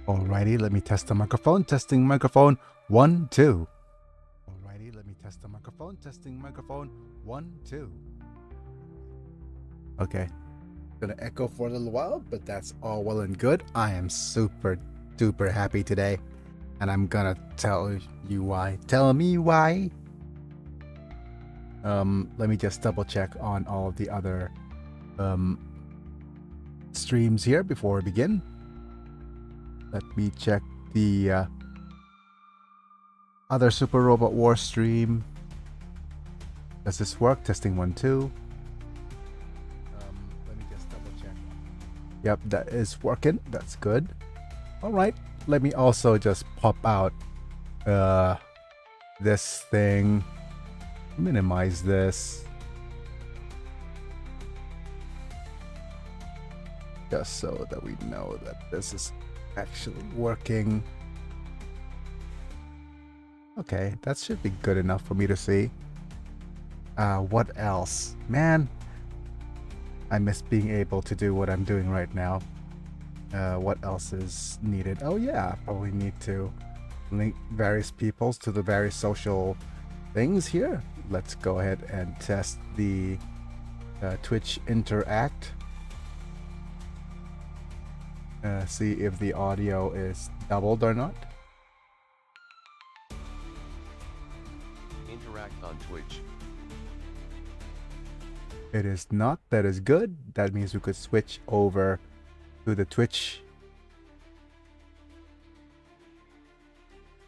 Alrighty, let me test the microphone. Testing microphone 1, 2. Alrighty, let me test the microphone. Testing microphone 1, 2. Okay, gonna echo for a little while, but that's all well and good. I am super duper happy today, and I'm gonna tell you why. Tell me why. Let me just double check on all of the other streams here before we begin. Let me check the other Super Robot War stream. Does this work? Testing 1, 2. Let me just double check. Yep, that is working. That's good. All right. Let me also just pop out this thing. Minimize this. Just so that we know that this is actually working. Okay, that should be good enough for me to see. What else? Man, I miss being able to do what I'm doing right now. What else is needed? Oh yeah, probably need to link various peoples to the various social things here. Let's go ahead and test the Twitch Interact. See if the audio is doubled or not. Interact on Twitch. It is not. That is good. That means we could switch over to the Twitch.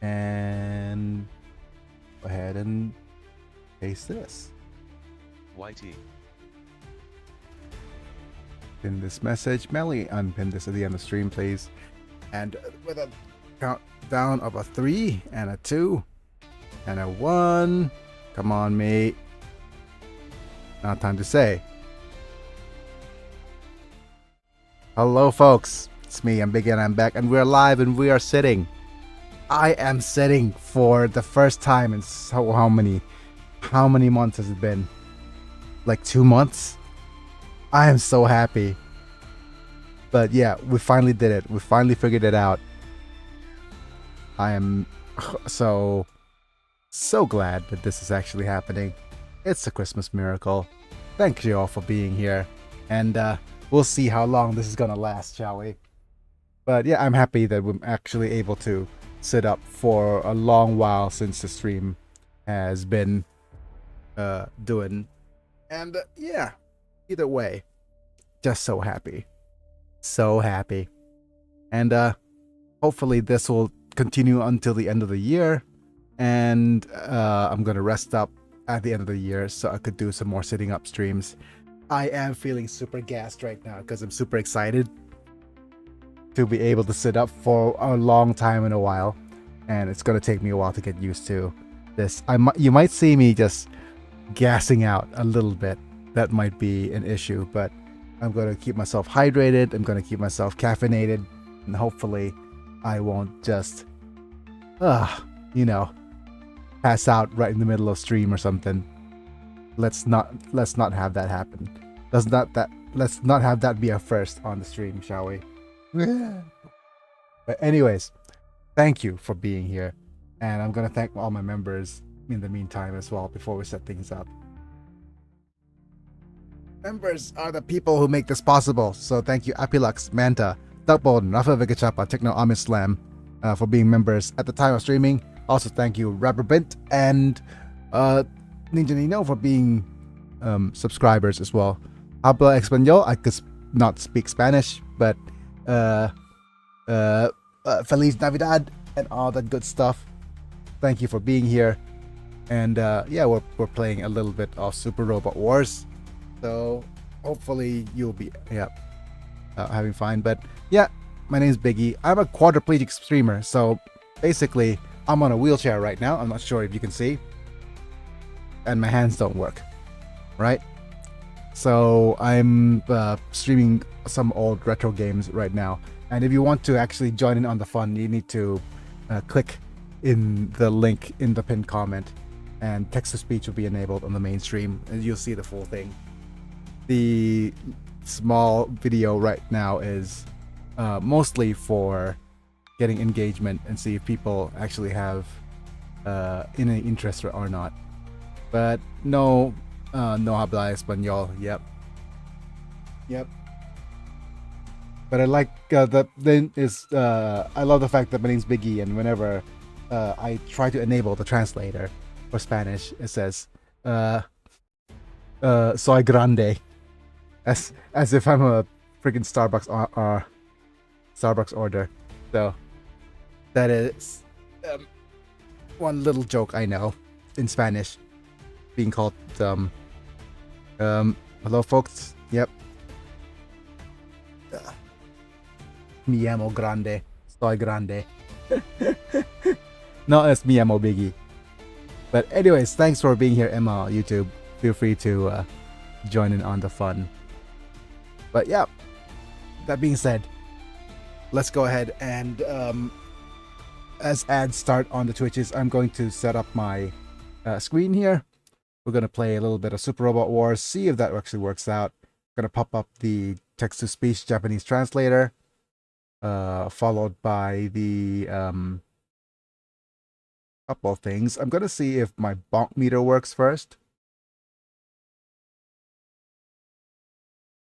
And go ahead and paste this. YT. Pin this message. Melly, unpin this at the end of the stream, please. And with a countdown of a 3 and a 2 and a 1. Come on, mate. Now time to say. Hello, folks. It's me. I'm Big and I'm back, and we're live and we are sitting. I am sitting for the first time in so how many months has it been? Like 2 months? I am so happy. But yeah, we finally did it. We finally figured it out. I am so glad that this is actually happening. It's a Christmas miracle. Thank you all for being here. And we'll see how long this is gonna last, shall we? But yeah, I'm happy that we're actually able to sit up for a long while since the stream has been doing. And yeah, either way, just so happy. So happy. And hopefully this will continue until the end of the year. And I'm gonna rest up at the end of the year so I could do some more sitting up streams. I am feeling super gassed right now because I'm super excited to be able to sit up for a long time in a while, and it's gonna take me a while to get used to this. You might see me just gassing out a little bit. That might be an issue, but I'm gonna keep myself hydrated. I'm gonna keep myself caffeinated, and hopefully I won't just pass out right in the middle of stream or something. Let's not have that happen. Let's not have that be a first on the stream, shall we? But anyways, thank you for being here, and I'm gonna thank all my members in the meantime as well before we set things up. Members are the people who make this possible, so thank you Apilux, Manta, Duckbolden, Rafa Vigachapa, Techno Amit Slam for being members at the time of streaming. Also thank you Rubberbint and Ninja Nino for being subscribers as well. Habla Español. I could not speak Spanish, but Feliz Navidad and all that good stuff. Thank you for being here. And yeah, we're playing a little bit of Super Robot Wars, so hopefully you'll be having fun. But yeah, my name is Biggie. I'm a quadriplegic streamer, so basically I'm on a wheelchair right now. I'm not sure if you can see, and my hands don't work, right? So I'm streaming some old retro games right now, and if you want to actually join in on the fun, you need to click in the link in the pinned comment, and text-to-speech will be enabled on the main stream, and you'll see the full thing. The small video right now is mostly for getting engagement and see if people actually have any interest or not. But no, no habla español. Yep. But I like the then is I love the fact that my name's Biggie, and whenever I try to enable the translator for Spanish, it says "soy grande," as if I'm a freaking Starbucks order. So that is one little joke I know in Spanish, being called hello folks. Yep. Mi amo grande. Soy grande. No, it's mi amo Biggie. But anyways, thanks for being here, Emma, YouTube. Feel free to join in on the fun. But yeah, that being said, let's go ahead and as ads start on the Twitches, I'm going to set up my screen here. We're going to play a little bit of Super Robot Wars, see if that actually works out. I'm going to pop up the text-to-speech Japanese translator, followed by the couple of things. I'm going to see if my bonk meter works first.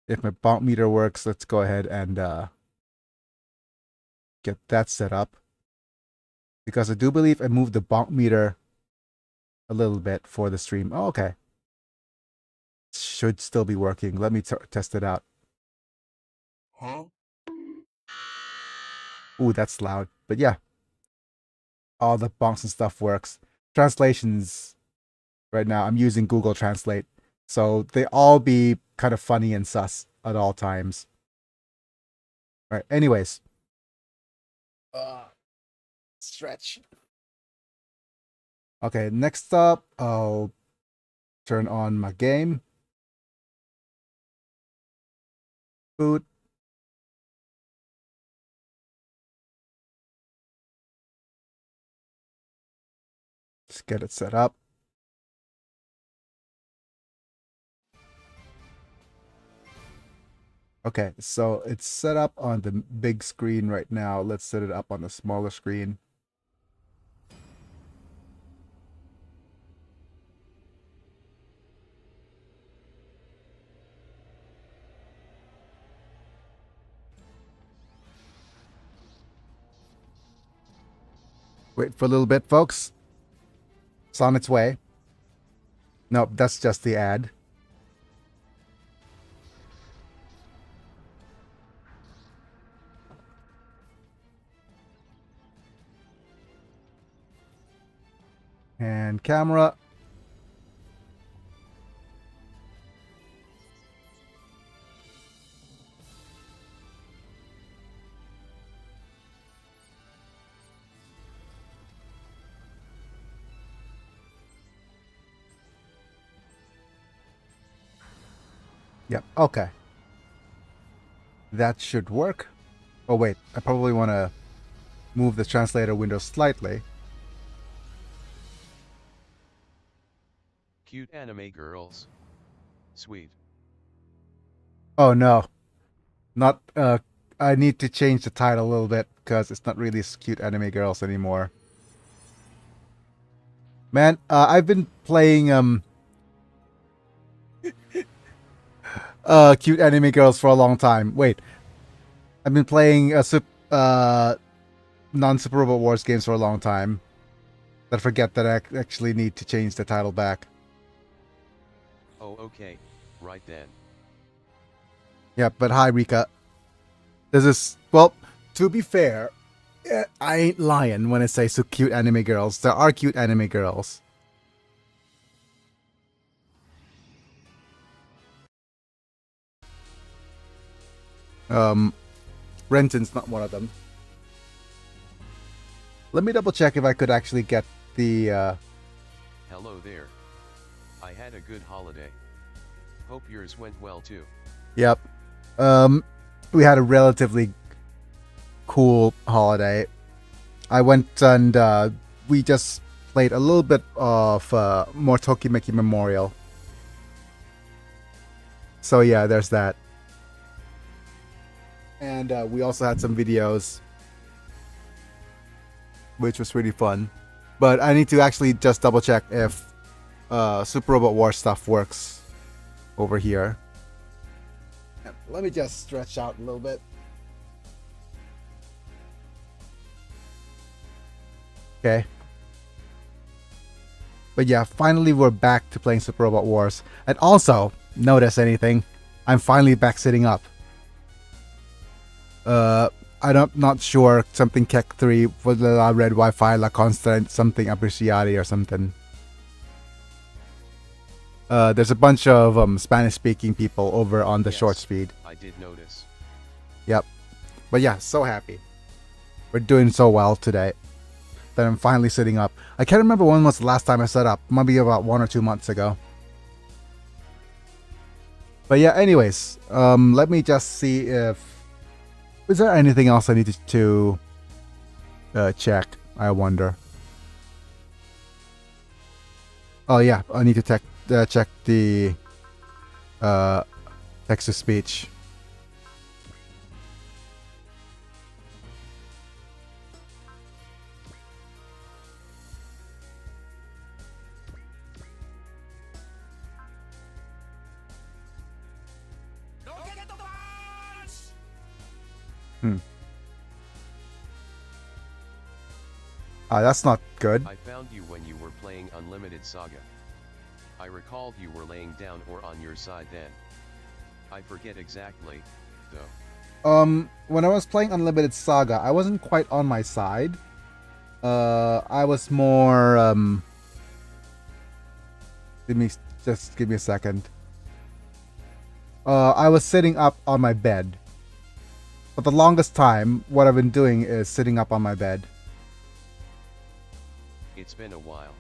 If my bonk meter works, let's go ahead and get that set up. Because I do believe I moved the bonk meter a little bit for the stream. Oh, okay. Should still be working. Let me test it out. Huh? Ooh, that's loud. But yeah. All the bonks and stuff works. Translations right now, I'm using Google Translate. So they all be kind of funny and sus at all times. All right, anyways. Stretch. Okay, next up, I'll turn on my game. Boot. Just get it set up. Okay, so it's set up on the big screen right now. Let's set it up on the smaller screen. Wait for a little bit, folks. It's on its way. Nope, that's just the ad. And camera. Yep, okay. That should work. Oh wait, I probably want to move the translator window slightly. Cute anime girls. Sweet. Oh no. Not I need to change the title a little bit because it's not really cute anime girls anymore. Man, I've been playing cute anime girls for a long time. Wait. I've been playing non-Super Robot Wars games for a long time. I forget that I actually need to change the title back. Oh, okay. Right then. Yeah, but hi, Rika. This is, well, to be fair, I ain't lying when I say so cute anime girls. There are cute anime girls. Renton's not one of them. Let me double check if I could actually get the, Hello there. I had a good holiday. Hope yours went well too. Yep. We had a relatively cool holiday. I went and we just played a little bit of more Tokimeki Memorial. So yeah, there's that. And we also had some videos which was really fun. But I need to actually just double check if Super Robot Wars stuff works over here. Let me just stretch out a little bit. Okay. But yeah, finally we're back to playing Super Robot Wars. And also, notice anything, I'm finally back sitting up. I'm not sure, something Kek 3 for the la red Wi-Fi la constant something appreciati or something. There's a bunch of Spanish-speaking people over on the short speed. I did notice. Yep. But yeah, so happy. We're doing so well today that I'm finally sitting up. I can't remember when was the last time I sat up. Maybe about 1 or 2 months ago. But yeah, anyways, let me just see if... Is there anything else I needed to check? I wonder. Oh yeah, I need to check the text-to-speech. That's not good. I found you when you were playing Unlimited Saga. I recalled you were laying down or on your side then. I forget exactly, though. When I was playing Unlimited Saga, I wasn't quite on my side. I was more, give me a second. I was sitting up on my bed. For the longest time, what I've been doing is sitting up on my bed. It's been a while.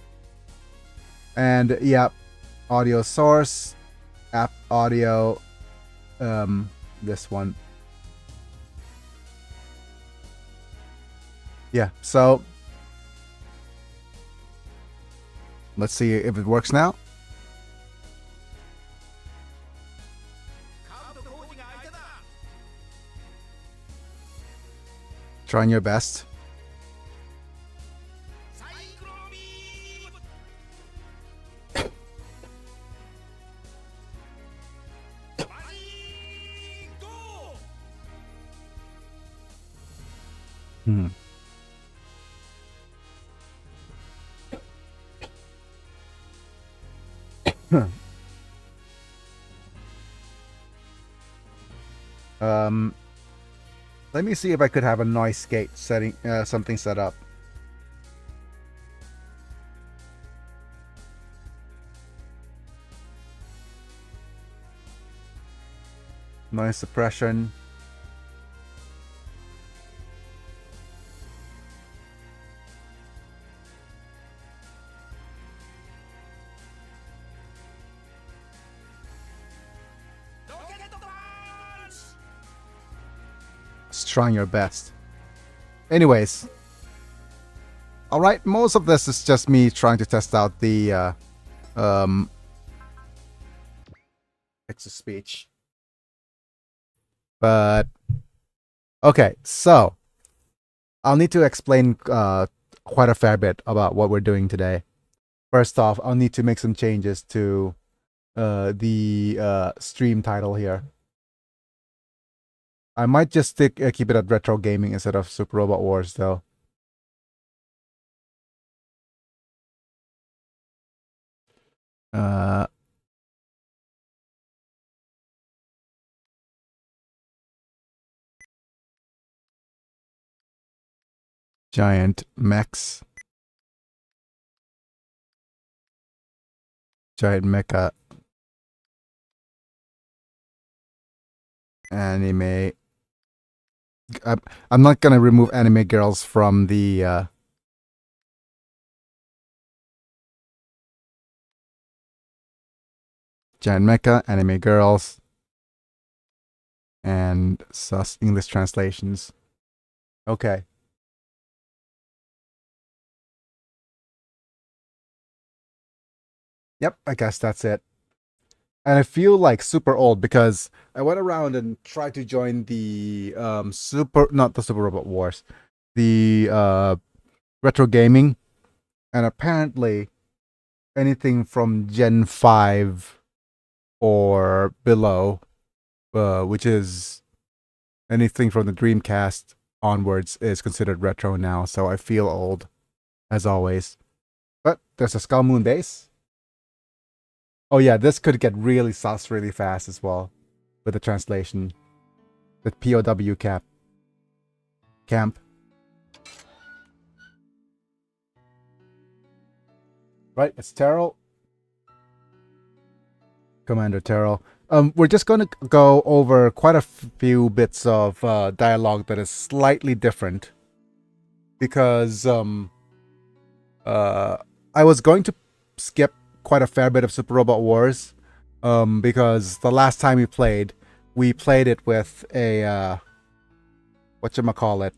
And yeah, audio source, app audio, this one. Yeah, so let's see if it works now. Trying your best. Let me see if I could have a noise gate setting, something set up. Noise suppression. Trying your best. Anyways, all right, most of this is just me trying to test out the text-to-speech. But okay, so I'll need to explain quite a fair bit about what we're doing today. First off, I'll need to make some changes to the stream title here. I might just keep it at Retro Gaming instead of Super Robot Wars, though. Giant mechs. Giant mecha. Anime. I'm not gonna remove anime girls from the Giant mecha, anime girls, and sus English translations. Okay. Yep, I guess that's it. And I feel like super old because I went around and tried to join the not the Super Robot Wars, the retro gaming, and apparently anything from Gen 5 or below, which is anything from the Dreamcast onwards, is considered retro now. So I feel old, as always. But there's a Skull Moon base. Oh yeah, this could get really sus really fast as well with the translation. The POW camp. Right, it's Terrell. Commander Terrell. We're just going to go over quite a few bits of dialogue that is slightly different. Because I was going to skip quite a fair bit of Super Robot Wars. Because the last time we played it with a... whatchamacallit.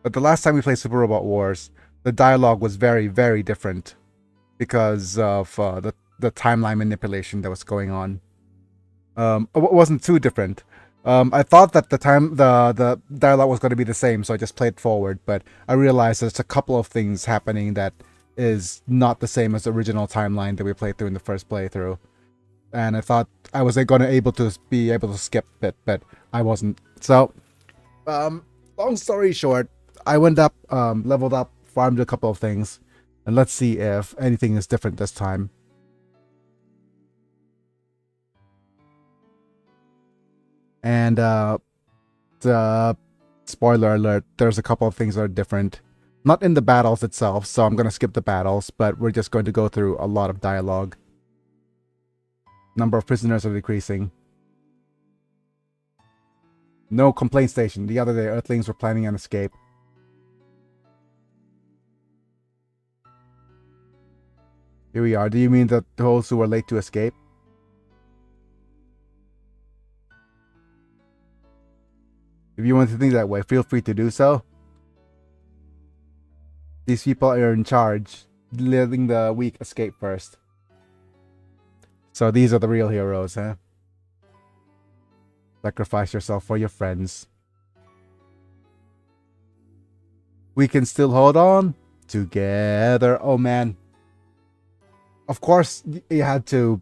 But the last time we played Super Robot Wars, the dialogue was very, very different. Because of the timeline manipulation that was going on. It wasn't too different. I thought that the dialogue was going to be the same, so I just played forward. But I realized there's a couple of things happening that is not the same as the original timeline that we played through in the first playthrough. And I thought I was going to be able to skip it, but I wasn't. So, long story short, I went up, leveled up, farmed a couple of things, and let's see if anything is different this time. And the spoiler alert, there's a couple of things that are different. Not in the battles itself, so I'm going to skip the battles, but we're just going to go through a lot of dialogue. Number of prisoners are decreasing. No complaint station. The other day, Earthlings were planning an escape. Here we are. Do you mean that those who were late to escape? If you want to think that way, feel free to do so. These people are in charge, letting the weak escape first. So these are the real heroes, huh? Sacrifice yourself for your friends. We can still hold on together. Oh man. Of course, you had to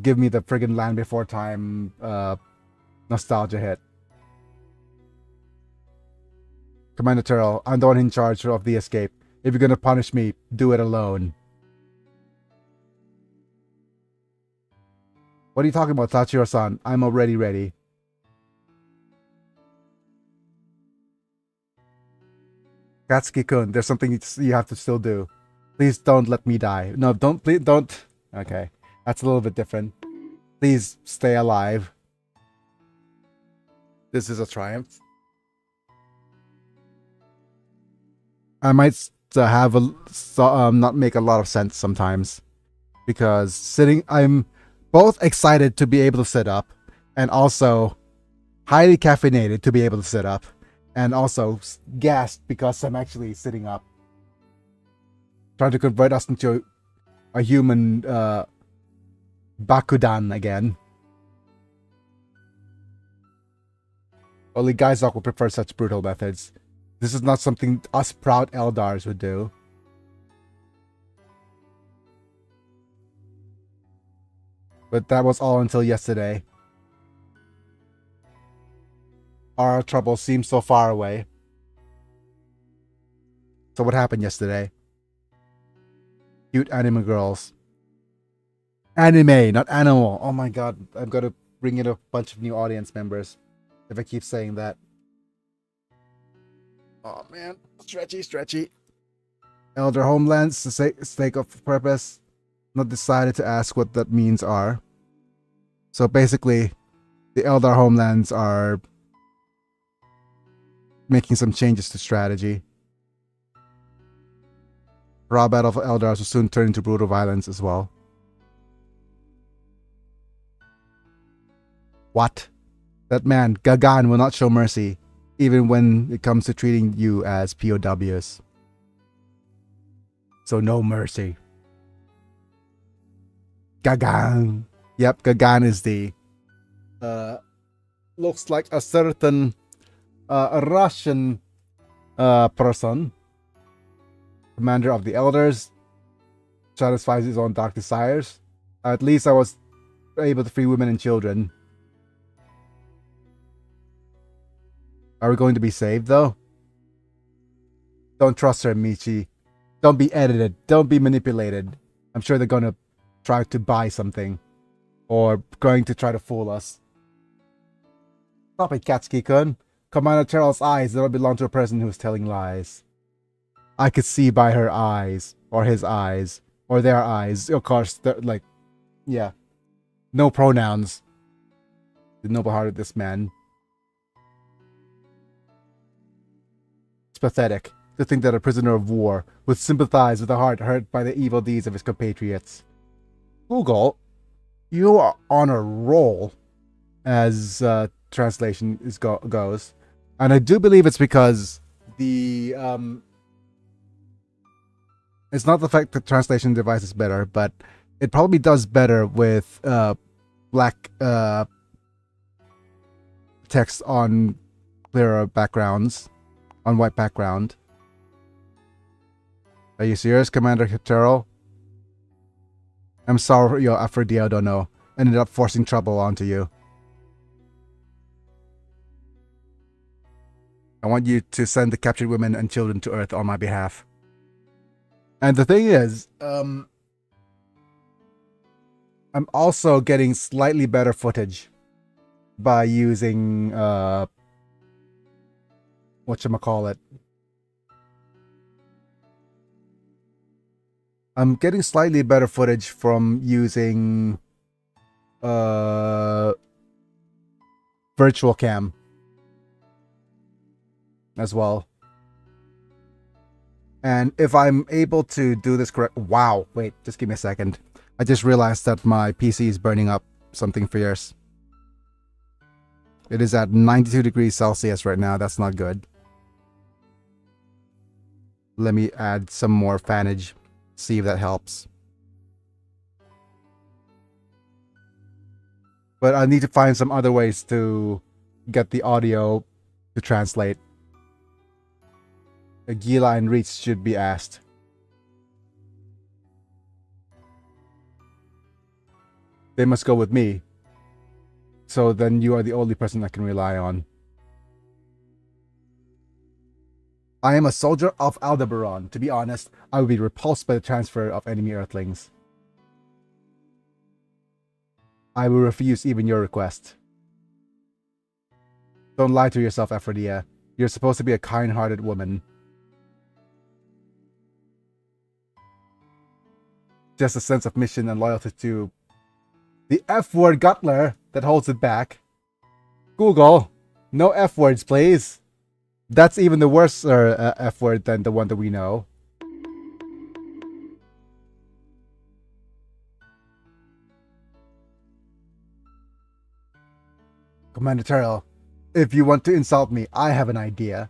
give me the friggin' Land Before Time nostalgia hit. Commander Terrell, I'm the one in charge of the escape. If you're gonna punish me, do it alone. What are you talking about, Tachiro-san? I'm already ready. Katsuki-kun, there's something you have to still do. Please don't let me die. No, please don't. Okay, that's a little bit different. Please stay alive. This is a triumph. I might have not make a lot of sense sometimes, because I'm both excited to be able to sit up, and also highly caffeinated to be able to sit up, and also gassed because I'm actually sitting up. Trying to convert us into a human Bakudan again. Only Gaizok would prefer such brutal methods. This is not something us proud Eldars would do. But that was all until yesterday. Our trouble seems so far away. So what happened yesterday? Cute anime girls. Anime, not animal. Oh my god, I'm gonna bring in a bunch of new audience members if I keep saying that. Oh man, stretchy. Elder Homelands, the sake of purpose. Not decided to ask what that means are. So basically, the Elder Homelands are making some changes to strategy. Raw battle of Eldars will soon turn into brutal violence as well. What? That man, Gagan, will not show mercy, even when it comes to treating you as POWs. So no mercy. Gagan. Yep, Gagan is the... looks like a certain Russian person, commander of the elders, satisfies his own dark desires. At least I was able to free women and children. Are we going to be saved, though? Don't trust her, Michi. Don't be edited. Don't be manipulated. I'm sure they're going to try to buy something. Or going to try to fool us. Stop it, Katsuki-kun. Commander Terrell's eyes don't belong to a person who's telling lies. I could see by her eyes. Or his eyes. Or their eyes. Of course, like... Yeah. No pronouns. The noble heart of this man. It's pathetic to think that a prisoner of war would sympathize with a heart hurt by the evil deeds of his compatriots. Google, you are on a roll, as translation goes. And I do believe it's because the... it's not the fact that translation device is better, but it probably does better with black text on clearer backgrounds, on white background. Are you serious, Commander Hitero? I'm sorry, yo, Aphrodite, I don't know. Ended up forcing trouble onto you. I want you to send the captured women and children to Earth on my behalf. And the thing is, I'm also getting slightly better footage by using, whatchamacallit. I'm getting slightly better footage from using virtual cam as well. And if I'm able to do this correct... Wow, wait, just give me a second. I just realized that my PC is burning up something fierce. It is at 92 degrees Celsius right now. That's not good. Let me add some more fanage. See if that helps. But I need to find some other ways to get the audio to translate. Gila and Reach should be asked. They must go with me. So then you are the only person I can rely on. I am a soldier of Aldebaran. To be honest, I would be repulsed by the transfer of enemy Earthlings. I will refuse even your request. Don't lie to yourself, Aphrodite. You're supposed to be a kind-hearted woman. Just a sense of mission and loyalty to the F-word Guttler that holds it back. Google, no F-words, please. That's even the worse F-word than the one that we know. Commander Terrell, if you want to insult me, I have an idea.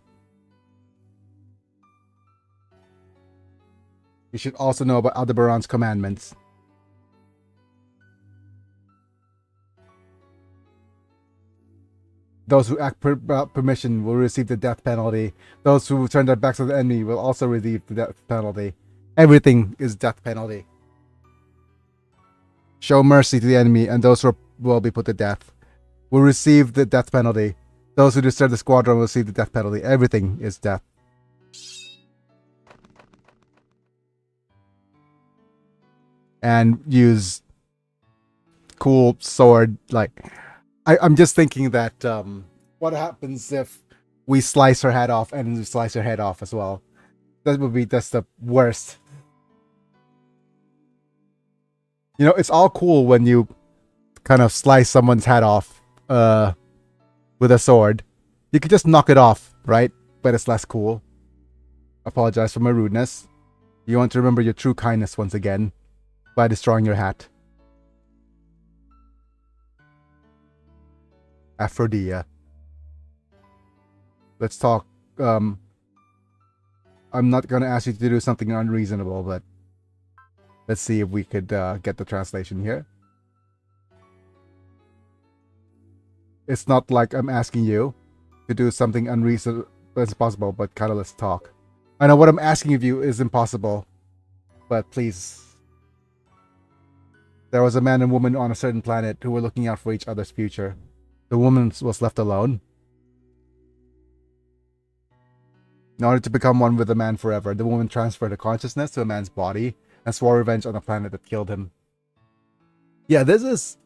You should also know about Aldebaran's commandments. Those who act without permission will receive the death penalty. Those who turn their backs on the enemy will also receive the death penalty. Everything is death penalty. Show mercy to the enemy, and those who will be put to death will receive the death penalty. Those who disturb the squadron will receive the death penalty. Everything is death. And use cool sword, like... I'm just thinking that what happens if we slice her head off and we slice her head off as well? That would be just the worst. You know, it's all cool when you kind of slice someone's head off with a sword. You could just knock it off, right? But it's less cool. Apologize for my rudeness. You want to remember your true kindness once again by destroying your hat. Aphrodite. Let's talk. I'm not gonna ask you to do something unreasonable, but let's see if we could get the translation here. It's not like I'm asking you to do something unreasonable. That's impossible, but kind of let's talk. I know what I'm asking of you is impossible, but please. There was a man and woman on a certain planet who were looking out for each other's future. The woman was left alone. In order to become one with the man forever, the woman transferred her consciousness to a man's body and swore revenge on the planet that killed him. Yeah, this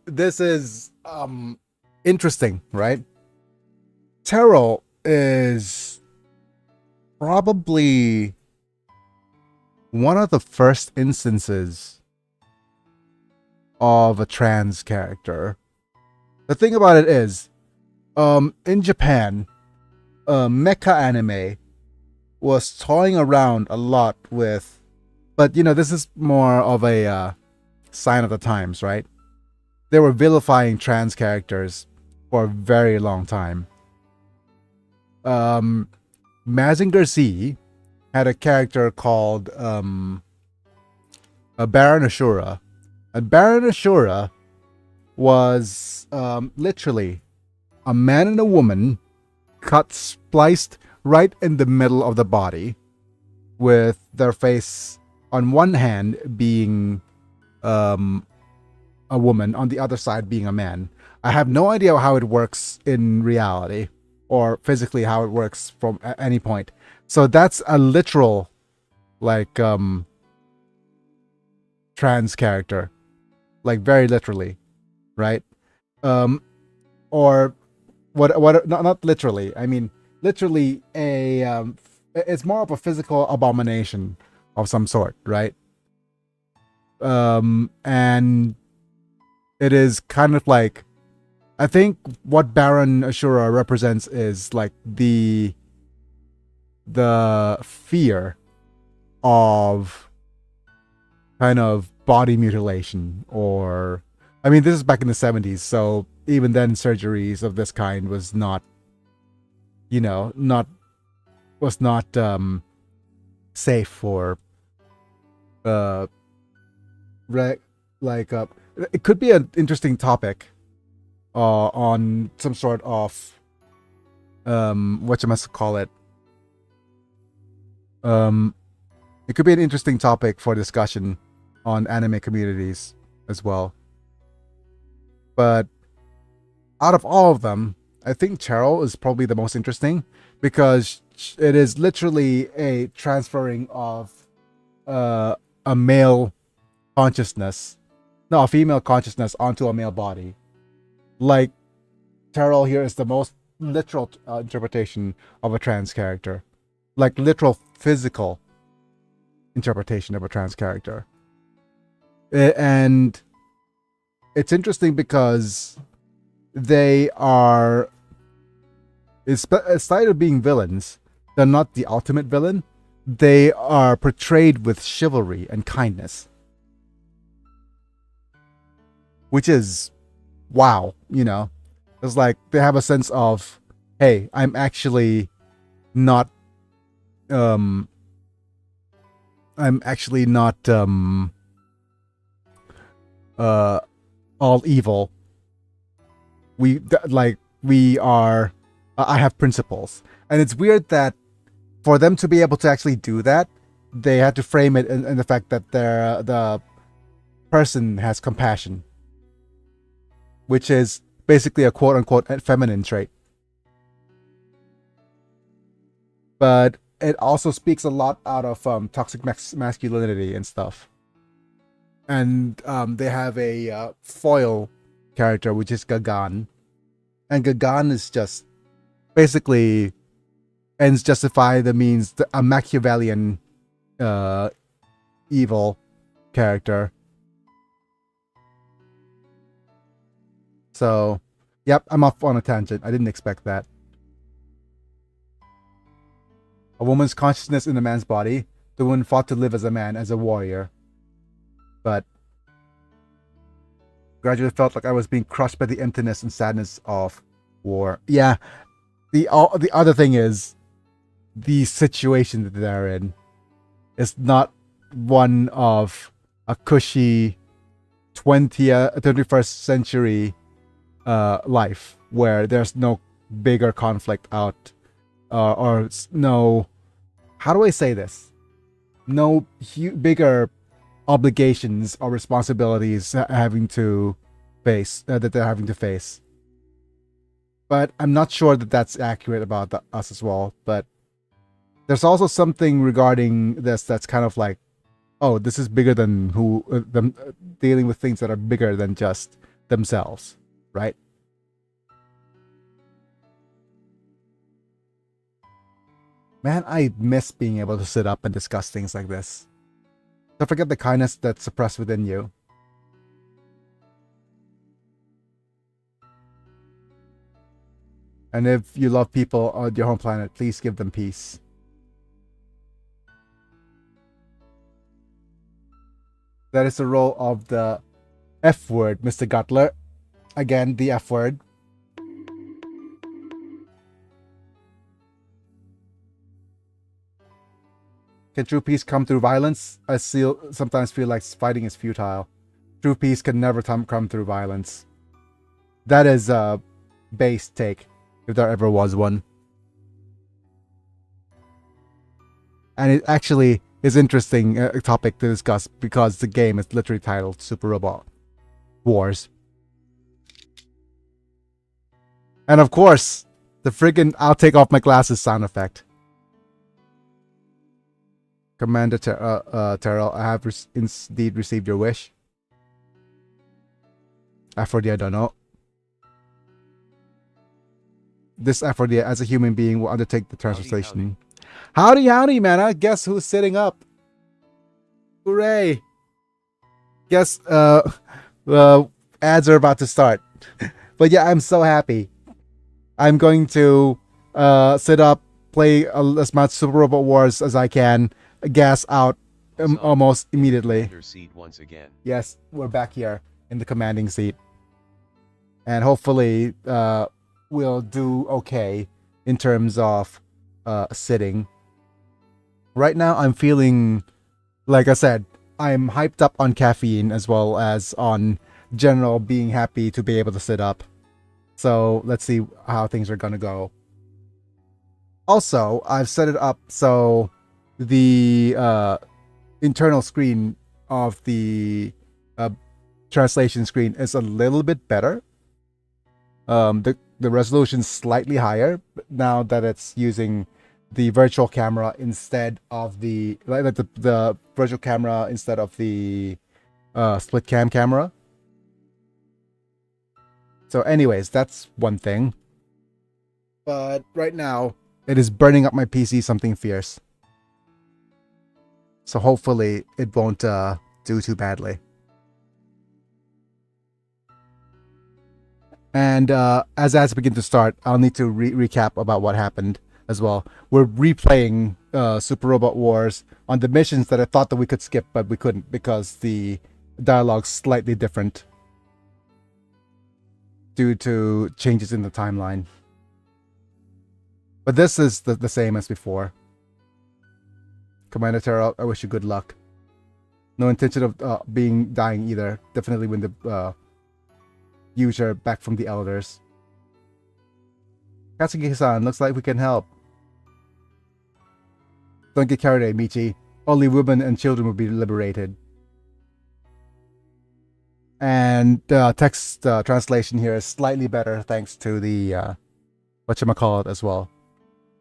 is interesting, right? Tarot is probably one of the first instances of a trans character. The thing about it is, in Japan, mecha anime was toying around a lot with, but this is more of a sign of the times, right? They were vilifying trans characters for a very long time. Mazinger Z had a character called Baron Ashura. And Baron Ashura was literally a man and a woman spliced right in the middle of the body, with their face on one hand being a woman, on the other side being a man. I have no idea how it works in reality, or physically how it works from any point. So that's a literal, like, trans character, like very literally, right? Or what? Not literally. I mean, literally it's more of a physical abomination of some sort, right? And it is kind of like, I think what Baron Ashura represents is like the fear of kind of body mutilation, or I mean, this is back in the 70s, so even then surgeries of this kind was not safe for it could be an interesting topic on some sort of what you must call it. It could be an interesting topic for discussion on anime communities as well. But out of all of them, I think Cheryl is probably the most interesting, because it is literally a transferring of a male consciousness, no, a female consciousness onto a male body. Like, Cheryl here is the most literal interpretation of a trans character, like literal physical interpretation of a trans character. And it's interesting because they are, aside of being villains, they're not the ultimate villain. They are portrayed with chivalry and kindness, which is wow. It's like they have a sense of, hey, I'm actually not all evil. I have principles. And it's weird that for them to be able to actually do that, they had to frame it in the fact that the person has compassion, which is basically a quote-unquote feminine trait. But it also speaks a lot out of toxic masculinity and stuff. And they have a foil character, which is Gagan. And Gagan is just basically ends justify the means, a Machiavellian evil character. So, yep, I'm off on a tangent. I didn't expect that. A woman's consciousness in a man's body. The woman fought to live as a man, as a warrior. But gradually felt like I was being crushed by the emptiness and sadness of war. Yeah, the other thing is, the situation that they're in is not one of a cushy 21st century life where there's no bigger conflict out no, how do I say this? No bigger obligations or responsibilities having to face that they're having to face. But I'm not sure that that's accurate about us as well. But there's also something regarding this that's kind of like, oh, this is bigger than who them dealing with things that are bigger than just themselves, right? Man, I miss being able to sit up and discuss things like this. Don't forget the kindness that's suppressed within you. And if you love people on your home planet, please give them peace. That is the role of the F word, Mr. Gutler. Again, the F word. Can true peace come through violence? I sometimes feel like fighting is futile. True peace can never come through violence. That is a base take, if there ever was one. And it actually is interesting topic to discuss because the game is literally titled Super Robot Wars. And of course, the friggin' I'll take off my glasses sound effect. Commander Terrell, I have indeed received your wish. Aphrodite, I don't know. This Aphrodite, as a human being, will undertake the translation. Howdy, howdy, man. Guess who's sitting up? Hooray! Guess ads are about to start. But yeah, I'm so happy. I'm going to sit up, play as much Super Robot Wars as I can, gas out almost immediately. Once again. Yes, we're back here in the commanding seat. And hopefully we'll do okay in terms of sitting. Right now I'm feeling, like I said, I'm hyped up on caffeine as well as on general being happy to be able to sit up. So let's see how things are gonna go. Also, I've set it up so the internal screen of the translation screen is a little bit better. The resolution's slightly higher now that it's using the virtual camera instead of the virtual camera instead of the split cam camera. So anyways, that's one thing. But right now, it is burning up my PC something fierce. So hopefully it won't do too badly. And as ads begin to start, I'll need to recap about what happened as well. We're replaying Super Robot Wars on the missions that I thought that we could skip, but we couldn't because the dialogue's slightly different due to changes in the timeline. But this is the same as before. Commander Terrell, I wish you good luck. No intention of dying either. Definitely win the user back from the elders. Katsuki-san, looks like we can help. Don't get carried away, Michi. Only women and children will be liberated. And text translation here is slightly better thanks to the whatchamacallit as well.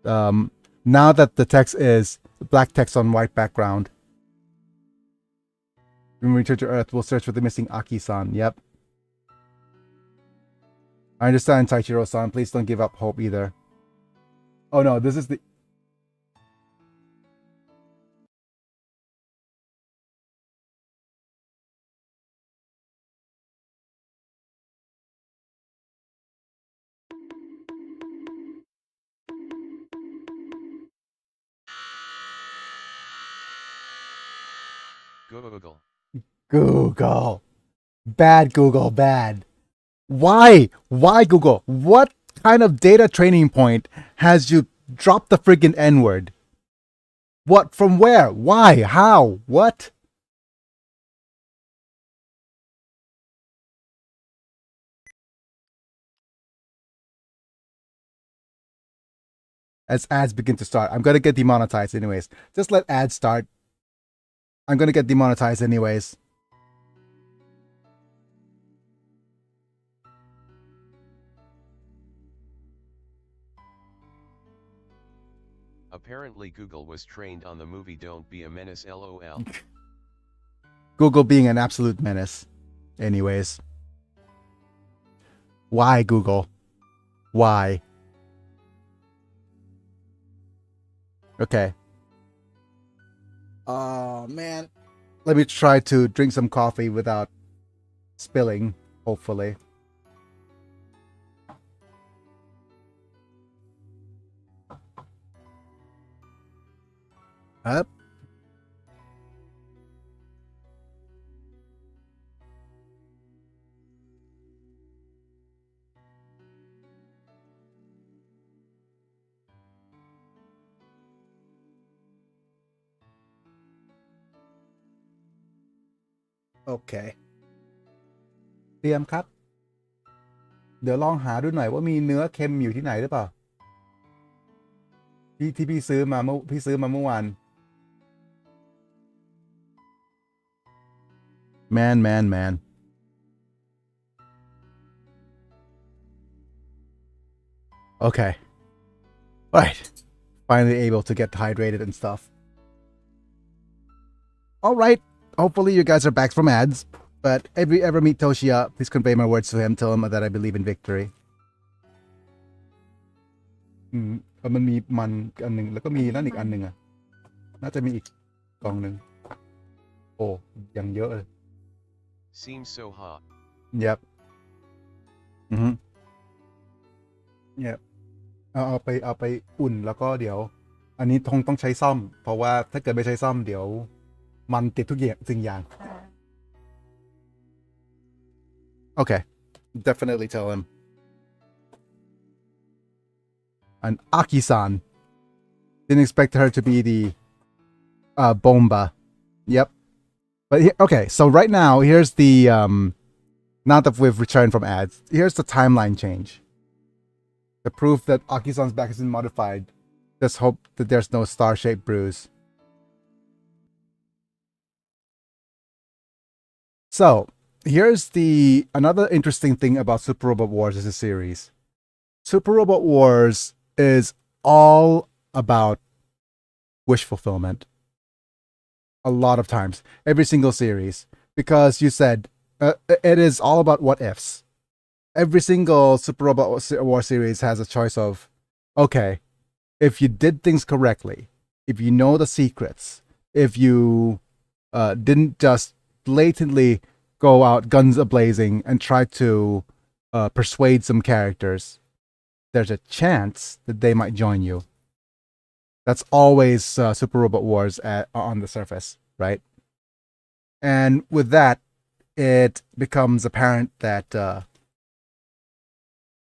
Now that the text is black text on white background. When we return to Earth, we'll search for the missing Aki-san. Yep. I understand, Taichiro-san. Please don't give up hope either. Oh no, this is the... Google. Google. Bad Google, bad. Why? Why Google? What kind of data training point has you dropped the friggin' N-word? What? From where? Why? How? What? as ads begin to start. I'm gonna get demonetized anyways. Just let ads start. I'm gonna get demonetized anyways. Apparently Google was trained on the movie Don't Be a Menace LOL. Google being an absolute menace. Anyways. Why, Google? Why? Okay. Oh, man. Let me try to drink some coffee without spilling, hopefully. Up.โอเคเตรียมครับเดี๋ยวลองหาดูหน่อยว่ามีเนื้อเค็มอยู่ที่ไหนหรือเปล่าที่พี่ซื้อมาเมื่อวาน man okay all right finally able to get hydrated and stuff all right hopefully you guys are back from ads but if you ever meet Toshia please convey my words to him tell him that I believe in victory มันมีมันอันหนึ่งแล้วก็มีนั่นอีกอันหนึ่งอ่ะน่าจะมีอีกกล่องหนึ่งโอ้ยังเยอะเลย Seems so hot. yep yep เอาไปอุ่นแล้วก็เดี๋ยวอันนี้ต้องใช้ซ่อมเพราะว่าถ้าเกิดไม่ใช้ซ่อมเดี๋ยวมันติดทุกอย่าง okay definitely tell him and Aki-san didn't expect her to be the bomba yep but okay so right now here's the now that we've returned from ads here's the timeline change the proof that Aki-san's back has been modified just hope that there's no star-shaped bruise so here's another interesting thing about Super Robot Wars as a series Super Robot Wars is all about wish fulfillment a lot of times every single series because you said it is all about what ifs every single Super Robot War series has a choice of okay if you did things correctly if you know the secrets if you didn't just blatantly go out guns a-blazing and try to persuade some characters there's a chance that they might join you. That's always Super Robot Wars on the surface, right? And with that, it becomes apparent that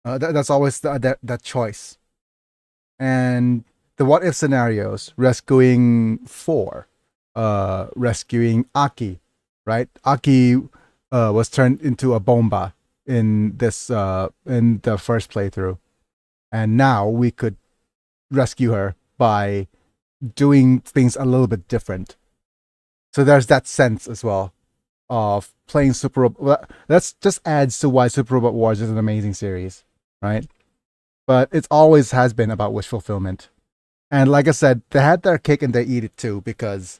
that's always that choice. And the what if scenarios, rescuing rescuing Aki, right? Aki was turned into a bomba in the first playthrough. And now we could rescue her by doing things a little bit different. So there's that sense as well of playing Super Robot. Well, that just adds to why Super Robot Wars is an amazing series, right? But it always has been about wish fulfillment. And like I said, they had their cake and they eat it too because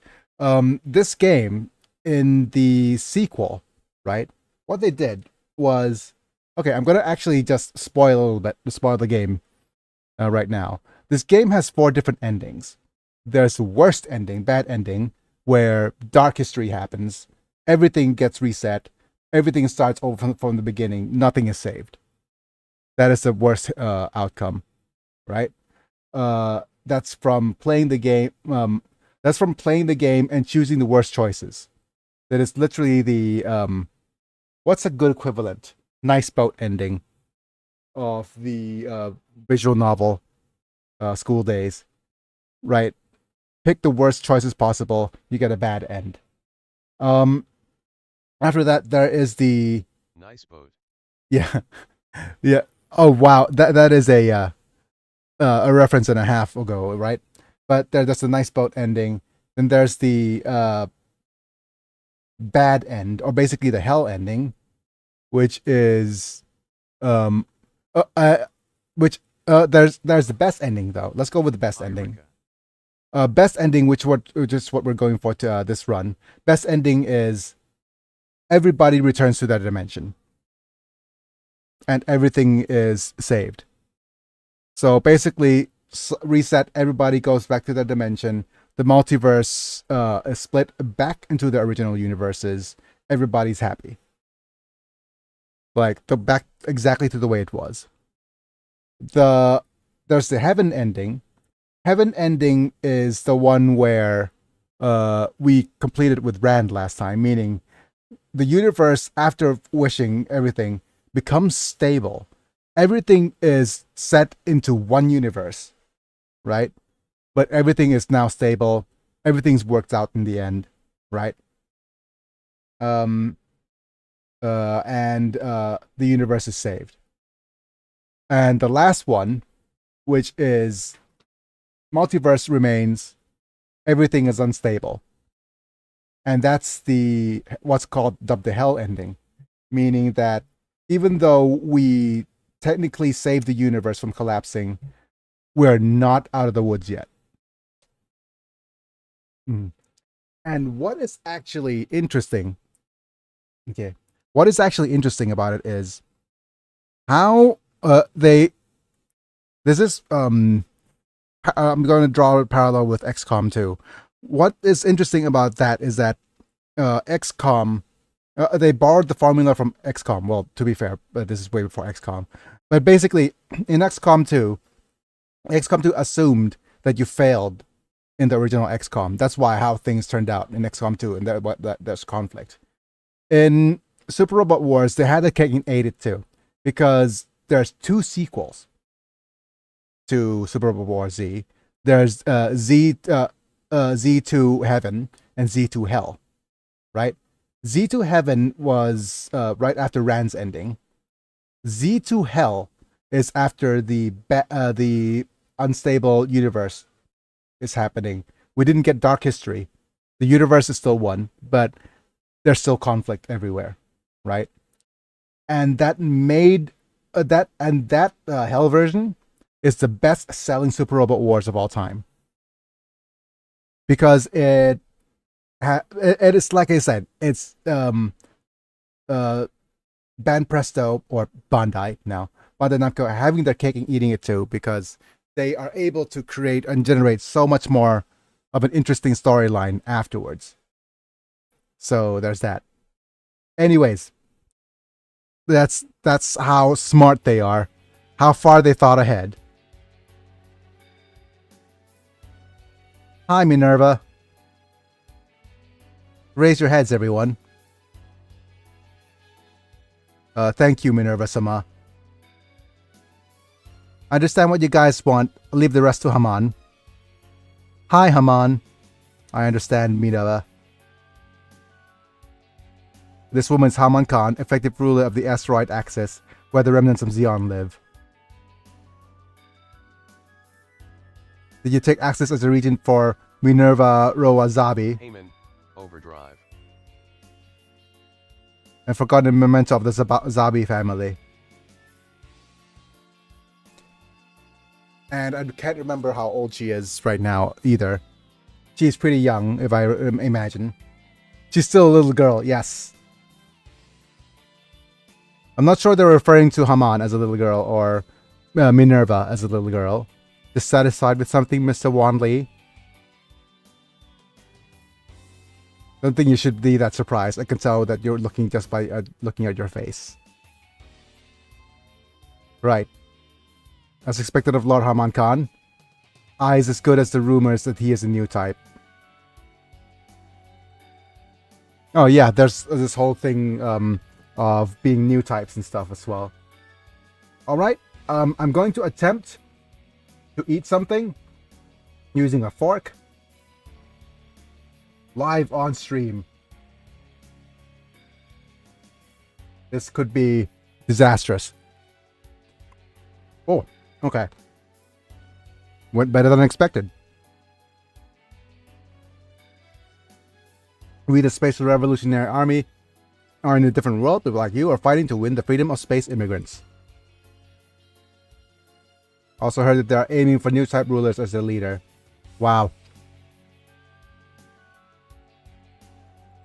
this game in the sequel, right? What they did was okay, I'm going to actually just spoil a little bit, spoil the game right now. This game has 4 different endings. There's the worst ending, bad ending, where dark history happens, everything gets reset, everything starts over from the beginning, nothing is saved. That is the worst outcome, right? That's from playing the game. That's from playing the game and choosing the worst choices. That is literally the what's a good equivalent? Nice boat ending of the visual novel School Days, right? Pick the worst choices possible, you get a bad end. After that there is the Nice boat. yeah yeah oh wow that is a a reference and a half ago, right? But there's a nice boat ending. Then there's the bad end, or basically the hell ending, which is uh, uh, which there's the best ending though. Let's go with the best ending. Best ending, which is what we're going for to this run. Best ending is everybody returns to that dimension, and everything is saved. So basically, reset. Everybody goes back to that dimension. The multiverse is split back into the original universes. Everybody's happy. Like back exactly to the way it was. There's the heaven ending. Heaven ending is the one where we completed with Rand last time, meaning the universe, after wishing everything, becomes stable. Everything is set into one universe, right? But everything is now stable. Everything's worked out in the end, right? And the universe is saved. And the last one, which is multiverse remains, everything is unstable. And that's what's called the hell ending, meaning that even though we technically saved the universe from collapsing, we're not out of the woods yet. And what is actually interesting, what is actually interesting about it is how this is I'm going to draw a parallel with XCOM 2. What is interesting about that is that XCOM, they borrowed the formula from XCOM. Well, to be fair, but this is way before XCOM. But basically, in XCOM 2 assumed that you failed in the original XCOM. That's how things turned out in XCOM 2, and there's conflict. In Super Robot Wars, they had a cake and ate it too, because there's 2 sequels to Super Robot Wars Z. There's Z2 Heaven and Z2 Hell, right? Z2 Heaven was right after Rand's ending. Z2 Hell is after the unstable universe is happening. We didn't get Dark History. The universe is still one, but there's still conflict everywhere, right? And that made that Hell version is the best-selling Super Robot Wars of all time, because it is, like I said, it's Banpresto, or Bandai now, Bandai Namco, having their cake and eating it too, because they are able to create and generate so much more of an interesting storyline afterwards. So there's that. Anyways, that's how smart they are, how far they thought ahead. Hi, Minerva. Raise your heads, everyone. Thank you, Minerva-sama. I understand what you guys want. I'll leave the rest to Haman. Hi, Haman. I understand, Minerva. This woman's Haman Khan, effective ruler of the asteroid axis, where the remnants of Zeon live. Did you take access as a regent for Minerva Rowazabi? Haman, overdrive. And forgotten a memento of the Zabi family. And I can't remember how old she is right now either. She's pretty young, if I imagine. She's still a little girl, yes. I'm not sure they're referring to Haman as a little girl or Minerva as a little girl. Dissatisfied with something, Mr. Wanley? Don't think you should be that surprised. I can tell that you're looking just by looking at your face. Right. As expected of Lord Haman Khan, eyes as good as the rumors that he is a new type. Oh yeah, there's this whole thing of being new types and stuff as well. Alright, I'm going to attempt to eat something using a fork. Live on stream. This could be disastrous. Oh, okay. Went better than expected. We, the Space Revolutionary Army, are in a different world. People like you are fighting to win the freedom of space immigrants. Also heard that they are aiming for new type rulers as their leader. Wow.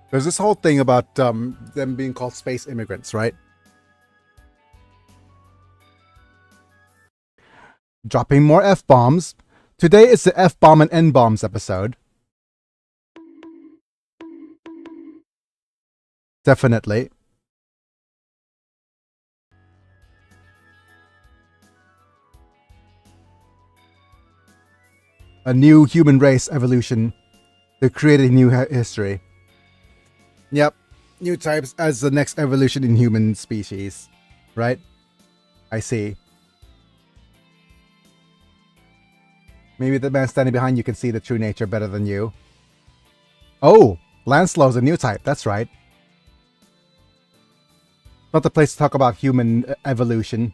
There's this whole thing about them being called space immigrants, right? Dropping more F-bombs. Today is the F-bomb and N-bombs episode. Definitely. A new human race evolution to create a new history. Yep. New types as the next evolution in human species. Right? I see. Maybe the man standing behind you can see the true nature better than you. Oh! Lancelot's a new type. That's right. Not the place to talk about human evolution.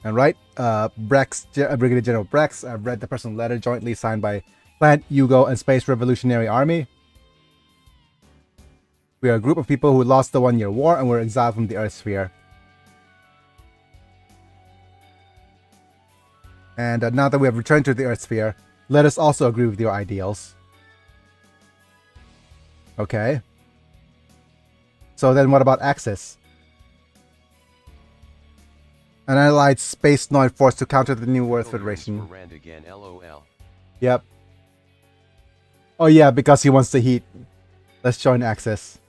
And right, Brigadier General Brex, I've read the personal letter jointly signed by Planet Yugo and Space Revolutionary Army. We are a group of people who lost the one-year war and were exiled from the Earth sphere. And now that we have returned to the Earth sphere, let us also agree with your ideals. Okay. So then what about Axis? An allied space noid force to counter the New Earth Federation. Rand again, LOL. Yep. Oh yeah, because he wants the heat. Let's join Axis.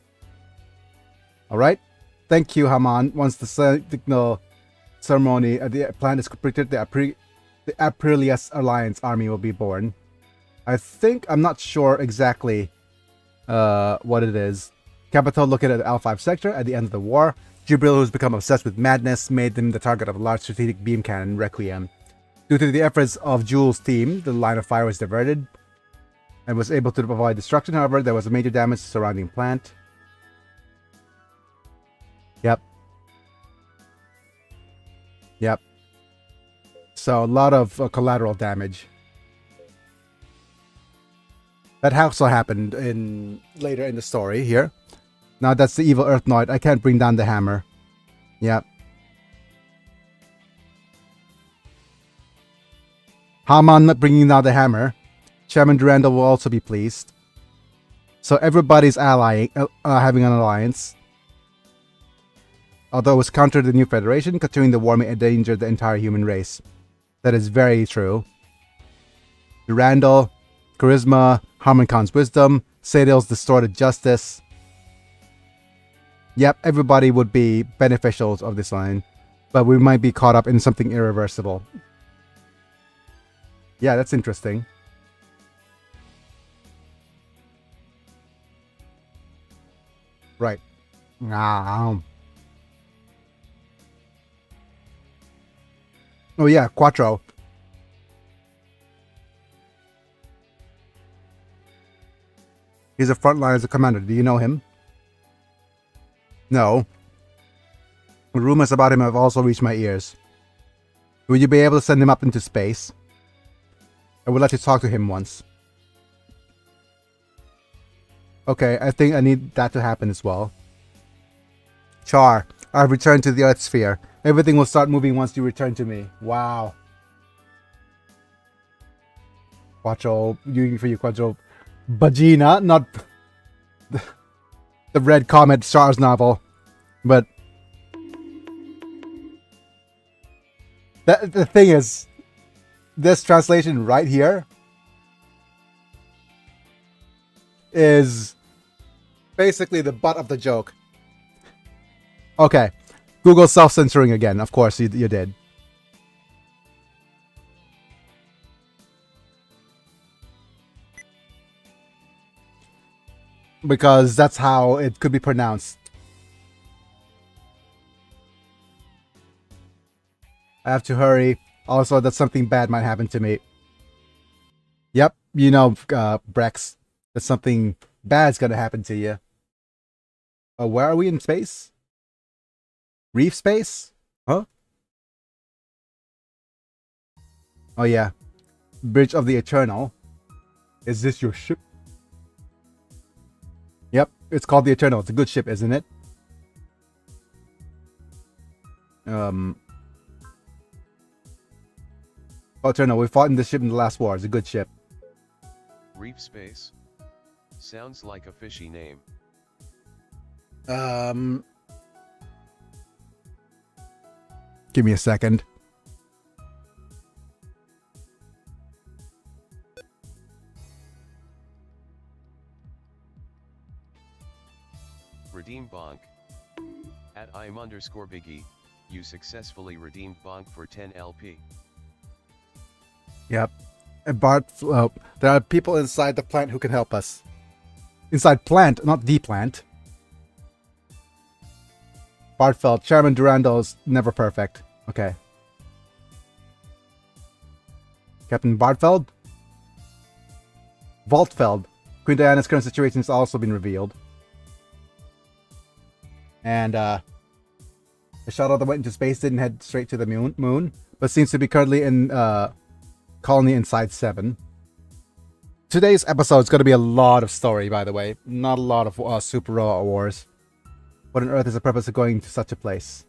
Alright. Thank you, Haman. Once the signal ceremony at the planet is completed, the Aprilius Alliance army will be born. I'm not sure exactly what it is. Capitol looking at the L5 sector at the end of the war. Jibril, who's become obsessed with madness, made them the target of a large strategic beam cannon, Requiem. Due to the efforts of Jules' team, the line of fire was diverted and was able to avoid destruction. However, there was a major damage to the surrounding plant. Yep. Yep. So a lot of collateral damage. That also happened later in the story here. Now that's the evil Earth Noid. I can't bring down the hammer. Yep. Haman not bringing down the hammer. Chairman Durandal will also be pleased. So everybody's having an alliance. Although it was counter to the new federation, continuing the war may endanger the entire human race. That is very true. Durandal, Charisma, Harmon Khan's wisdom, Sadil's distorted justice. Yep, everybody would be beneficials of this line, but we might be caught up in something irreversible. Yeah, that's interesting. Right. Oh yeah, Quattro. He's a frontline as a commander. Do you know him? No. Rumors about him have also reached my ears. Would you be able to send him up into space? I would like to talk to him once. Okay, I think I need that to happen as well. Char, I've returned to the Earth sphere. Everything will start moving once you return to me. Wow. Quattro, for you, Quattro. Bagina, not the Red Comet Stars novel, but the thing is, this translation right here is basically the butt of the joke. Okay, Google self-censoring again. Of course, you did. Because that's how it could be pronounced. I have to hurry. Also, that something bad might happen to me. Yep, you know, Brex, that something bad's gonna happen to you. Where are we in space? Reef space? Huh? Oh yeah, Bridge of the Eternal. Is this your ship? Yep, it's called the Eternal. It's a good ship, isn't it? Eternal. We fought in this ship in the last war. It's a good ship. Reef Space? Sounds like a fishy name. Give me a second. Redeem Bonk. At im_Biggie, you successfully redeemed Bonk for 10 LP. Yep. And Bart, there are people inside the plant who can help us. Inside plant, not the plant. Bartfeld, Chairman Durando's never perfect. Okay. Captain Bartfeld? Vaultfeld. Queen Diana's current situation has also been revealed. And the shuttle that went into space didn't head straight to the moon, but seems to be currently in colony inside 7. Today's episode is going to be a lot of story, by the way. Not a lot of super raw wars. What on earth is the purpose of going to such a place?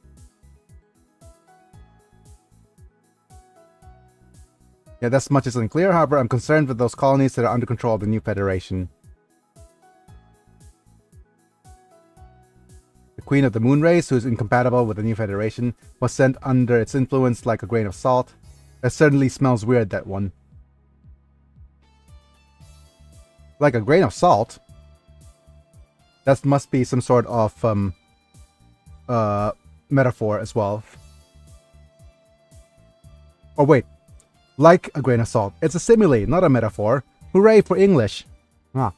Yeah, that's much is unclear. However, I'm concerned with those colonies that are under control of the new Federation. The Queen of the Moon Race, who is incompatible with the new Federation, was sent under its influence like a grain of salt. That certainly smells weird, that one. Like a grain of salt? That must be some sort of metaphor as well. Oh wait, like a grain of salt. It's a simile, not a metaphor. Hooray for English. Ah.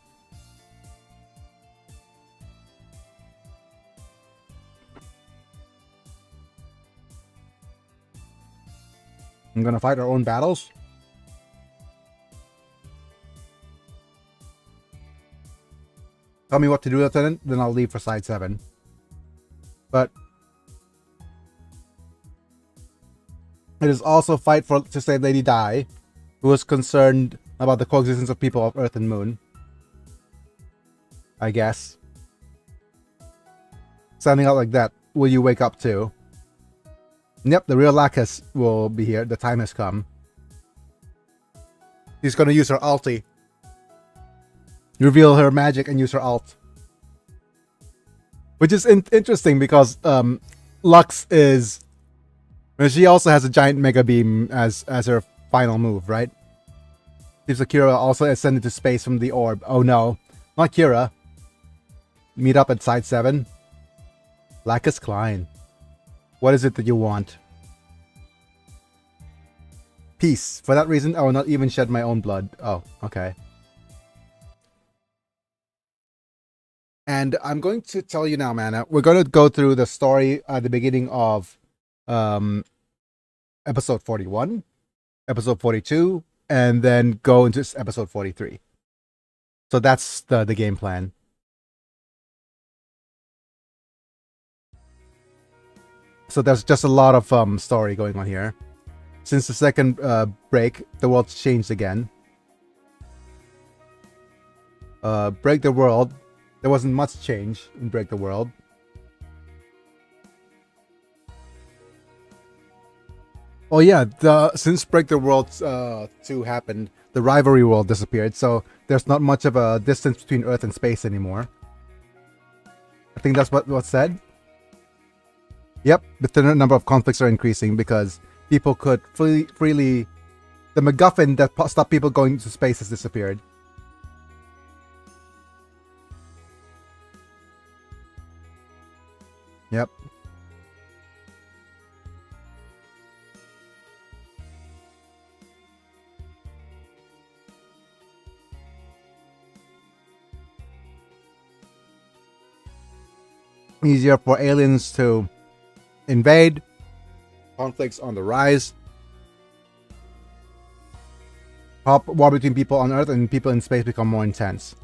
I'm gonna fight our own battles. Tell me what to do, Lieutenant, then I'll leave for Side 7. But it is also fight to save Lady Di, who is concerned about the coexistence of people of Earth and Moon. I guess. Sounding out like that, will you wake up too? Yep, the real Lacus will be here. The time has come. She's gonna use her ulti. Reveal her magic and use her ult. Which is interesting because Lux is... She also has a giant Mega Beam as her final move, right? Seems like Kira also ascended to space from the orb. Oh no, not Kira. Meet up at Side 7. Lacus Klein. What is it that you want? Peace. For that reason, I will not even shed my own blood. Oh, okay. And I'm going to tell you now, man. We're going to go through the story at the beginning of episode 41, episode 42, and then go into episode 43. So that's the game plan. So there's just a lot of story going on here. Since the second break, the world's changed again. Break the World. There wasn't much change in Break the World. Oh yeah, since Break the World 2 happened, the Rivalry World disappeared, so there's not much of a distance between Earth and space anymore. I think that's what's said. Yep, the number of conflicts are increasing because people could freely... The MacGuffin that stopped people going to space has disappeared. Yep. Easier for aliens to invade. Conflicts on the rise. War between people on Earth and people in space become more intense.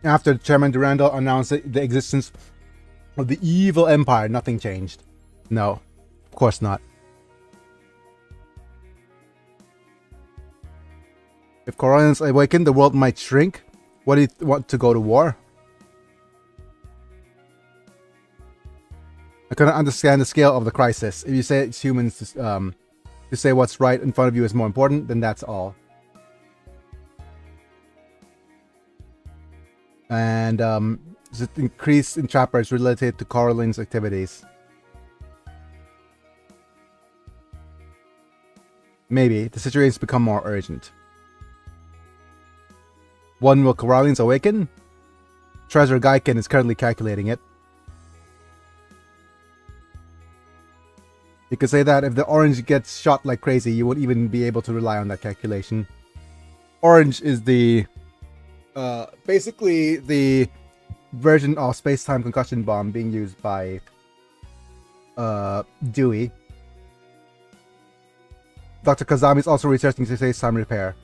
After Chairman Durandal announced the existence Of the evil empire, nothing changed. No, of course not. If Corellians awaken, the world might shrink. What do you want to go to war? I couldn't understand the scale of the crisis. If you say it's humans to say what's right in front of you is more important, then that's all. And is it increase in trappers related to Corellians' activities? Maybe. The situation's become more urgent. When will Corellians awaken? Treasure Gaiken is currently calculating it. You could say that if the orange gets shot like crazy, you won't even be able to rely on that calculation. Orange is the basically the version of space-time concussion bomb being used by Dewey. Dr. Kazami is also researching space-time repair.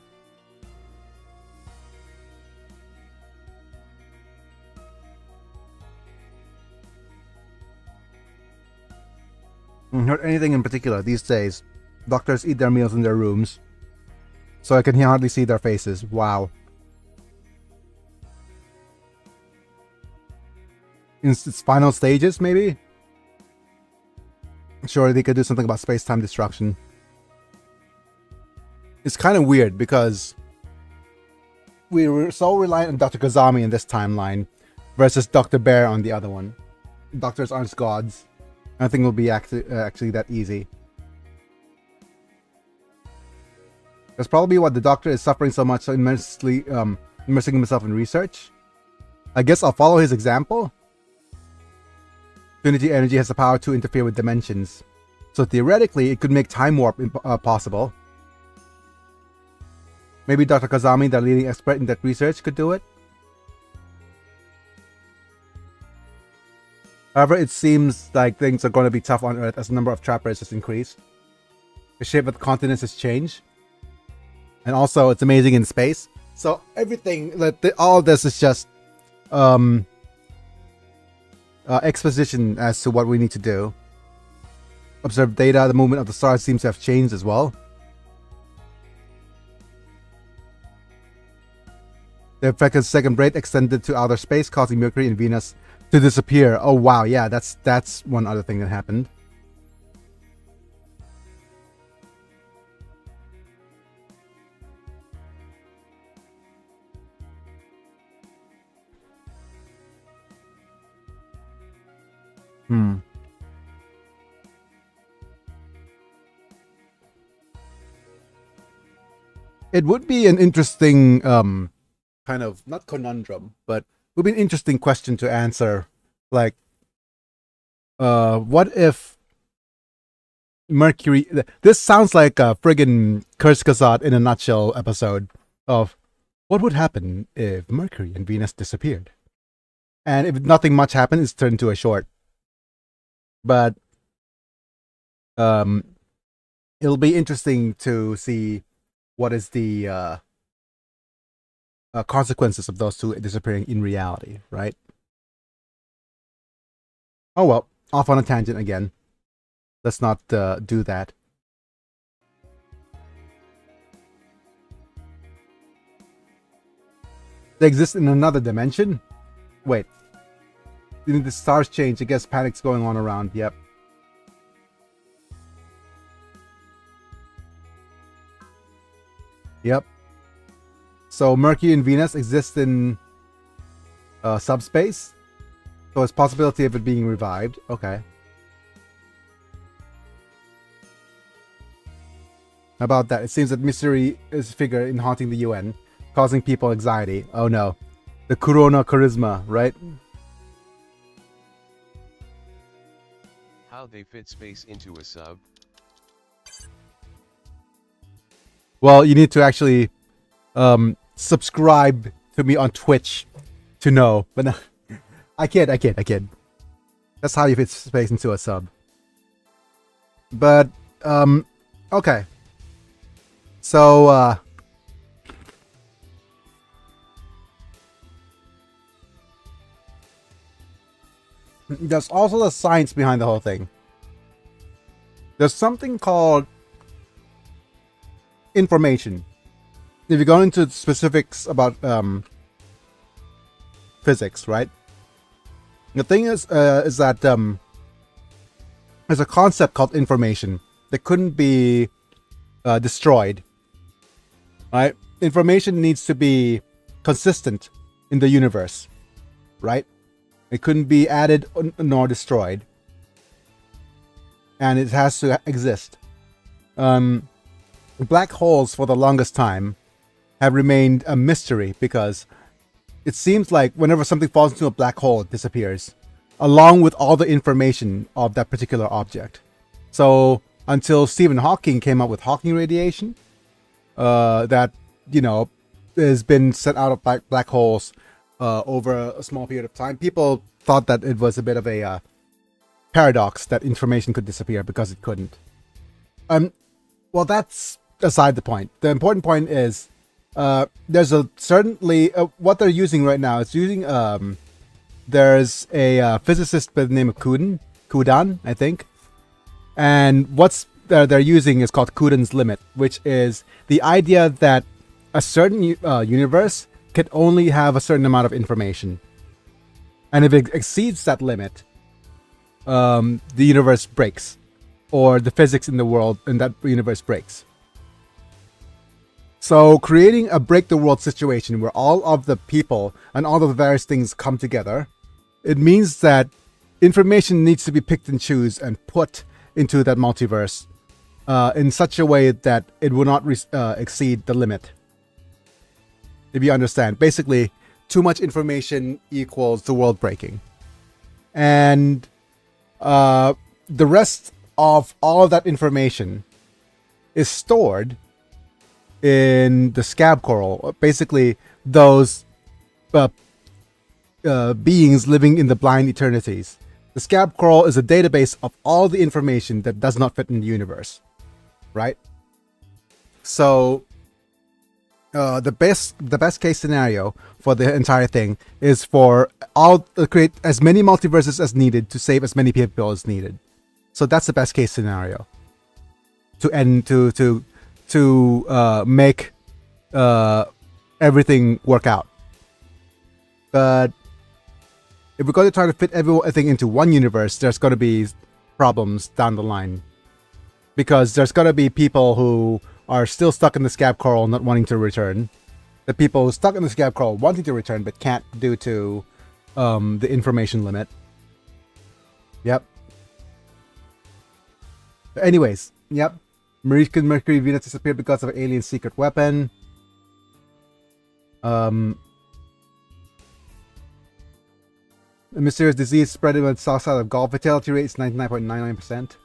Not anything in particular these days. Doctors eat their meals in their rooms, so I can hardly see their faces. Wow. In its final stages, maybe? Sure, they could do something about space-time destruction. It's kind of weird because we were so reliant on Dr. Kazami in this timeline versus Dr. Bear on the other one. Doctors aren't gods. I don't think it will be actually that easy. That's probably what the Doctor is suffering so much, so immensely immersing himself in research. I guess I'll follow his example. Trinity energy has the power to interfere with dimensions, so theoretically it could make time warp possible. Maybe Dr. Kazami, the leading expert in that research, could do it. However, it seems like things are going to be tough on Earth as the number of trappers has increased. The shape of the continents has changed. And also, it's amazing in space. So everything, all this is just exposition as to what we need to do. Observe data, the movement of the stars seems to have changed as well. The effect of the second braid extended to outer space, causing Mercury and Venus to disappear. Oh wow, yeah, that's one other thing that happened. It would be an interesting kind of, not conundrum, but would be an interesting question to answer. Like, what if Mercury... This sounds like a friggin' Kurzgesagt in a nutshell episode of what would happen if Mercury and Venus disappeared. And if nothing much happened, it's turned into a short. But it'll be interesting to see what is the consequences of those two disappearing in reality, right? Oh well, off on a tangent again. Let's not do that. They exist in another dimension? Wait. Didn't the stars change? I guess panic's going on around. Yep. Yep. So Mercury and Venus exist in subspace. So it's possibility of it being revived. Okay. How about that? It seems that mystery is a figure in haunting the UN, causing people anxiety. Oh no. The Corona charisma, right? How they fit space into a sub? Well, you need to actually subscribe to me on Twitch to know. But no, I kid. That's how you fit space into a sub. But, okay. So, there's also the science behind the whole thing. There's something called information. If you go into specifics about physics, right? The thing is that there's a concept called information that couldn't be destroyed. Right? Information needs to be consistent in the universe, right? It couldn't be added nor destroyed, and it has to exist. Black holes, for the longest time, have remained a mystery because it seems like whenever something falls into a black hole, it disappears, along with all the information of that particular object. So until Stephen Hawking came up with Hawking radiation, that, you know, has been sent out of black holes over a small period of time. People thought that it was a bit of a paradox that information could disappear because it couldn't. Well, that's aside the point. The important point is there's a certainly what they're using right now is using there's a physicist by the name of Kudan, I think, and what's they're using is called Coudan's limit, which is the idea that a certain universe can only have a certain amount of information, and if it exceeds that limit, the universe breaks, or the physics in the world in that universe breaks. So creating a break the world situation where all of the people and all of the various things come together, it means that information needs to be picked and choose and put into that multiverse in such a way that it will not exceed the limit. If you understand, basically, too much information equals the world breaking, and the rest of all of that information is stored in the scab coral. Basically, those beings living in the blind eternities. The scab coral is a database of all the information that does not fit in the universe, right? So the best case scenario for the entire thing is for all create as many multiverses as needed to save as many people as needed. So that's the best case scenario to end to make everything work out. But if we're going to try to fit everything into one universe, there's going to be problems down the line, because there's going to be people who are still stuck in the scab coral not wanting to return, the people stuck in the scab coral wanting to return but can't due to the information limit. Yep. Anyways, yep. Mercury Venus disappeared because of an alien secret weapon. A mysterious disease spreading on the south side of Gaul. Fatality rate is 99.99%.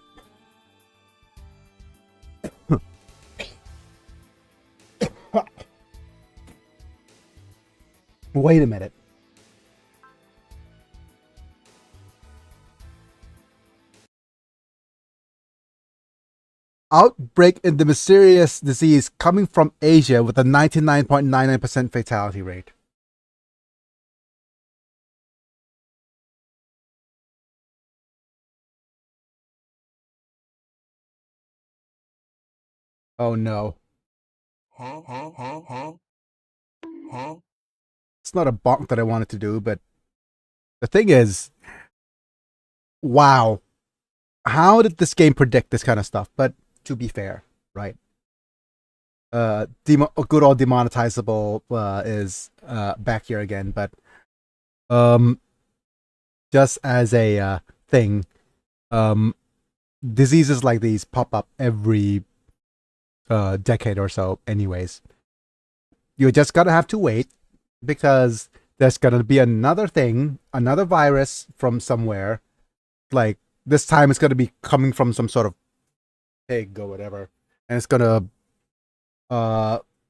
Wait a minute. Outbreak in the mysterious disease coming from Asia with a 99.99% fatality rate. Oh no. It's not a bonk that I wanted to do, but the thing is, wow. How did this game predict this kind of stuff? But to be fair, right? Good old demonetizable is back here again, but just as a thing, diseases like these pop up every decade or so anyways. You just gotta have to wait, because there's gonna be another thing, another virus from somewhere. Like, this time it's gonna be coming from some sort of pig or whatever, and it's gonna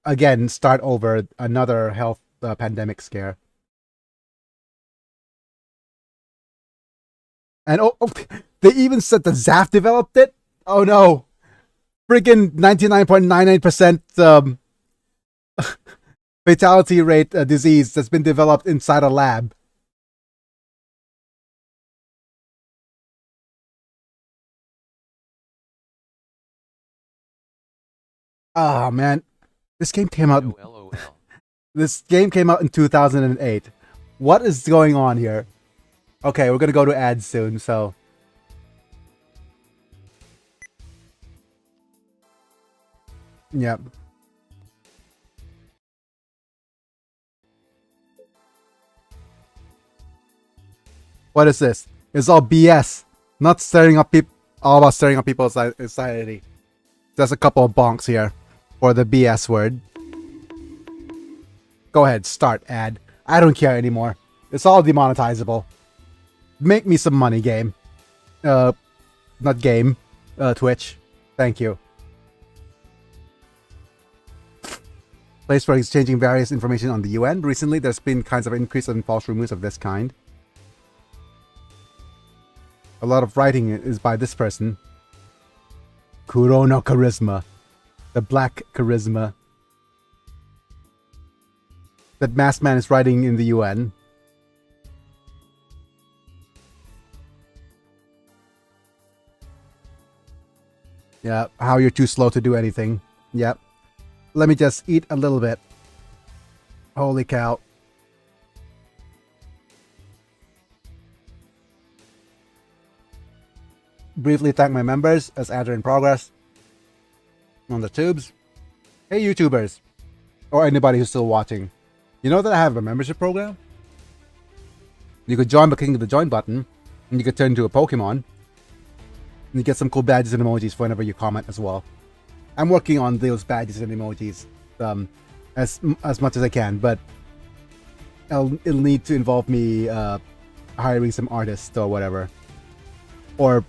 again start over another health pandemic scare. And they even said that Zaf developed it. Oh no, freaking 99.99% fatality rate disease that's been developed inside a lab. Oh man, this game came out. No LOL. This game came out in 2008. What is going on here? Okay, we're gonna go to ads soon, so. Yep. What is this? It's all BS. Not stirring up people. All about stirring up people's society. There's a couple of bonks here for the BS word. Go ahead, start ad. I don't care anymore. It's all demonetizable. Make me some money, game. Not game. Twitch. Thank you. Place for exchanging various information on the UN. Recently, there's been kinds of increase in false rumors of this kind. A lot of writing is by this person. Kurono Charisma. The Black Charisma. That masked man is writing in the UN. Yeah, how you're too slow to do anything. Yep. Let me just eat a little bit. Holy cow. Briefly thank my members as ads are in progress on the tubes. Hey YouTubers, or anybody who's still watching. You know that I have a membership program? You could join by clicking the join button, and you could turn into a Pokemon. And you get some cool badges and emojis whenever you comment as well. I'm working on those badges and emojis as much as I can, but it'll need to involve me hiring some artists or whatever. Or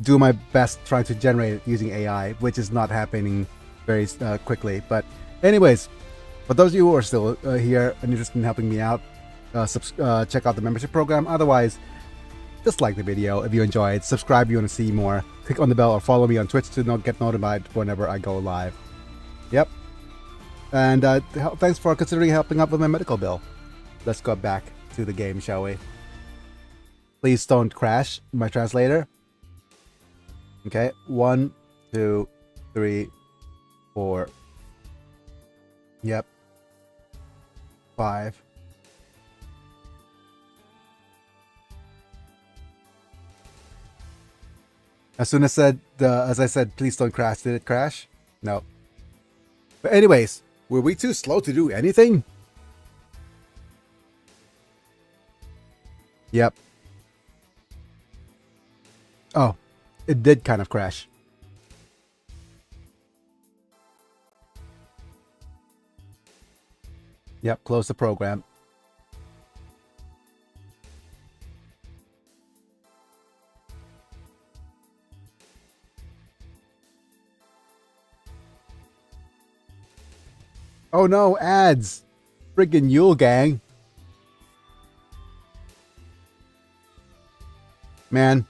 do my best trying to generate it using AI, which is not happening very quickly. But anyways, for those of you who are still here and interested in helping me out, check out the membership program. Otherwise, just like the video if you enjoy it, subscribe if you want to see more, click on the bell or follow me on Twitch to get notified whenever I go live. Yep. And thanks for considering helping out with my medical bill. Let's go back to the game, shall we? Please don't crash, my translator. Okay, 1, 2, 3, 4. Yep. 5. As soon as I said, please don't crash. Did it crash? No. But anyways, were we too slow to do anything? Yep. Oh, it did kind of crash. Yep, close the program. Oh no, ads! Friggin' Yule Gang. Man,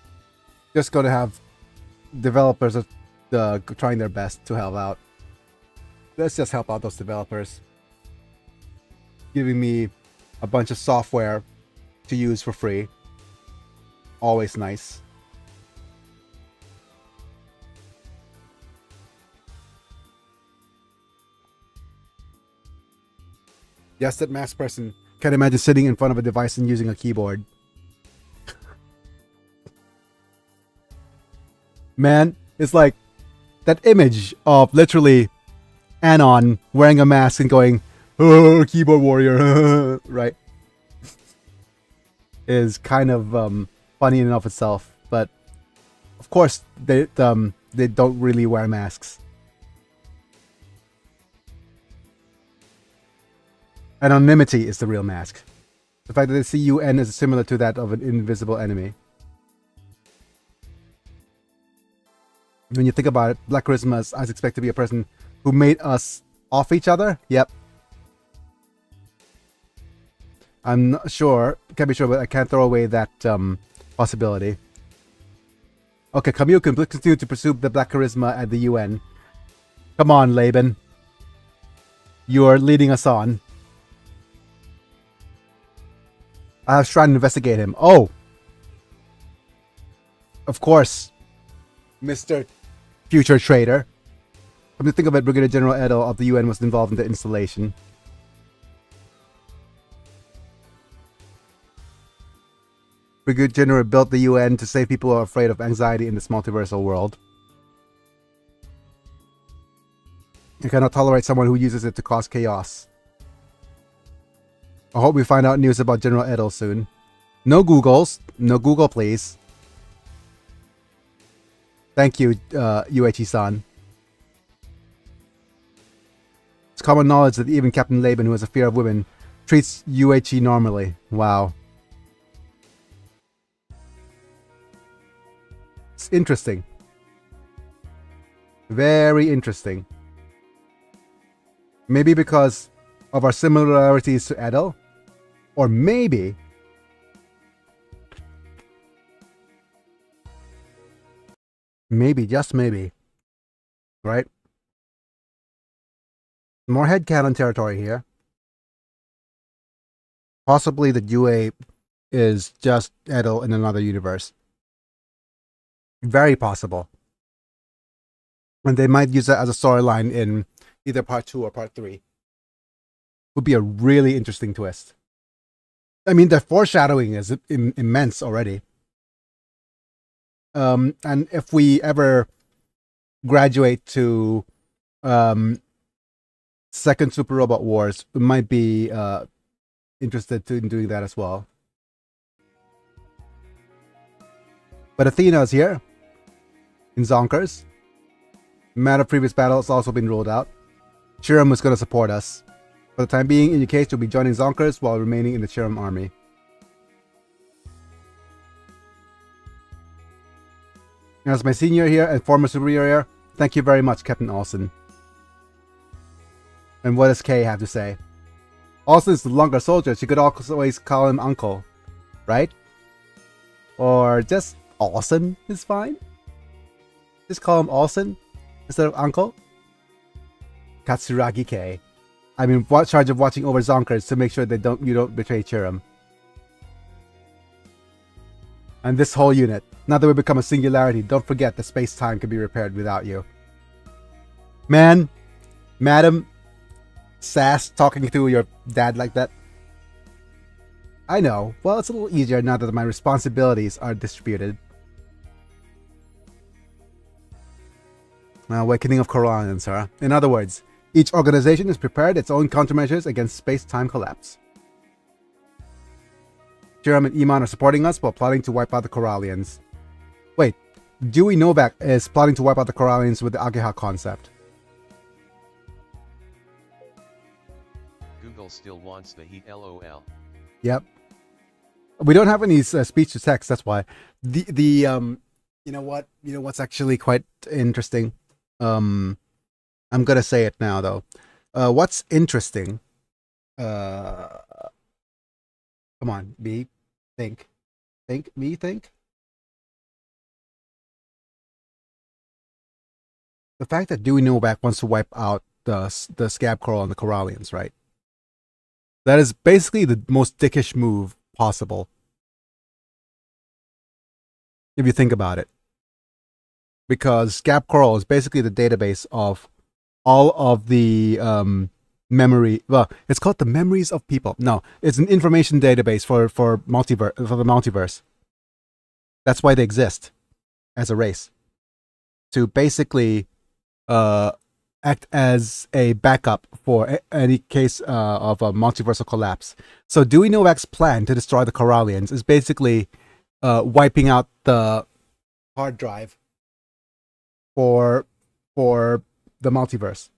just gonna have developers trying their best to help out. Let's just help out those developers. Giving me a bunch of software to use for free. Always nice. Yes, that masked person can't imagine sitting in front of a device and using a keyboard. Man, it's like that image of literally Anon wearing a mask and going, "Oh, keyboard warrior," right? Is kind of funny in and of itself, but of course they don't really wear masks. Anonymity is the real mask. The fact that the CUN is similar to that of an invisible enemy. When you think about it, Black Charisma, I expect to be a person who made us off each other. Yep. I'm not sure, can't be sure, but I can't throw away that possibility. Okay, Camille can continue to pursue the Black Charisma at the UN. Come on, Laban. You're leading us on. I was trying to investigate him. Oh! Of course. Mr. Future Trader. Come to think of it, Brigadier General Edel of the UN was involved in the installation. Brigadier General built the UN to save people who are afraid of anxiety in this multiversal world. You cannot tolerate someone who uses it to cause chaos. I hope we find out news about General Edel soon. No Googles. No Google, please. Thank you, Yuichi-san. It's common knowledge that even Captain Laban, who has a fear of women, treats Yuichi normally. Wow. It's interesting. Very interesting. Maybe because of our similarities to Edel, or maybe just maybe, right? More headcanon territory here. Possibly the UA is just Edel in another universe. Very possible. And they might use that as a storyline in either part 2 or part 3. Would be a really interesting twist. I mean, the foreshadowing is immense already. And if we ever graduate to second Super Robot Wars, we might be interested in doing that as well. But Athena is here in Zonkers. Matter of previous battle has also been ruled out. Chiram is going to support us. For the time being, in your case, you'll be joining Zonkers while remaining in the Chiram army. As my senior here and former superior here, thank you very much, Captain Olsen. And what does Kay have to say? Olsen is the longer soldier, she could always call him Uncle, right? Or just Olsen is fine? Just call him Olsen instead of Uncle? Katsuragi Kay. I'm in charge of watching over Zonkers to make sure you don't betray Chiram. And this whole unit. Now that we become a singularity, don't forget that space-time can be repaired without you. Man, Madam, Sass talking to your dad like that. I know. Well, it's a little easier now that my responsibilities are distributed. Awakening of Coralians, huh? In other words, each organization has prepared its own countermeasures against space-time collapse. Chiram and Iman are supporting us while plotting to wipe out the Coralians. Wait, Dewey Novak is plotting to wipe out the Coralians with the Ageha concept. Google still wants the heat, LOL. Yep. We don't have any speech to text, that's why. You know what's actually quite interesting? I'm gonna say it now though. What's interesting? Come on, B. Think. The fact that Dewey Novak wants to wipe out the Scab Coral and the Coralians, right? That is basically the most dickish move possible. If you think about it. Because Scab Coral is basically the database of all of the memory. Well, it's called the memories of people. No, it's an information database for the multiverse. That's why they exist as a race, to basically act as a backup for any case of a multiversal collapse. So Dewey Novak's plan to destroy the Coralians is basically wiping out the hard drive for the multiverse.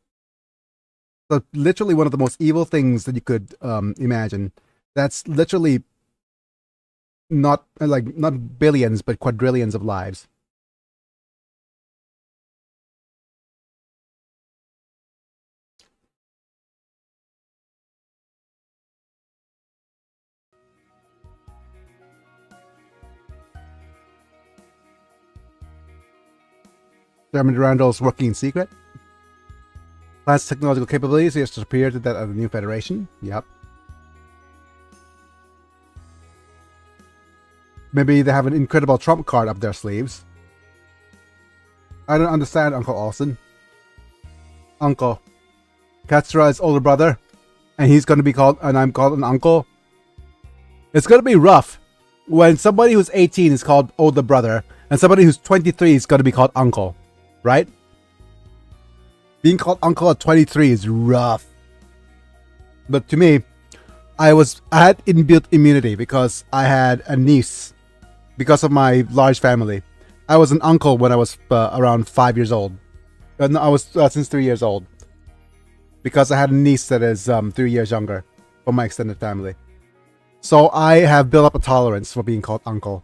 So literally one of the most evil things that you could imagine. That's literally not billions but quadrillions of lives. Chairman Randall is working in secret. Planet's technological capabilities is superior to that of the New Federation. Yep. Maybe they have an incredible trump card up their sleeves. I don't understand, Uncle Olsen. uncle. Katsura is older brother, and he's gonna be called, and I'm called an uncle. It's gonna be rough when somebody who's 18 is called older brother, and somebody who's 23 is gonna be called uncle, right? Being called uncle at 23 is rough. But to me, I had inbuilt immunity because I had a niece because of my large family. I was an uncle when I was around 5 years old. No, I was since 3 years old because I had a niece that is 3 years younger from my extended family. So I have built up a tolerance for being called uncle.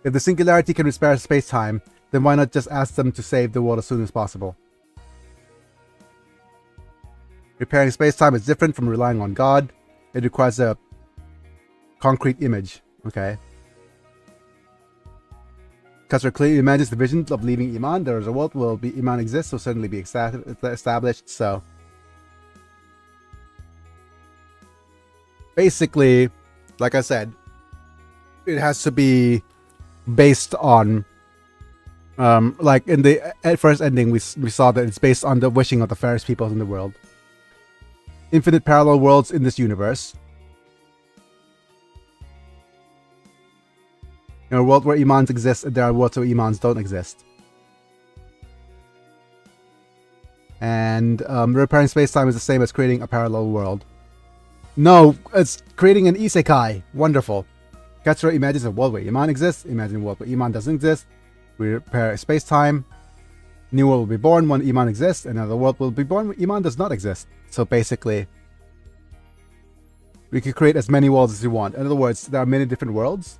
If the singularity can repair space-time, then why not just ask them to save the world as soon as possible? Repairing space-time is different from relying on God. It requires a concrete image. Okay. Custer clearly imagines the vision of leaving Iman. There is a world where Iman exists, will certainly be established. So basically, like I said, it has to be based on like in the first ending we saw that it's based on the wishing of the fairest people in the world. Infinite parallel worlds in this universe. In a world where Imans exist, there are worlds where Imans don't exist. And repairing space-time is the same as creating a parallel world. No, it's creating an isekai. Wonderful. Katsura imagines a world where Iman exists. Imagine a world where Iman doesn't exist. We repair space-time. New world will be born when Iman exists. Another world will be born when Iman does not exist. So basically, we could create as many worlds as we want. In other words, there are many different worlds.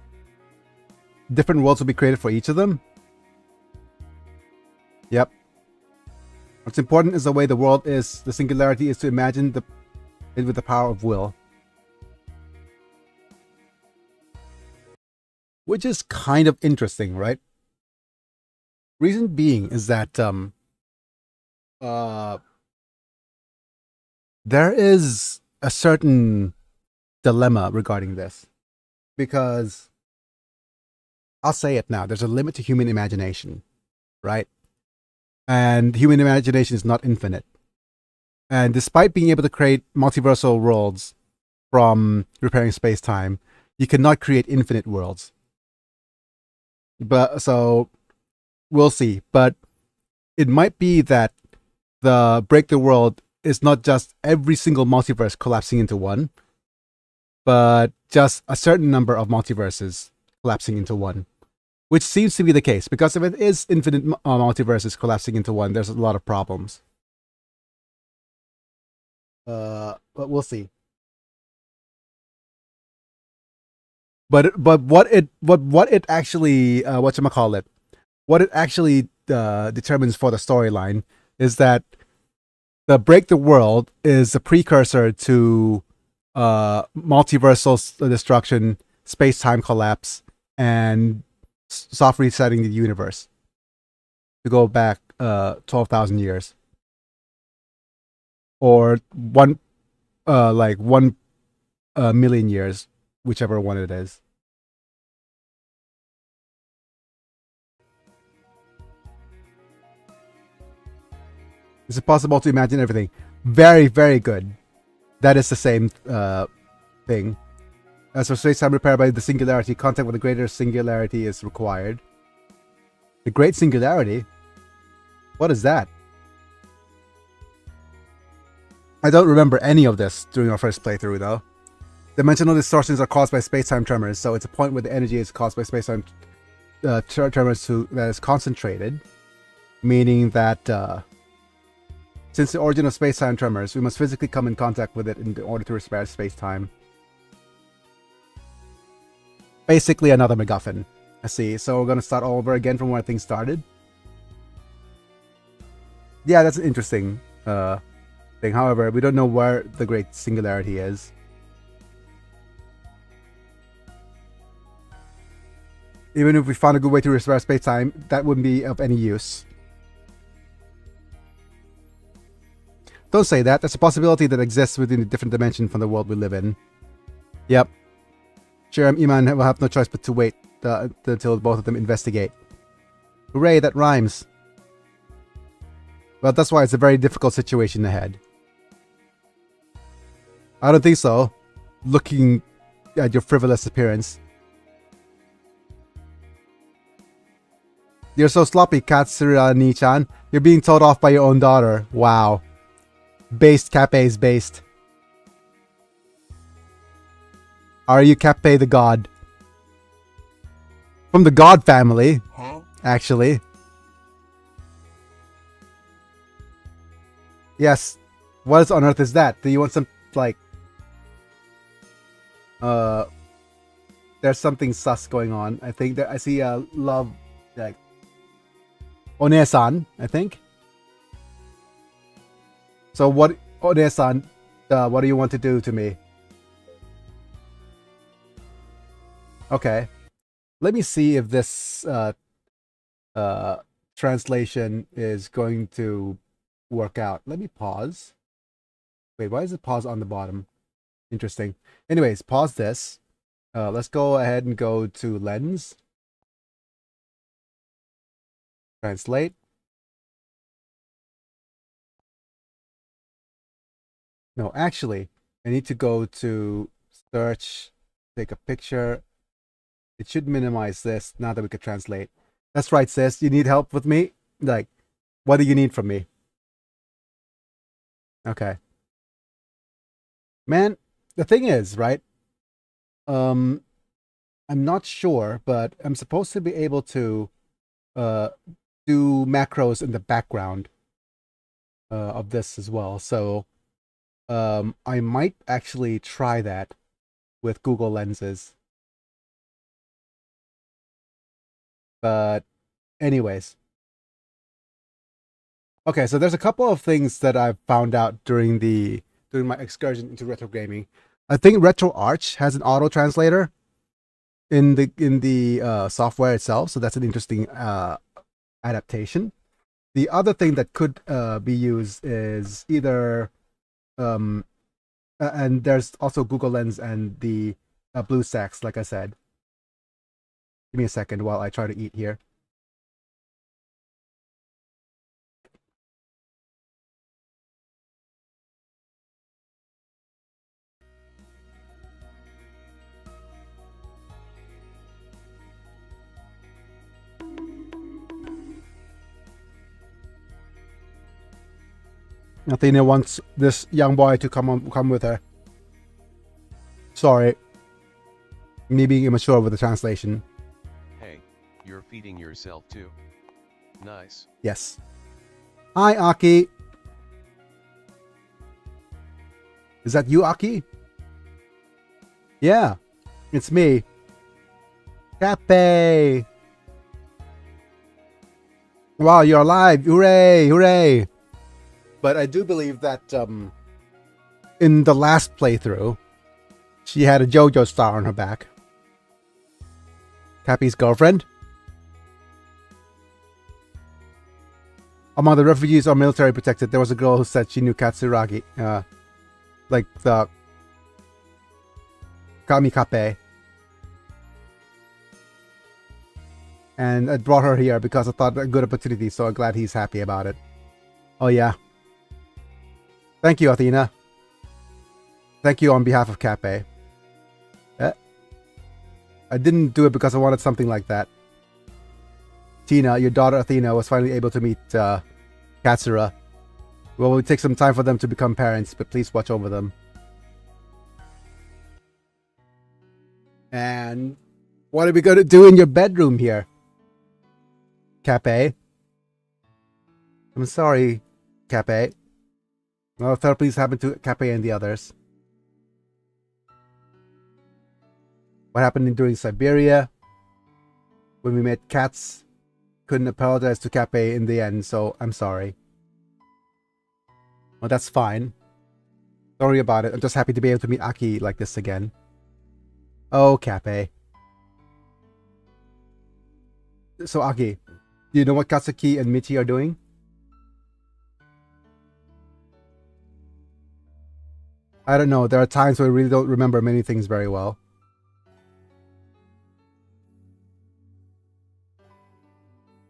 Different worlds will be created for each of them. Yep. What's important is the way the world is. The singularity is to imagine it with the power of will. Which is kind of interesting, right? Reason being is that there is a certain dilemma regarding this. Because I'll say it now, there's a limit to human imagination, right? And human imagination is not infinite. And despite being able to create multiversal worlds from repairing space-time, you cannot create infinite worlds. But so we'll see. But it might be that the break the world is not just every single multiverse collapsing into one, but just a certain number of multiverses collapsing into one. Which seems to be the case, because if it is infinite multiverses collapsing into one, there's a lot of problems. But we'll see. But what it actually what it actually determines for the storyline is that the break the world is a precursor to multiversal destruction, space-time collapse, and soft resetting the universe to go back 12,000 years, or one million years, whichever one it is. Is it possible to imagine everything? Very, very good. That is the same thing. As for space-time repair by the singularity, contact with the greater singularity is required. The great singularity? What is that? I don't remember any of this during our first playthrough, though. Dimensional distortions are caused by space-time tremors, so it's a point where the energy is caused by space-time tremors that is concentrated, meaning that since the origin of space-time tremors, we must physically come in contact with it in order to repair space-time. Basically another MacGuffin. I see. So we're going to start all over again from where things started. Yeah, that's an interesting thing. However, we don't know where the great singularity is. Even if we found a good way to restore space-time, that wouldn't be of any use. Don't say that. That's a possibility that exists within a different dimension from the world we live in. Yep. Sherem Iman will have no choice but to wait until both of them investigate. Hooray, that rhymes. But that's why it's a very difficult situation ahead. I don't think so. Looking at your frivolous appearance. You're so sloppy, Katsura Ni-chan. You're being told off by your own daughter. Wow. Based, Kappei is based. Are you Kappei the god? From the god family, actually. Yes. What on earth is that? Do you want some, like... There's something sus going on. I think that I see a love, like... One-san, I think. So what, One-san, what do you want to do to me? Okay. Let me see if this translation is going to work out. Let me pause. Wait, why is it pause on the bottom? Interesting. Anyways, pause this. Let's go ahead and go to Lens. Translate. No, actually, I need to go to search, take a picture. It should minimize this now that we could translate. That's right, sis. You need help with me? Like, what do you need from me? Okay. Man, the thing is, right? I'm not sure, but I'm supposed to be able to do macros in the background of this as well. So I might actually try that with Google Lenses. But anyways. Okay, so there's a couple of things that I've found out during my excursion into retro gaming. I think RetroArch has an auto translator in the software itself, so that's an interesting adaptation. The other thing that could be used is either and there's also Google Lens and the BlueStacks, like I said. Give me a second while I try to eat here. Athena wants this young boy to come with her. Sorry. Me being immature with the translation. Hey, you're feeding yourself too. Nice. Yes. Hi, Aki. Is that you, Aki? Yeah, it's me. Kappei. Wow, you're alive. Hooray, hooray. But I do believe that in the last playthrough, she had a JoJo star on her back. Kappei's girlfriend. Among the refugees or military protected, there was a girl who said she knew Katsuragi. Like the Kami Kappei. And I brought her here because I thought a good opportunity, so I'm glad he's happy about it. Oh yeah. Thank you, Athena. Thank you on behalf of Kappei. I didn't do it because I wanted something like that. Tina, your daughter Athena, was finally able to meet Katsura. Well, it will take some time for them to become parents, but please watch over them. And what are we going to do in your bedroom here, Kappei? I'm sorry, Kappei. No therapies happened to Kappei and the others. What happened during Siberia? When we met cats, couldn't apologize to Kappei in the end, so I'm sorry. Well, that's fine. Don't worry about it. I'm just happy to be able to meet Aki like this again. Oh, Kappei. So, Aki, do you know what Katsuki and Michi are doing? I don't know. There are times where I really don't remember many things very well.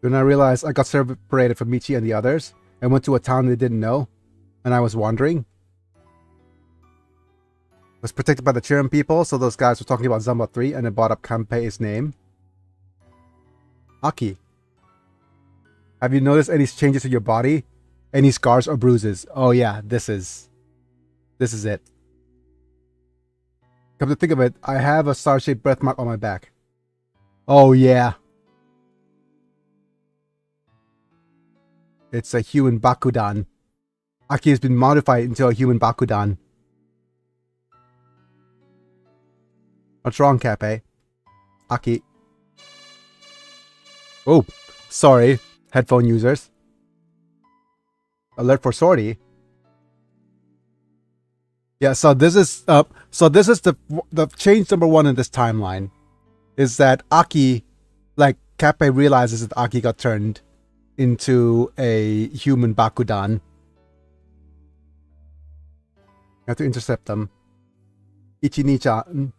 Then I realized I got separated from Michi and the others and went to a town they didn't know, and I was wandering. Was protected by the Chirin people, so those guys were talking about Zambot 3, and it brought up Kanpei's name. Aki. Have you noticed any changes to your body? Any scars or bruises? Oh yeah, this is it. Come to think of it, I have a star-shaped birthmark on my back. Oh yeah. It's a human Bakudan. Aki has been modified into a human Bakudan. What's wrong, Kappei? Aki. Oh, sorry, headphone users. Alert for sortie. Yeah, so this is the change number 1 in this timeline is that Aki, like Kappei realizes that Aki got turned into a human Bakudan. You have to intercept them. Ichini-chan.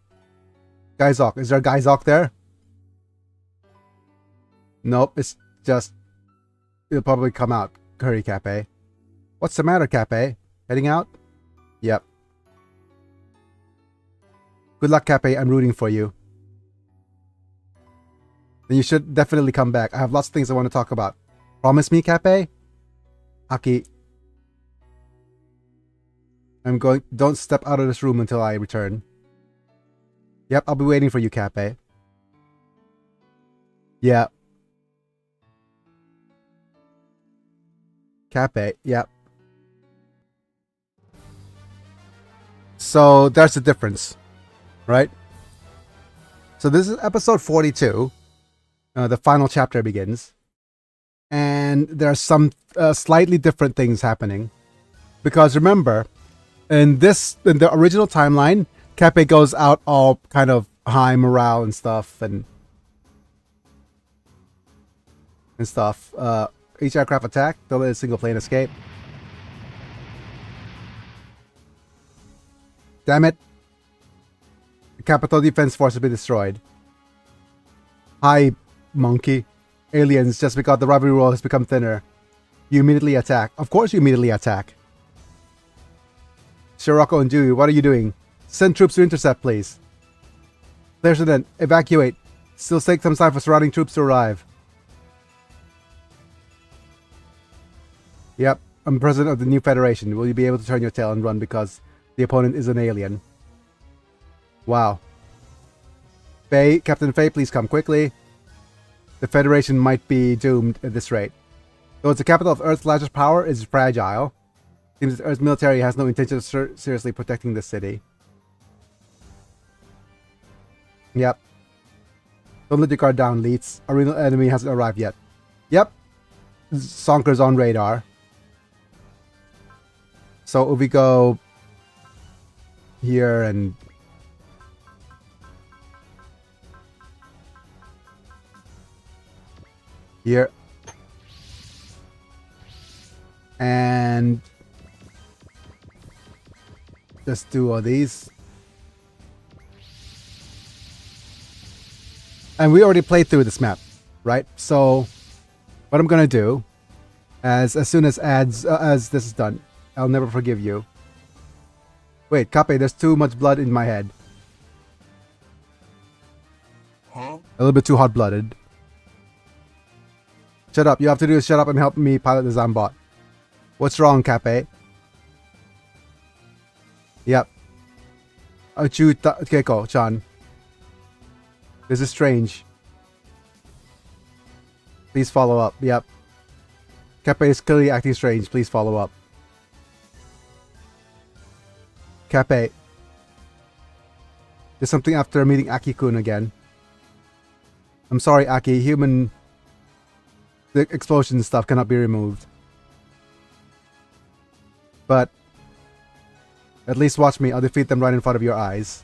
Gaizok. Is there a Gaizok there? Nope, it's just... It'll probably come out. Hurry, Kappei. What's the matter, Kappei? Heading out? Yep. Good luck, Kappei. I'm rooting for you. Then you should definitely come back. I have lots of things I want to talk about. Promise me, Kappei? Aki. I'm going... Don't step out of this room until I return. Yep, I'll be waiting for you, Kappei. Yeah. Kappei, yep. So, there's the difference. Right? So this is episode 42. The final chapter begins. And there are some slightly different things happening. Because remember, in the original timeline, Kappei goes out all kind of high morale and stuff and stuff. Each aircraft attack, don't let a single plane escape. Damn it. The Capital Defense Force has been destroyed. Hi, monkey. Aliens, just because the rivalry wall has become thinner. You immediately attack. Of course you immediately attack. Shiroko and Dewey, what are you doing? Send troops to intercept, please. President, evacuate. Still take some time for surrounding troops to arrive. Yep, I'm president of the new federation. Will you be able to turn your tail and run because the opponent is an alien? Wow. Faye, Captain Faye, please come quickly. The Federation might be doomed at this rate. Though it's the capital of Earth's largest power, it's fragile. Seems that Earth's military has no intention of seriously protecting the city. Yep. Don't let your guard down, Leets. Our real enemy hasn't arrived yet. Yep. Sonker's on radar. So if we go here and here and just do all these. And we already played through this map, right? So what I'm gonna do as soon as as this is done, I'll never forgive you. Wait, Kappei, there's too much blood in my head. Huh? A little bit too hot-blooded. Shut up. You have to do is shut up and help me pilot the Zambot. What's wrong, Kappei? Yep. Keiko-chan. This is strange. Please follow up. Yep. Kappei is clearly acting strange. Please follow up. Kappei. There's something after meeting Aki-kun again. I'm sorry, Aki. The explosion stuff cannot be removed. But at least watch me. I'll defeat them right in front of your eyes.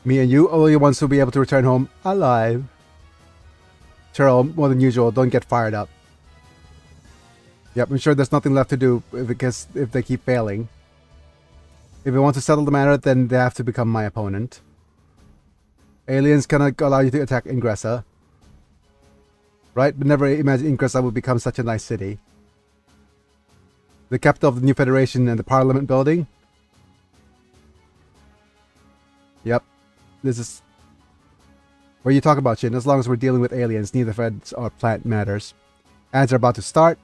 Me and you are the only ones who'll be able to return home alive. Cheryl, more than usual, don't get fired up. Yep, I'm sure there's nothing left to do if they keep failing. If they want to settle the matter, then they have to become my opponent. Aliens cannot allow you to attack Ingressa. Right? But never imagine Ingressa would become such a nice city. The capital of the new federation and the parliament building. Yep. This is where you talk about shit. As long as we're dealing with aliens, neither feds or plant matters. Ads are about to start.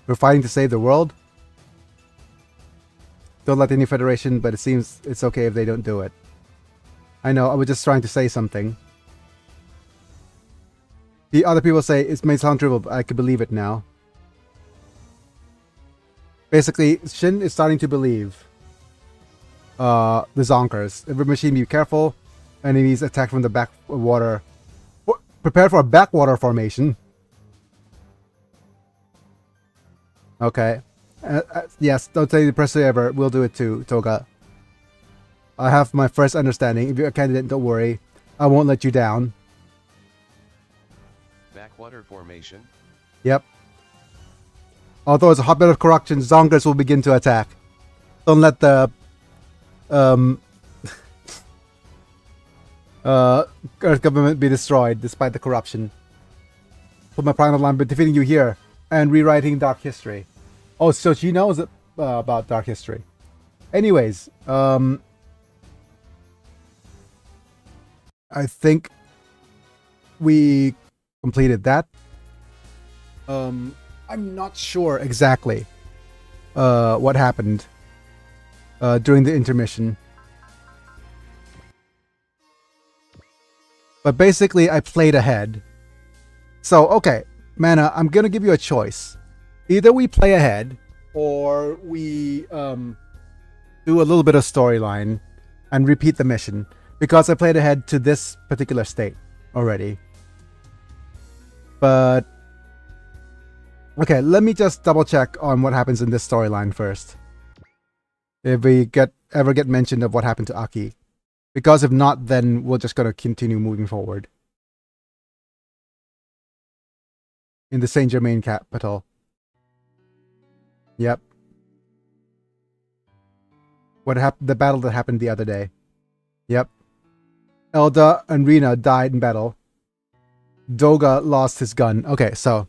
We're fighting to save the world. Don't let the new federation, but it seems it's okay if they don't do it. I know, I was just trying to say something. The other people say it may sound trivial, but I can believe it now. Basically, Shin is starting to believe the Zonkers. Every machine, be careful. Enemies attack from the backwater. Prepare for a backwater formation. Okay. Yes, don't say the pressure ever. We'll do it too, Toga. I have my first understanding. If you're a candidate, don't worry. I won't let you down. Backwater formation? Yep. Although it's a hotbed of corruption, Zonkers will begin to attack. Don't let the Earth government be destroyed despite the corruption. Put my prime line by defeating you here and rewriting dark history. Oh, so she knows about dark history. Anyways, I think we completed that. I'm not sure exactly what happened during the intermission. But basically, I played ahead. So, okay, Mana, I'm gonna give you a choice. Either we play ahead, or we do a little bit of storyline and repeat the mission. Because I played ahead to this particular state already. But okay, let me just double check on what happens in this storyline first. If we ever get mentioned of what happened to Aki. Because if not, then we're just gonna continue moving forward. In the Saint Germain capital. Yep. What happened? The battle that happened the other day. Yep. Elda and Rina died in battle. Doga lost his gun. Okay, so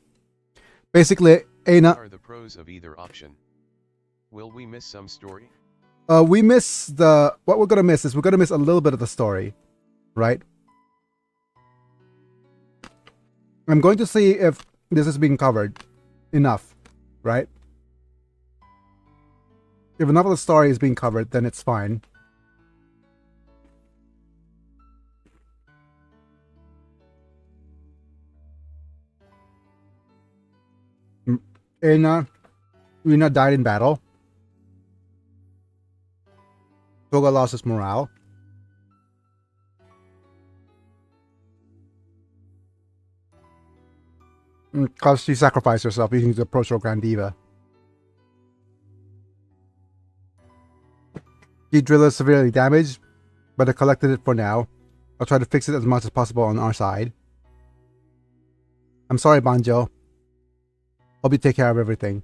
basically, Aina. What are the pros of either option? Will we miss some story? We miss the. What we're gonna miss is we're gonna miss a little bit of the story, right? I'm going to see if this is being covered enough, right? If enough of the story is being covered, then it's fine. Rina died in battle. Toga lost his morale. Because she sacrificed herself using the Protro Grandiva. The drill is severely damaged, but I collected it for now. I'll try to fix it as much as possible on our side. I'm sorry, Banjo. Hope you take care of everything.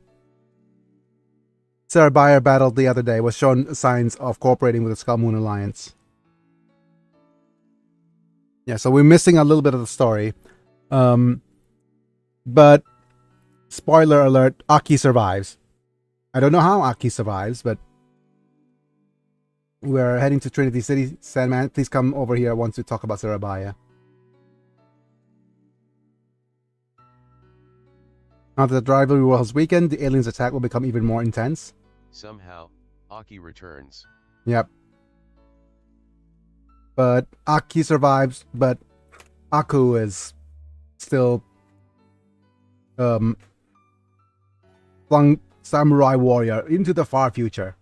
Sarah Bayer battled the other day was shown signs of cooperating with the Skull Moon Alliance. Yeah, so we're missing a little bit of the story. But spoiler alert, Aki survives. I don't know how Aki survives, but we're heading to Trinity City. Sandman, please come over here. I want to talk about Sarabaya. Now that the rivalry war has weakened, the aliens' attack will become even more intense. Somehow, Aki returns. Yep. But Aki survives, but Aku is still flung samurai warrior into the far future.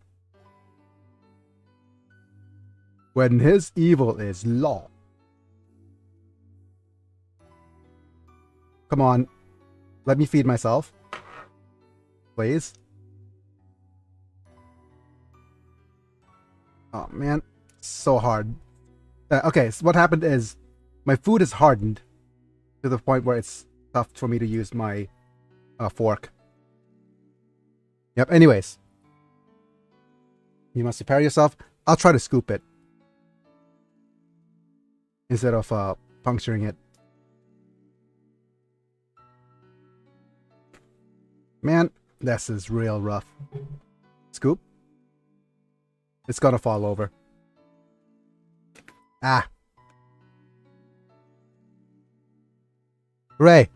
When his evil is law. Come on. Let me feed myself. Please. Oh man, so hard. Okay, so what happened is my food is hardened to the point where it's tough for me to use my fork. Yep, anyways. You must prepare yourself. I'll try to scoop it instead of puncturing it. Man, this is real rough. Scoop. It's gonna fall over. Ah. Ray.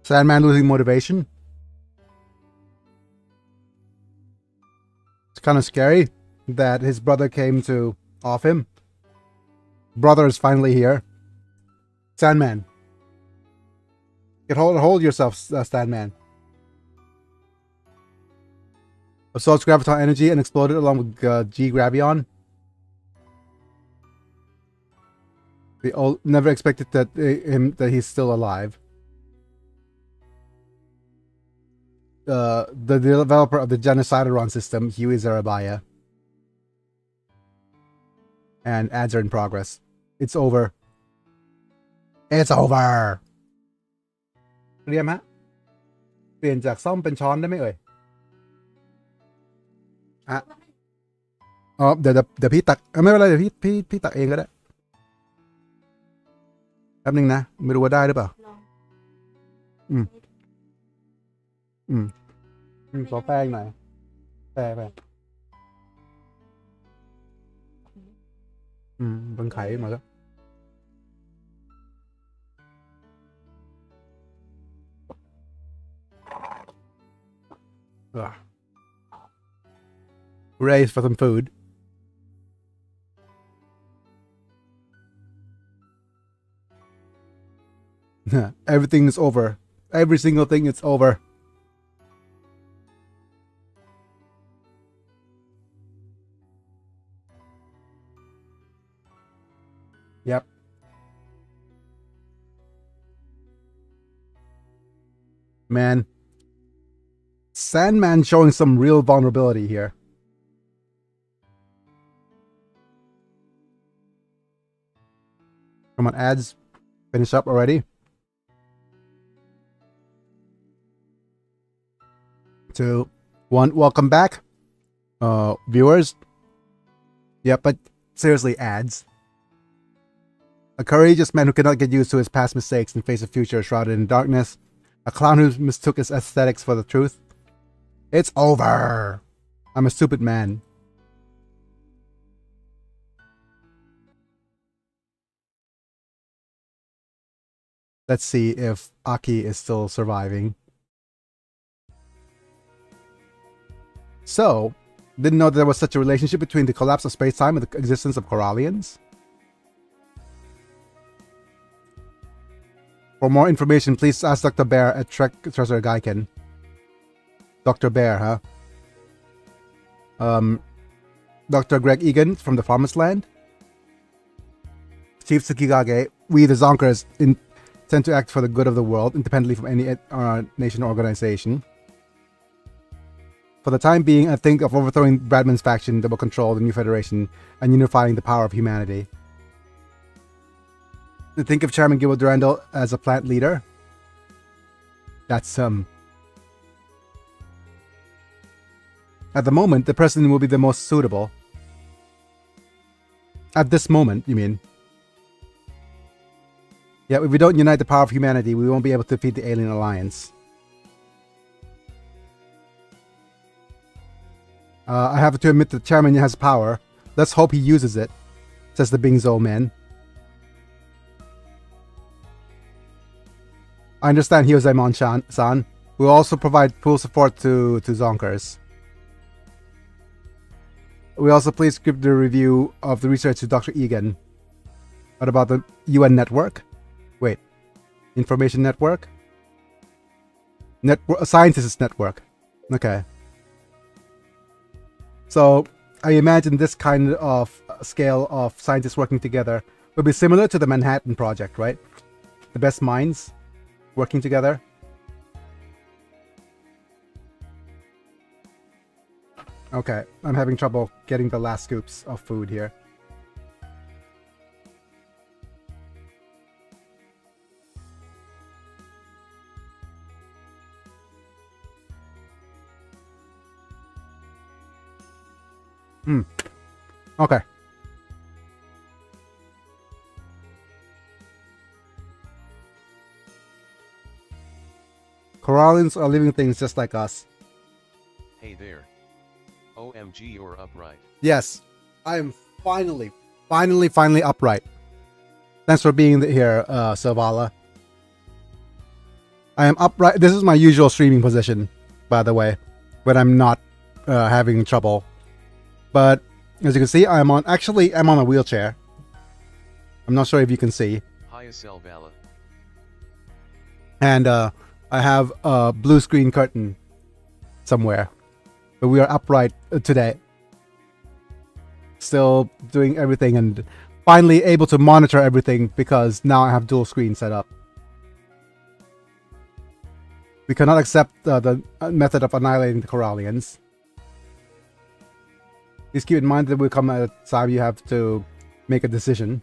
Sandman losing motivation. It's kind of scary that his brother came to off him. Brother is finally here. Sandman. Get hold yourself, Sandman. Absorbs graviton energy and exploded along with G Gravion. We all never expected that that he's still alive. The developer of the Genocideron system, Huey Zarabaya. And ads are in progress. It's over. It's over. เรียมฮะเปลี่ยนจากซ่อมเป็นช้อนได้ไหมเอ่ยอ่ะอ๋อเดี๋ยวพี่ตักไม่เป็นไรเดี๋ยวพี่ตักเองก็ได้แป๊บนึงนะไม่รู้ว่าได้หรือเปล่าขอแป้งหน่อยแป้งบังไข่มาแล้วRaise for some food. Everything is over. Every single thing is over. Yep. Man. Sandman showing some real vulnerability here. Come on, ads. Finish up already. 2, 1. Welcome back, viewers. Yeah, but seriously, ads. A courageous man who cannot get used to his past mistakes and face a future shrouded in darkness. A clown who mistook his aesthetics for the truth. It's over. I'm a stupid man. Let's see if Aki is still surviving. So, didn't know there was such a relationship between the collapse of space-time and the existence of Corallians? For more information, please ask Dr. Bear at Trek Treasure Gaiken. Dr. Bear, huh? Dr. Greg Egan from the Promised Land. Chief Tsukigage, we the Zonkers intend to act for the good of the world, independently from any nation or organization. For the time being, I think of overthrowing Bradman's faction that will control the new Federation and unifying the power of humanity. To think of Chairman Gilbert Durandal as a plant leader? That's At the moment, the president will be the most suitable. At this moment, you mean? Yeah, if we don't unite the power of humanity, we won't be able to defeat the Alien Alliance. I have to admit the chairman has power. Let's hope he uses it, says the Bingzo man. I understand Hyozaemon-san. We will also provide full support to Zonkers. We also please give the review of the research to Dr. Egan. What about the UN network? Wait. Information network? Scientists network. Okay. So, I imagine this kind of scale of scientists working together would be similar to the Manhattan Project, right? The best minds working together. Okay, I'm having trouble getting the last scoops of food here. Okay. Corallins are living things just like us. Hey there. OMG, you're upright. Yes, I am finally upright. Thanks for being here, Silvala. I am upright. This is my usual streaming position, by the way, when I'm not having trouble. But as you can see, I'm on a wheelchair. I'm not sure if you can see. Hiya Selvala. And I have a blue screen curtain somewhere. But we are upright today. Still doing everything and finally able to monitor everything because now I have dual screen set up. We cannot accept the method of annihilating the Corallians. Please keep in mind that will come at a time you have to make a decision.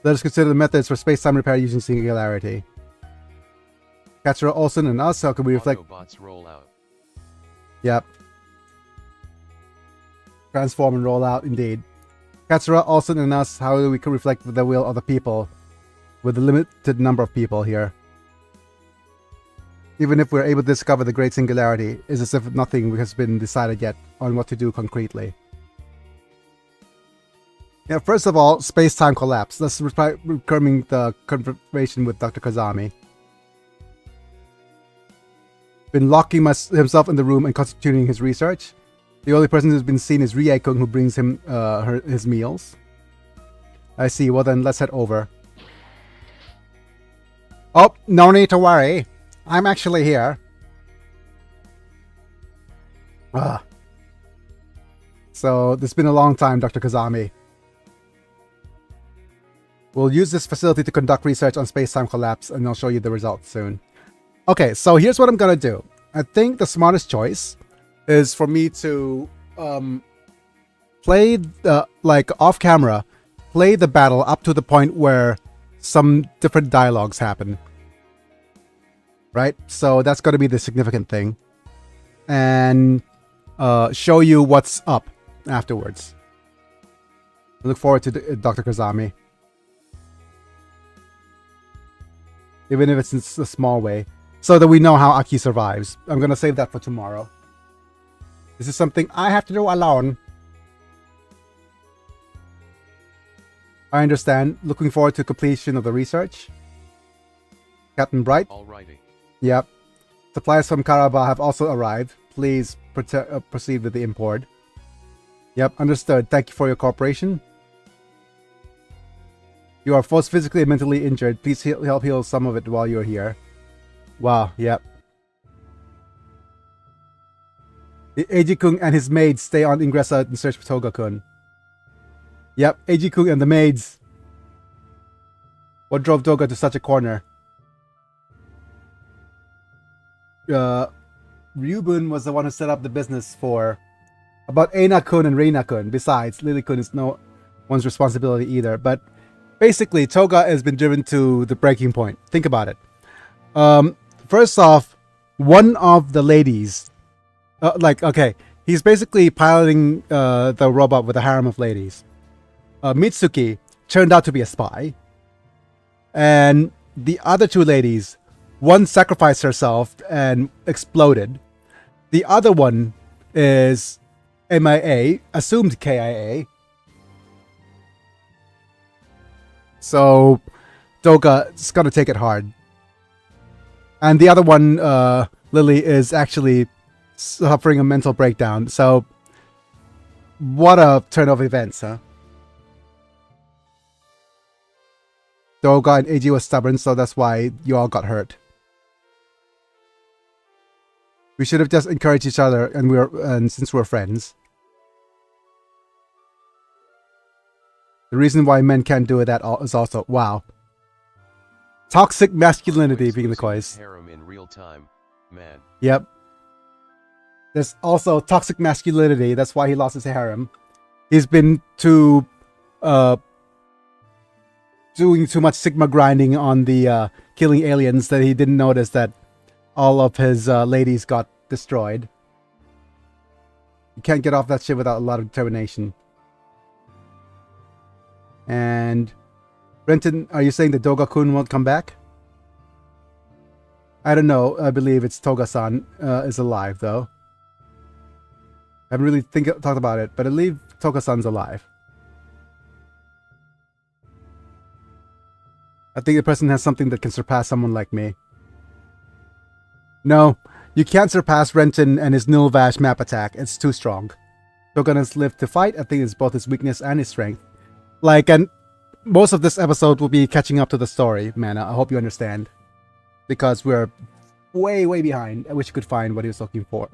Let us consider the methods for space-time repair using singularity. Katsura, Olsen, and us, how can we reflect... Autobots roll out. Yep. Transform and roll out, indeed. Katsura, Olsen, and us, how do we reflect the will of the people with a limited number of people here? Even if we're able to discover the great singularity, it's as if nothing has been decided yet on what to do concretely. Yeah, first of all, space-time collapse. Let's confirming the confirmation with Dr. Kazami. Been locking himself in the room and constituting his research. The only person who's been seen is Rie-kun, who brings him his meals. I see. Well then, let's head over. Oh, no need to worry. I'm actually here. So, it's been a long time, Dr. Kazami. We'll use this facility to conduct research on space-time collapse, and I'll show you the results soon. Okay, so here's what I'm gonna do. I think the smartest choice is for me to play like off camera, play the battle up to the point where some different dialogues happen. Right? So that's gonna be the significant thing. And show you what's up afterwards. I look forward to Dr. Kazami. Even if it's in a small way. So that we know how Aki survives. I'm gonna save that for tomorrow. This is something I have to do alone. I understand. Looking forward to completion of the research. Captain Bright. Alrighty. Yep. Supplies from Karaba have also arrived. Please proceed with the import. Yep, understood. Thank you for your cooperation. You are both physically and mentally injured. Please help heal some of it while you're here. Wow, yep. Eiji-kun and his maids stay on Ingressa in search for Toga-kun. Yep, Eiji-kun and the maids. What drove Toga to such a corner? Ryubun was the one who set up the business for about Eina-kun and Reina-kun. Besides, Lily-kun is no one's responsibility either. But basically, Toga has been driven to the breaking point. Think about it. First off, one of the ladies, he's basically piloting the robot with a harem of ladies. Mitsuki turned out to be a spy. And the other two ladies, one sacrificed herself and exploded. The other one is MIA, assumed KIA. So, Toga's gonna take it hard. And the other one, Lily, is actually suffering a mental breakdown. So, what a turn of events, huh? Toga and Eiji was stubborn, so that's why you all got hurt. We should have just encouraged each other, and since we're friends. The reason why men can't do that is also wow. Toxic masculinity being the case. Harem in real time, man. Yep. There's also toxic masculinity. That's why he lost his harem. He's been doing too much sigma grinding on the killing aliens that he didn't notice that all of his ladies got destroyed. You can't get off that shit without a lot of determination. And Renton, are you saying that Doga-kun won't come back? I don't know. I believe it's Toga-san is alive, though. I haven't really talked about it, but I believe Toga-san's alive. I think the person has something that can surpass someone like me. No, you can't surpass Renton and his Nilvash map attack. It's too strong. Togan's lived to fight. I think it's both his weakness and his strength. Like, and most of this episode will be catching up to the story, Mana. I hope you understand. Because we're way, way behind. I wish you could find what he was looking for.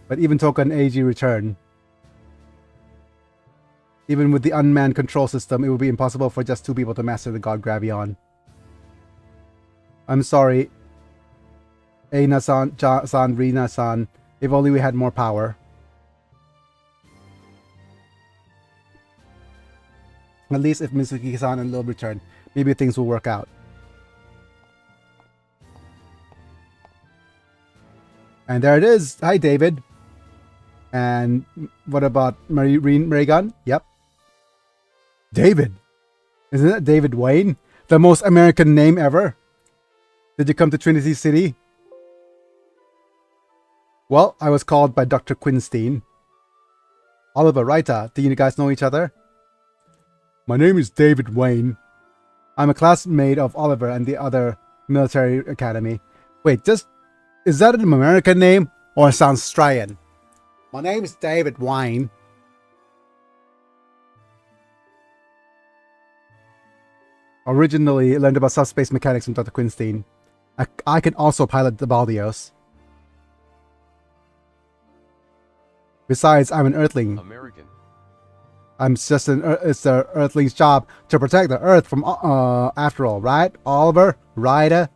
But even Token AG return. Even with the unmanned control system, it would be impossible for just 2 people to master the god Gravion. I'm sorry. Eina-san, san, Rina-san. If only we had more power. At least if Mitsuki-san and Lil return, maybe things will work out. And there it is. Hi, David. And what about Marigun? Yep. David. Isn't that David Wayne? The most American name ever? Did you come to Trinity City? Well, I was called by Dr. Quinstein. Oliver, Raita, do you guys know each other? My name is David Wayne. I'm a classmate of Oliver and the other military academy. Wait, is that an American name or sounds Australian? My name is David Wayne. Originally learned about subspace mechanics from Dr. Quinstein. I can also pilot the Baldios. Besides, I'm an Earthling. American. I'm just it's the Earthling's job to protect the Earth from, after all, right? Oliver? Ryder?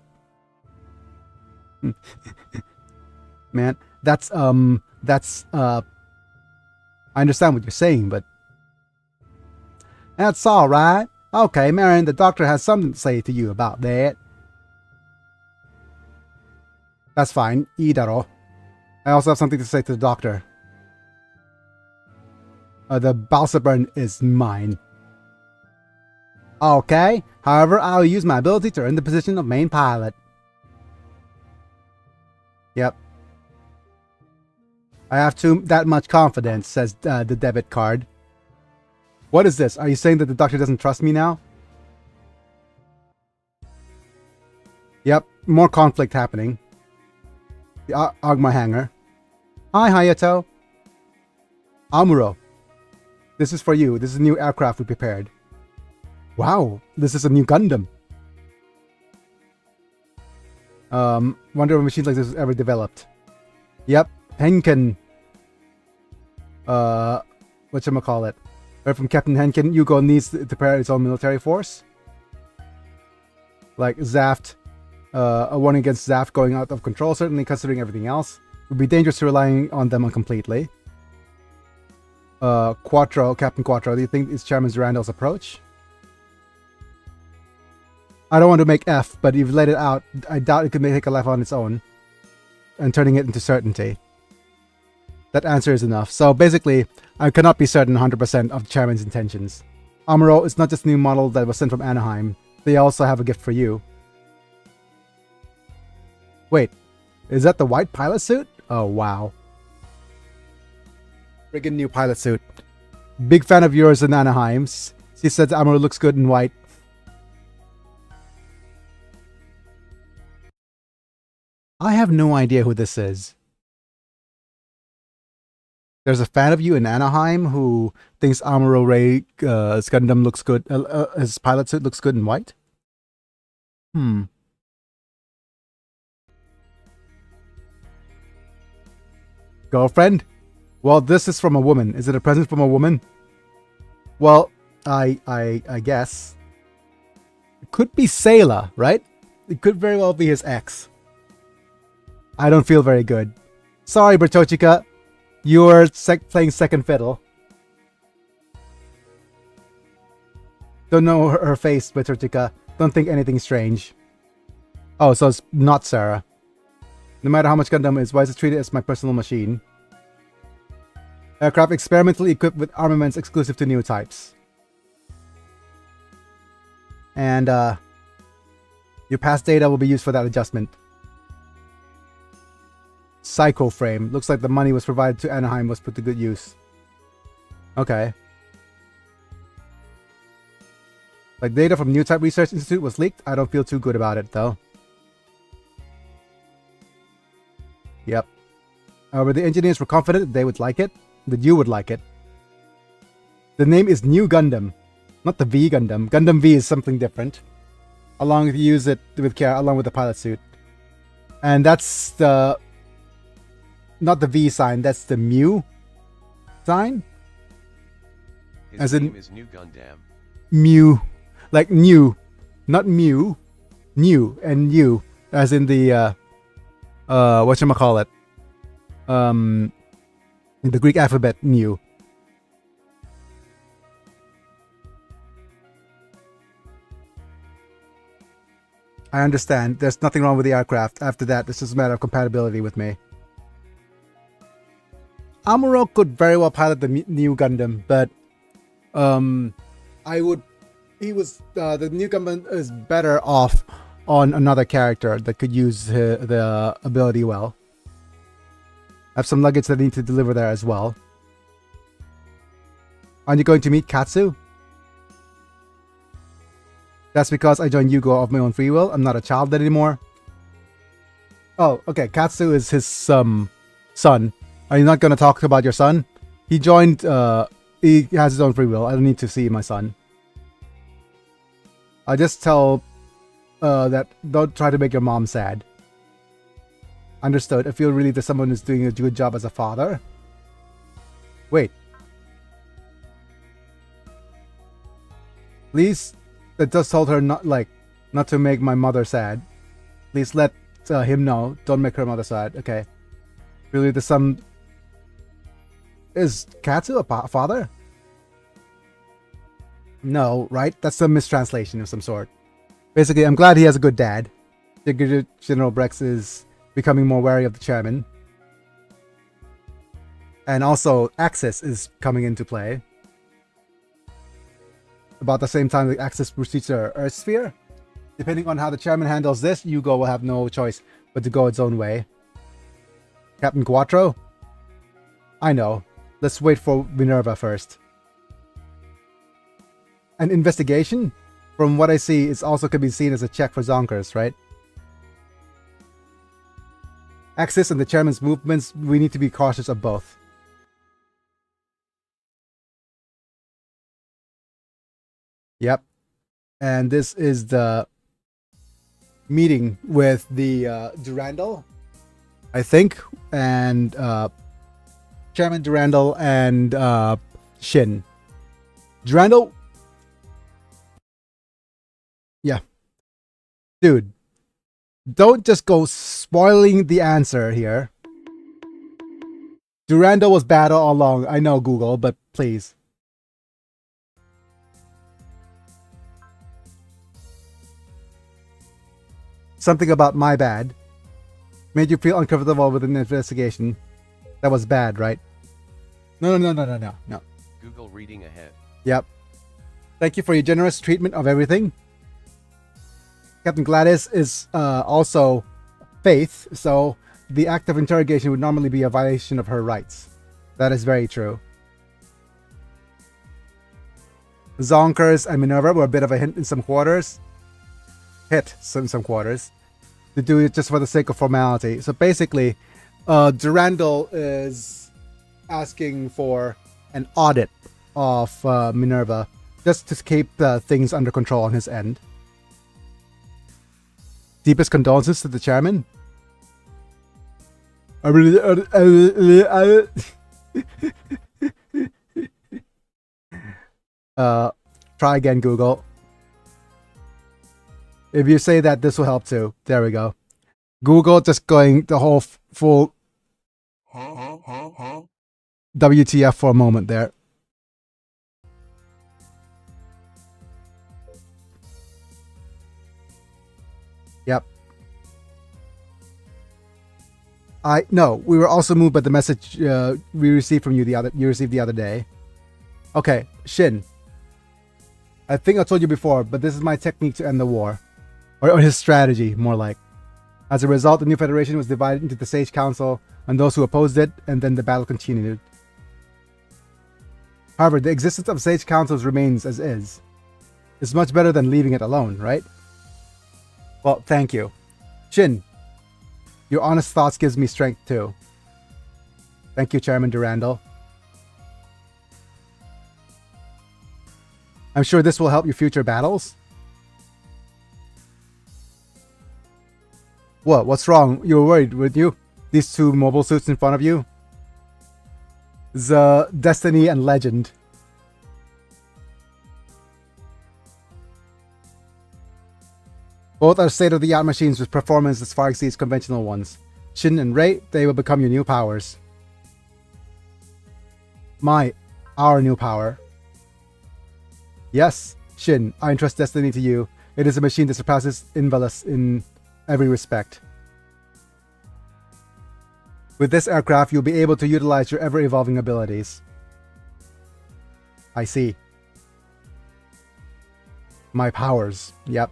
Man, I understand what you're saying, but... That's alright. Okay, Marion, the doctor has something to say to you about that. That's fine. Idaro. I also have something to say to the doctor. The Balsaburn is mine. Okay. However, I'll use my ability to earn the position of main pilot. Yep. I have that much confidence, says the debit card. What is this? Are you saying that the doctor doesn't trust me now? Yep. More conflict happening. The Ogma hangar. Hi, Hayato. Amuro. This is for you. This is a new aircraft we prepared. Wow, this is a new Gundam. Wonder if machines like this was ever developed. Yep, Henken. Whatchamacallit. Right from Captain Henken, Yugo needs to prepare its own military force. Like Zaft. A warning against Zaft going out of control, certainly considering everything else. It would be dangerous to relying on them completely. Quattro, Captain Quattro, do you think it's Chairman Randall's approach? I don't want to make F, but if you let it out, I doubt it could take a life on its own. And turning it into certainty. That answer is enough. So basically, I cannot be certain 100% of the Chairman's intentions. Amuro, it's not just a new model that was sent from Anaheim. They also have a gift for you. Wait, is that the white pilot suit? Oh, wow. Friggin' new pilot suit. Big fan of yours in Anaheim. She said Amuro looks good in white. I have no idea who this is. There's a fan of you in Anaheim who thinks Amuro Ray Gundam looks good. His pilot suit looks good in white. Girlfriend? Well, this is from a woman. Is it a present from a woman? Well, I guess. It could be Sayla, right? It could very well be his ex. I don't feel very good. Sorry, Bertochika. You're playing second fiddle. Don't know her face, Bertochika. Don't think anything strange. Oh, so it's not Sarah. No matter how much Gundam is, why is it treated as my personal machine? Aircraft experimentally equipped with armaments exclusive to new types. And your past data will be used for that adjustment. Psycho frame. Looks like the money was provided to Anaheim was put to good use. Okay. Like data from New Type Research Institute was leaked. I don't feel too good about it though. Yep. However, the engineers were confident that they would like it. That you would like it. The name is New Gundam. Not the V Gundam. Gundam V is something different. Along with use it with care along with the pilot suit. And that's the not the V sign, that's the Mu sign. His as name in is New Gundam. Mu. Like new. Not Mew. New and you. As in the whatchamacallit. The Greek alphabet Mu. I understand. There's nothing wrong with the aircraft. After that, this is a matter of compatibility with me. Amuro could very well pilot the new Gundam, but the new Gundam is better off on another character that could use the ability well. I have some luggage that I need to deliver there as well. Aren't you going to meet Katsu? That's because I joined Yugo of my own free will. I'm not a child anymore. Oh, okay. Katsu is his son. Are you not going to talk about your son? He joined, he has his own free will. I don't need to see my son. I'll just tell that don't try to make your mom sad. Understood. I feel relieved that someone is doing a good job as a father. Wait. Please, that just told her not to make my mother sad. Please let him know. Don't make her mother sad. Okay. Really, the son is Katsu a father? No, right? That's a mistranslation of some sort. Basically, I'm glad he has a good dad. General Brex is becoming more wary of the chairman. And also, Axis is coming into play. About the same time the Axis proceeds to Earth Sphere. Depending on how the chairman handles this, Yugo will have no choice but to go its own way. Captain Quattro? I know. Let's wait for Minerva first. An investigation? From what I see, it also could be seen as a check for Zonkers, right? Axis and the chairman's movements, we need to be cautious of both. Yep. And this is the meeting with the Durandal, I think, and Chairman Durandal and Shin. Durandal? Yeah. Dude, don't just go spoiling the answer here. Durandal was bad all along. I know, Google, but please. Something about my bad made you feel uncomfortable with an investigation. That was bad, right? No. Google reading ahead. Yep. Thank you for your generous treatment of everything. Captain Gladys is also Faith, so the act of interrogation would normally be a violation of her rights. That is very true. Zonkers and Minerva were a bit of a hit in some quarters. To do it just for the sake of formality. So basically, Durandal is asking for an audit of Minerva just to keep things under control on his end. Deepest condolences to the chairman. I really, try again, Google. If you say that, this will help too. There we go. Google just going the whole full WTF for a moment there. Yep. We were also moved by the message we received from you the other day. Okay, Shin. I think I told you before, but this is my technique to end the war. Or his strategy, more like. As a result, the new federation was divided into the Sage Council and those who opposed it, and then the battle continued. However, the existence of Sage Councils remains as is. It's much better than leaving it alone, right? Well, thank you. Shin, your honest thoughts gives me strength too. Thank you, Chairman Durandal. I'm sure this will help your future battles. What? What's wrong? You were worried, weren't you? These two mobile suits in front of you? The Destiny and Legend. Both are state-of-the-art machines with performance that far exceeds conventional ones. Shin and Rei, they will become your new powers. Our new power. Yes, Shin, I entrust Destiny to you. It is a machine that surpasses Invalus in every respect. With this aircraft, you'll be able to utilize your ever-evolving abilities. I see. My powers. Yep.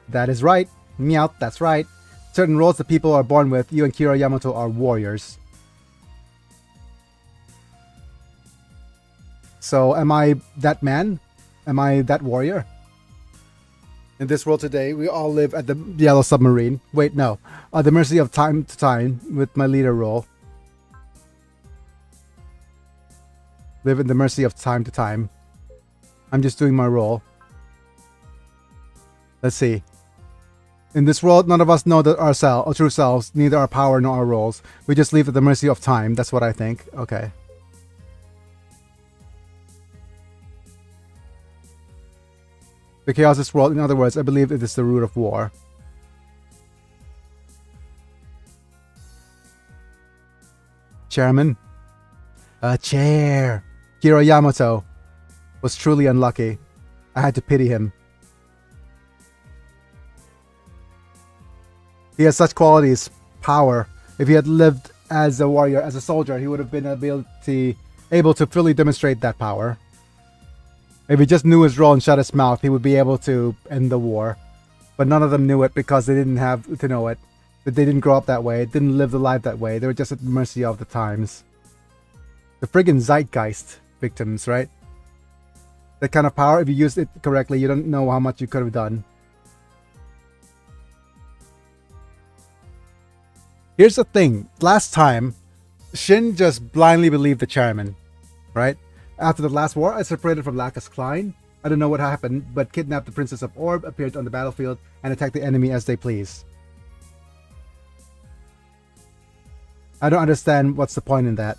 That is right. Meow, that's right. Certain roles that people are born with, you and Kira Yamato are warriors. So, am I that man? Am I that warrior? In this world today, we all live at the Yellow Submarine. Wait, no. At the mercy of time to time with my leader role. Live in the mercy of time to time. I'm just doing my role. Let's see. In this world, none of us know that our true selves, neither our power nor our roles. We just live at the mercy of time. That's what I think. Okay. The chaos of this world, in other words, I believe it is the root of war. Chairman? A chair! Kira Yamato was truly unlucky. I had to pity him. He has such qualities, power. If he had lived as a warrior, as a soldier, he would have been able to fully demonstrate that power. If he just knew his role and shut his mouth, he would be able to end the war. But none of them knew it because they didn't have to know it. That they didn't grow up that way, didn't live the life that way. They were just at the mercy of the times. The friggin' zeitgeist victims, right? That kind of power, if you used it correctly, you don't know how much you could have done. Here's the thing. Last time, Shin just blindly believed the chairman, right? After the last war, I separated from Lacus Klein. I don't know what happened, but kidnapped the Princess of Orb, appeared on the battlefield, and attacked the enemy as they please. I don't understand what's the point in that.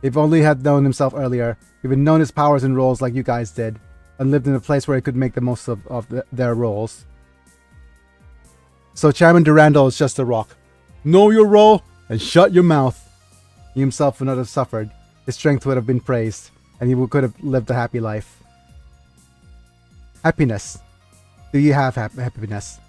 If only had known himself earlier, even known his powers and roles like you guys did, and lived in a place where he could make the most of their roles. So Chairman Durandal is just a rock. Know your role and shut your mouth. He himself would not have suffered. His strength would have been praised, and he could have lived a happy life. Happiness. Do you have happiness?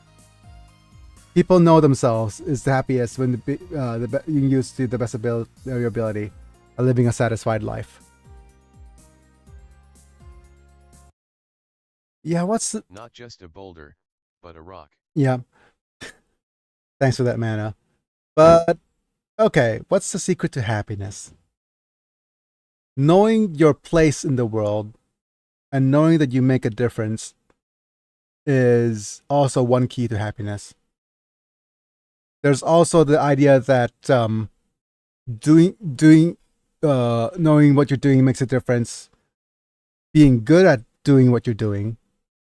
People know themselves is the happiest when you use to the best of your ability, living a satisfied life. Yeah, what's the... Not just a boulder, but a rock. Yeah. Thanks for that, Mana. But, okay, what's the secret to happiness? Knowing your place in the world and knowing that you make a difference is also one key to happiness. There's also the idea that knowing what you're doing makes a difference, being good at doing what you're doing,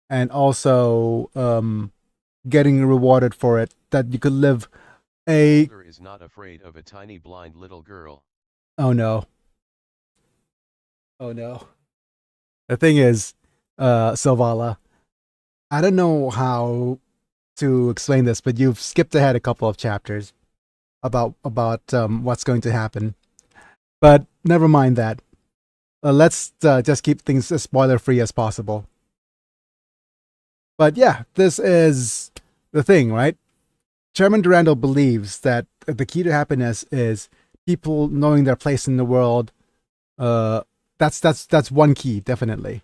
and also getting rewarded for it, that you could live a... Boulder is not afraid of a tiny blind little girl. Oh no. Oh no. The thing is, Silvala, I don't know how to explain this, but you've skipped ahead a couple of chapters about what's going to happen. But never mind that. Let's just keep things as spoiler-free as possible. But yeah, this is the thing, right? Chairman Durandal believes that the key to happiness is people knowing their place in the world. That's one key, definitely.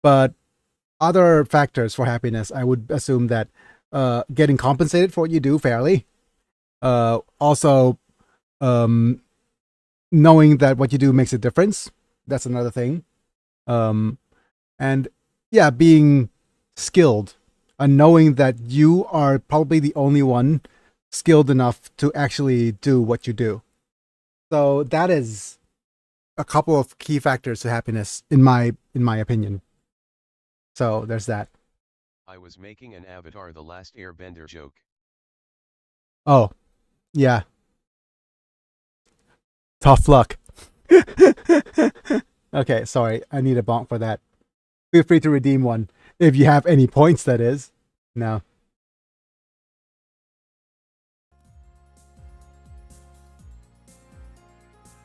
But other factors for happiness, I would assume that getting compensated for what you do fairly. Also, knowing that what you do makes a difference. That's another thing. And yeah, being skilled and knowing that you are probably the only one skilled enough to actually do what you do. So that is a couple of key factors to happiness in my opinion. So there's that. I was making an Avatar The Last Airbender joke. Oh, yeah. Tough luck. Okay, sorry. I need a bonk for that. Feel free to redeem one. If you have any points, that is. No.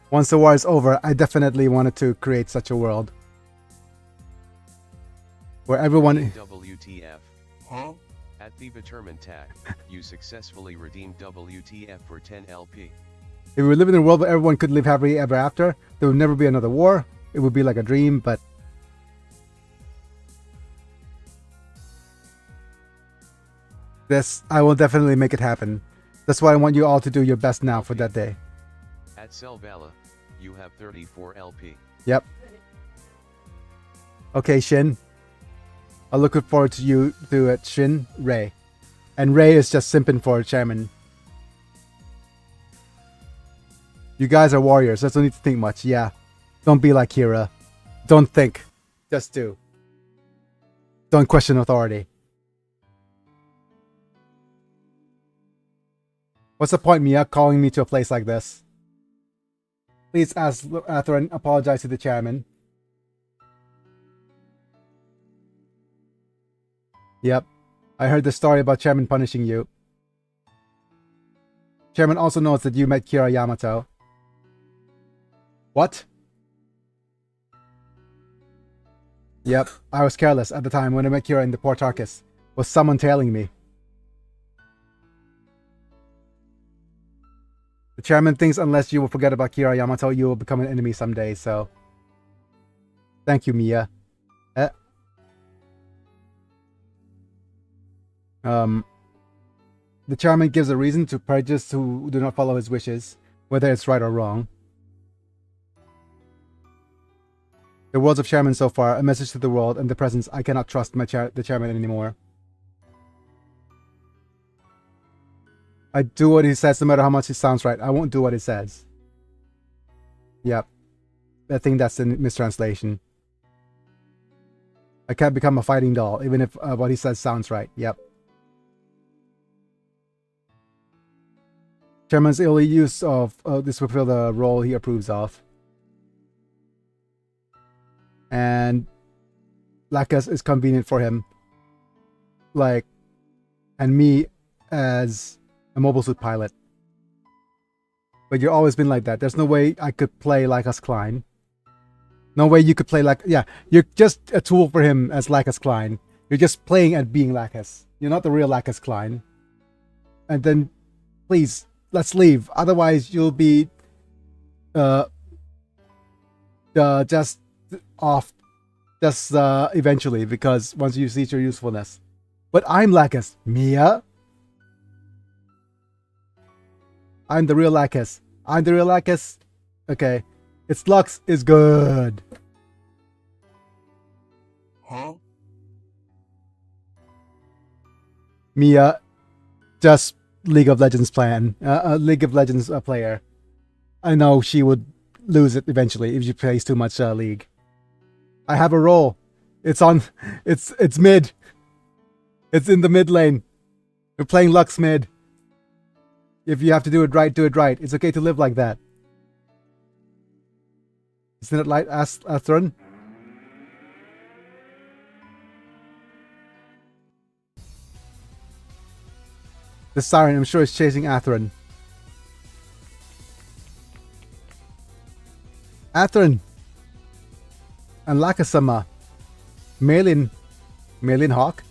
Once the war is over, I definitely wanted to create such a world. Where everyone... WTF. Huh? At the Determined tag, you successfully redeemed WTF for 10 LP. If we live in a world where everyone could live happily ever after, there would never be another war. It would be like a dream, but... This, I will definitely make it happen. That's why I want you all to do your best now for that day. At Selvala, you have 34 LP. Yep. Okay, Shin. I'll look forward to you to it, Shin, Ray. And Ray is just simping for Chairman. You guys are warriors, so don't need to think much. Yeah. Don't be like Kira. Don't think. Just do. Don't question authority. What's the point, Mia, calling me to a place like this? Please ask Arthur and apologize to the chairman. Yep. I heard the story about Chairman punishing you. Chairman also knows that you met Kira Yamato. What? Yep. I was careless at the time when I met Kira in the Port Arcus. Was someone tailing me? The chairman thinks unless you will forget about Kira Yamato, you will become an enemy someday, so... Thank you, Mia. The chairman gives a reason to prejudice who do not follow his wishes, whether it's right or wrong. The words of chairman so far, a message to the world and the presence. I cannot trust the chairman anymore. I do what he says no matter how much it sounds right. I won't do what he says. Yep. I think that's the mistranslation. I can't become a fighting doll, even if what he says sounds right. Yep. Chairman's only use of this will fulfill the role he approves of. And Lacus is convenient for him. Like, and me as a mobile suit pilot. But you've always been like that. There's no way I could play Lacus Klein. No way you could play like... Yeah, you're just a tool for him as Lacus Klein. You're just playing at being Lacus. You're not the real Lacus Klein. And then, please, let's leave. Otherwise, you'll be... just off. Just eventually, because once you see your usefulness. But I'm Lacus. Mia? I'm the real Lacus. I'm the real Lacus. Okay. Its Lux is good. Huh? Mia, just League of Legends plan. League of Legends player. I know she would lose it eventually if she plays too much League. I have a role. It's on. It's mid. It's in the mid lane. We're playing Lux mid. If you have to do it right, do it right. It's okay to live like that. Isn't it like Atheron? The siren, I'm sure, is chasing Atheron. Atheron! And Lakasama. Malin Hawk?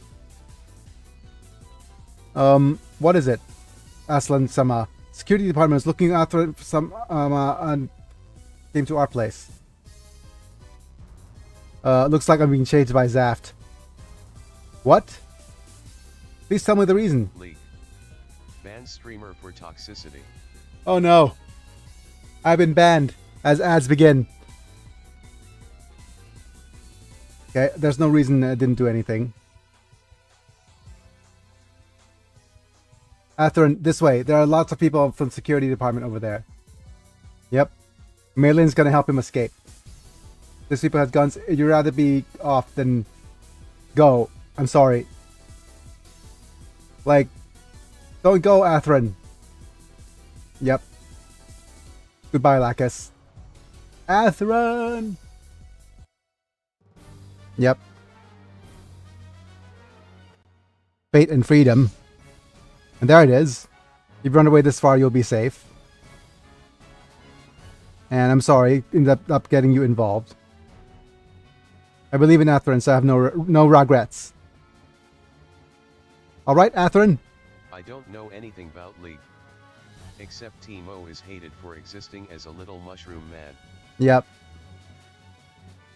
What is it? Aslan, some security department is looking after some came to our place. Looks like I'm being chased by Zaft. What? Please tell me the reason. Leak. Ban streamer for toxicity. Oh no. I've been banned as ads begin. Okay, there's no reason I didn't do anything. Atherin, this way. There are lots of people from security department over there. Yep. Merlin's gonna help him escape. These people have guns. You'd rather be off than go. I'm sorry. Like, don't go, Atherin. Yep. Goodbye, Lacus. Atherin! Yep. Fate and freedom. And there it is. You've run away this far, you'll be safe. And I'm sorry, ended up getting you involved. I believe in Atherin, so I have no regrets. Alright, Atherin? I don't know anything about League. Except Teemo is hated for existing as a little mushroom man. Yep.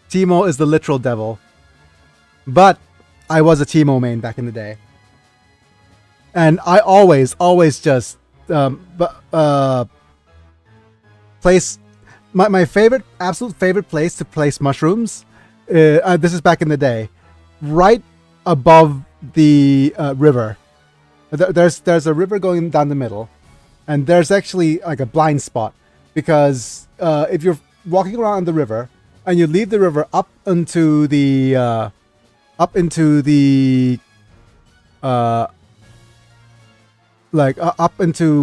Teemo is the literal devil. But I was a Teemo main back in the day. And I always just place my favorite, absolute favorite place to place mushrooms. This is back in the day, right above the river. There's a river going down the middle, and there's actually like a blind spot because if you're walking around the river and you leave the river up into the up into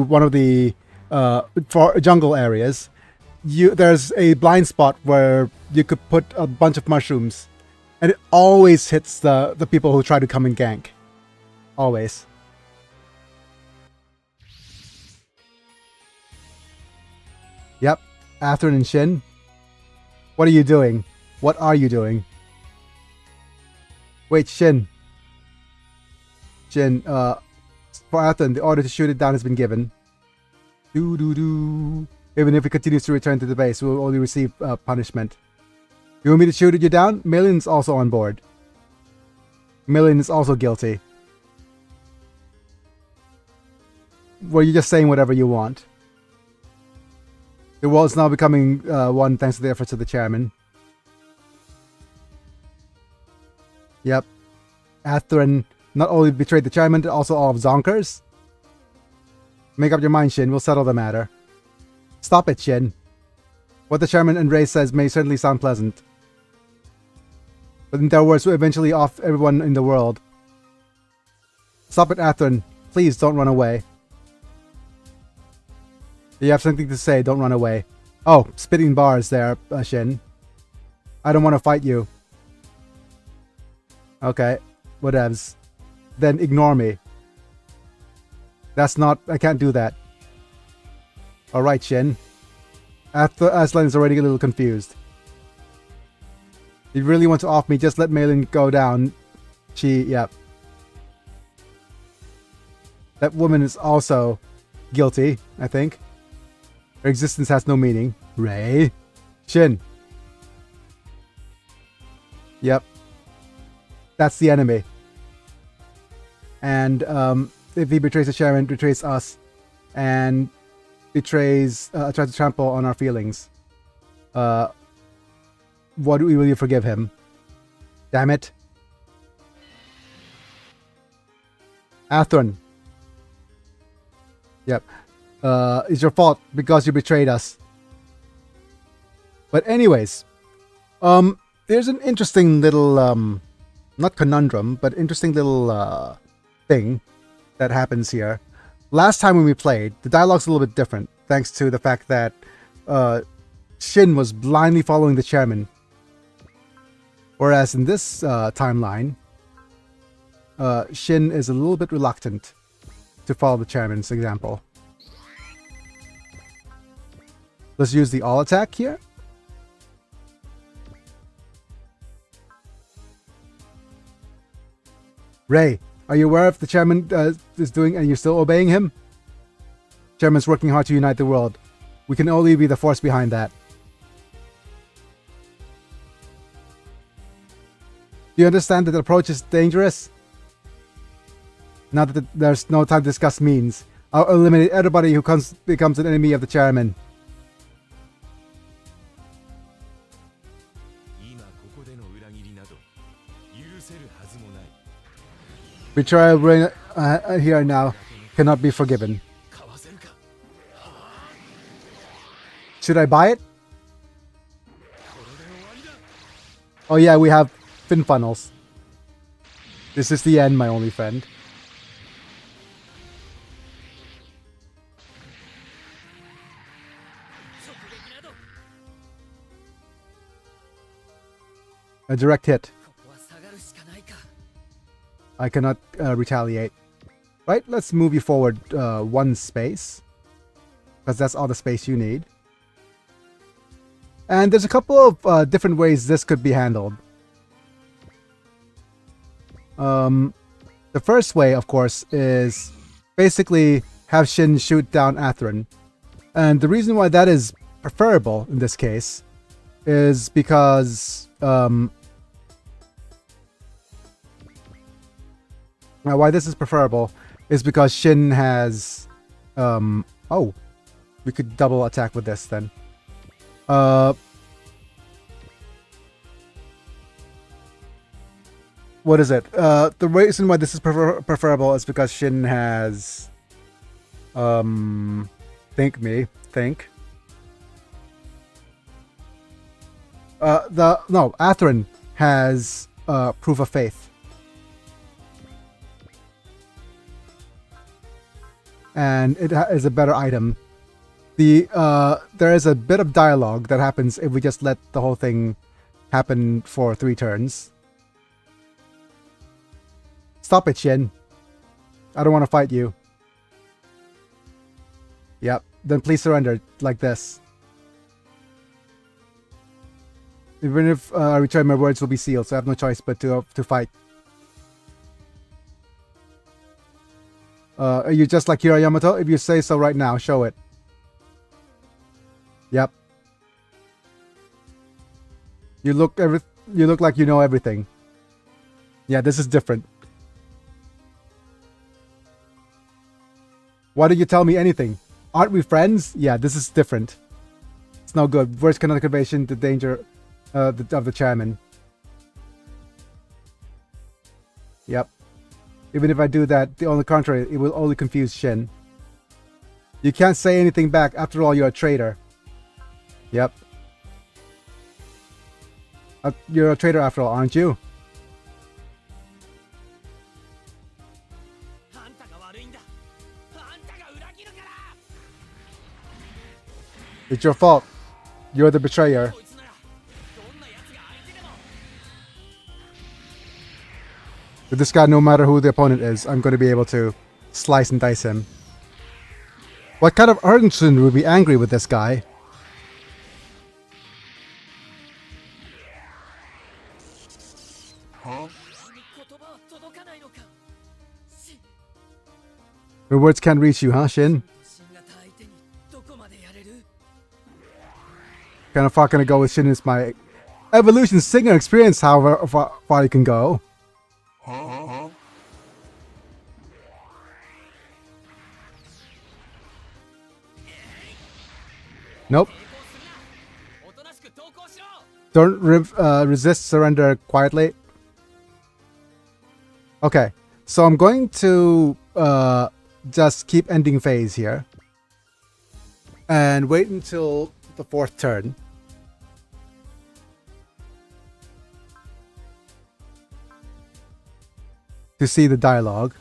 one of the jungle areas, there's a blind spot where you could put a bunch of mushrooms, and it always hits the people who try to come and gank. Always. Yep, Atherin and Shin. What are you doing? What are you doing? Wait, Shin. For Atherin, the order to shoot it down has been given. Even if it continues to return to the base, we will only receive punishment. You want me to shoot you down? Million's also on board. Million is also guilty. Well, you're just saying whatever you want. The world is now becoming one thanks to the efforts of the chairman. Yep. Atherin not only betrayed the chairman, but also all of Zonkers. Make up your mind, Shin. We'll settle the matter. Stop it, Shin. What the chairman and Ray says may certainly sound pleasant, but in their words will eventually off everyone in the world. Stop it, Atherin. Please don't run away. If you have something to say, don't run away. Oh, spitting bars there, Shin. I don't want to fight you. Okay, whatevs. Then ignore me. That's not... I can't do that. Alright, Shin. Aslan is already a little confused. If you really want to off me, just let Malin go down. Yep. That woman is also guilty, I think. Her existence has no meaning. Ray. Shin. Yep. That's the enemy. And if he betrays the chairman, betrays us, and tries to trample on our feelings, what will you forgive him? Damn it. Atherin. Yep. It's your fault because you betrayed us. But anyways, there's an interesting little, not conundrum, but interesting little thing that happens here. Last time when we played, the dialogue's a little bit different, thanks to the fact that Shin was blindly following the chairman. Whereas in this timeline, Shin is a little bit reluctant to follow the chairman's example. Let's use the all attack here. Ray, are you aware of the chairman is doing and you're still obeying him? Chairman's working hard to unite the world. We can only be the force behind that. Do you understand that the approach is dangerous? Now that there's no time to discuss means, I'll eliminate everybody who becomes an enemy of the chairman. Betrayal here and now cannot be forgiven. Should I buy it? Oh yeah, we have fin funnels. This is the end, my only friend. A direct hit. I cannot retaliate. Right, let's move you forward one space. Because that's all the space you need. And there's a couple of different ways this could be handled. The first way, of course, is basically have Shin shoot down Athrun. And the reason why that is preferable in this case is because why this is preferable is because Shin has oh, we could double attack with this then. What is it? The reason why this is preferable is because Shin has think. Athrun has proof of faith. And it is a better item. There is a bit of dialogue that happens if we just let the whole thing happen for 3 turns. Stop it, Shin. I don't want to fight you. Yep. Then please surrender, like this. Even if I return, my words will be sealed, so I have no choice but to fight. Are you just like Kira Yamato? If you say so right now, show it. Yep. You look like you know everything. Yeah, this is different. Why did you tell me anything? Aren't we friends? Yeah, this is different. It's no good. Words cannot convey the danger of the chairman. Yep. Even if I do that, on the contrary, it will only confuse Shin. You can't say anything back. After all, you're a traitor. Yep. You're a traitor after all, aren't you? It's your fault. You're the betrayer. With this guy, no matter who the opponent is, I'm going to be able to slice and dice him. What kind of urchin would be angry with this guy? Huh? Your words can't reach you, huh, Shin? Kind of far can I go with Shin is my evolution singer experience, however far you can go. Huh? Nope. Don't resist, surrender quietly. Okay, so I'm going to just keep ending phase here. And wait until the 4th turn. To see the dialogue.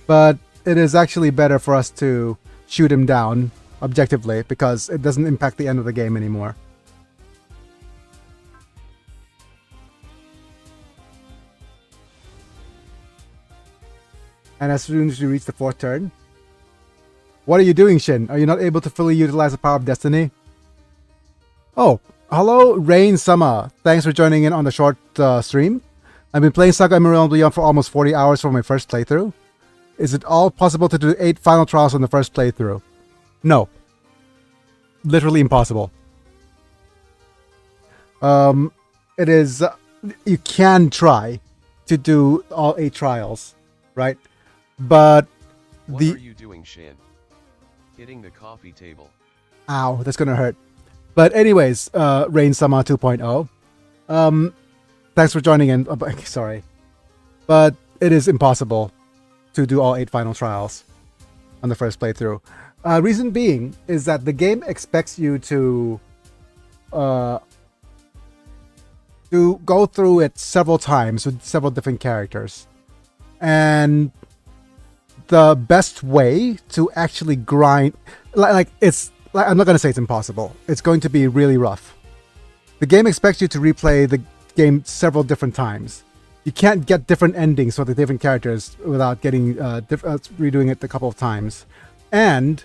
But it is actually better for us to shoot him down objectively because it doesn't impact the end of the game anymore. And as soon as you reach the 4th turn... What are you doing, Shin? Are you not able to fully utilize the power of destiny? Oh, hello, Rain Sama. Thanks for joining in on the short stream. I've been playing Saga Emerald Beyond for almost 40 hours for my first playthrough. Is it all possible to do 8 final trials on the first playthrough? No. Literally impossible. It is... you can try to do all 8 trials, right? But What the... are you doing, Shin? Hitting the coffee table. Ow, that's gonna hurt. But anyways, Rain Sama 2.0. Thanks for joining in. Sorry. But it is impossible to do all 8 final trials on the first playthrough. Reason being is that the game expects you to go through it several times with several different characters. And the best way to actually grind... I'm not going to say it's impossible. It's going to be really rough. The game expects you to replay the game several different times. You can't get different endings for the different characters without getting redoing it a couple of times. And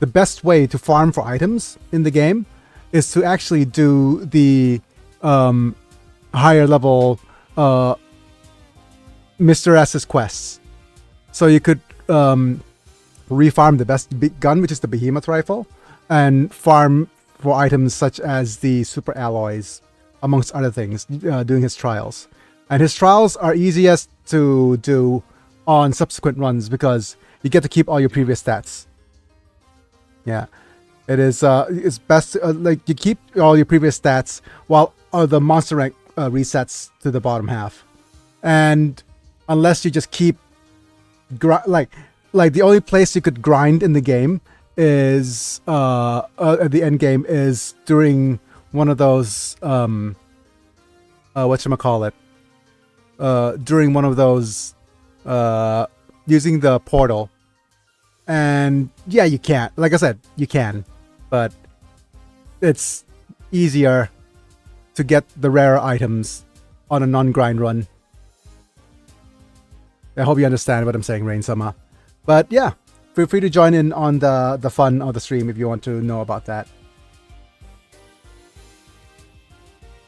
the best way to farm for items in the game is to actually do the higher level Mr. S's quests. So you could refarm the best gun, which is the Behemoth rifle, and farm for items such as the super alloys, amongst other things, doing his trials. And his trials are easiest to do on subsequent runs because you get to keep all your previous stats. Yeah, it is. It's best like you keep all your previous stats while the monster rank resets to the bottom half, and unless you just keep like the only place you could grind in the game is at the end game is during one of those whatchamacallit, during one of those using the portal. And yeah, you can, like I said, you can, but it's easier to get the rarer items on a non-grind run. I hope you understand what I'm saying, Rain Sama. But yeah, feel free to join in on the fun of the stream if you want to know about that.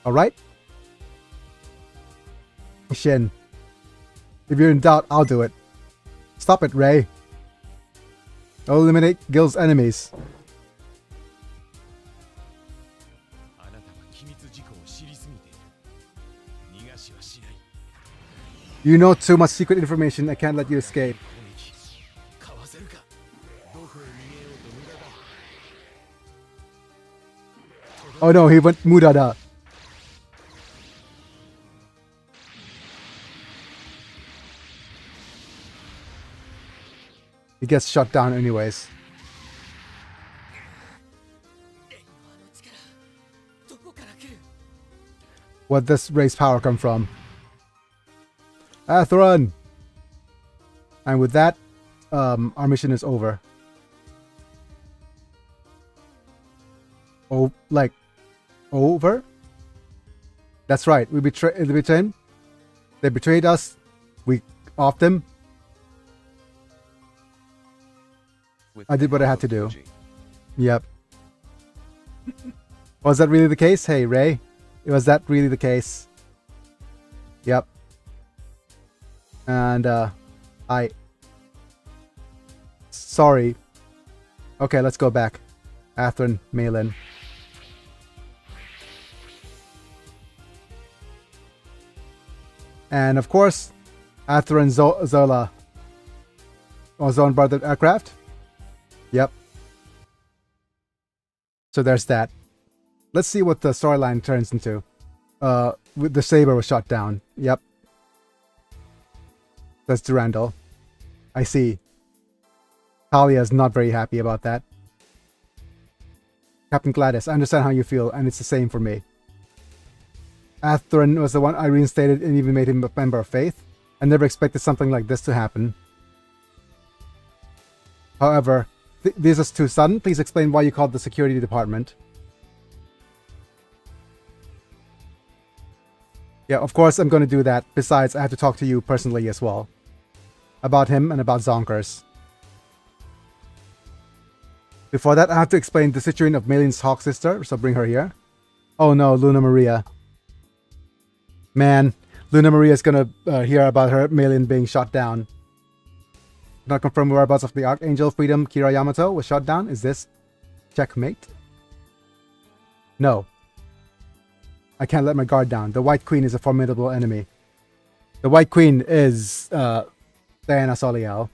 Alright? Shin. If you're in doubt, I'll do it. Stop it, Ray. Eliminate Guild's enemies. You know too much secret information. I can't let you escape. Oh no, he went Mudada. He gets shot down anyways. Where does Ray's power come from? Atheron! And with that, our mission is over. Oh, like, over? That's right, we betrayed them. They betrayed us. We offed them. I did what I had to do. Yep. Was that really the case? Hey, Ray. Was that really the case? Yep. And, sorry. Okay, let's go back. Atheron, Malin. And, of course, Atheron Zola. Or Zone Brother Aircraft. Yep. So there's that. Let's see what the storyline turns into. With the Saber was shot down. Yep. That's Durandal. I see. Talia is not very happy about that. Captain Gladys, I understand how you feel, and it's the same for me. Atheron was the one I reinstated and even made him a member of Faith. I never expected something like this to happen. However, this is too sudden. Please explain why you called the security department. Yeah, of course I'm going to do that. Besides, I have to talk to you personally as well. about him and about Zonkers. Before that, I have to explain the situation of Malin's Hawk sister, so bring her here. Oh no, Luna Maria. Man, Luna Maria is gonna hear about her Malin being shot down. Not confirmed whereabouts of the Archangel Freedom Kira Yamato was shot down. Is this checkmate? No. I can't let my guard down. The White Queen is a formidable enemy. The White Queen is Diana Soliel.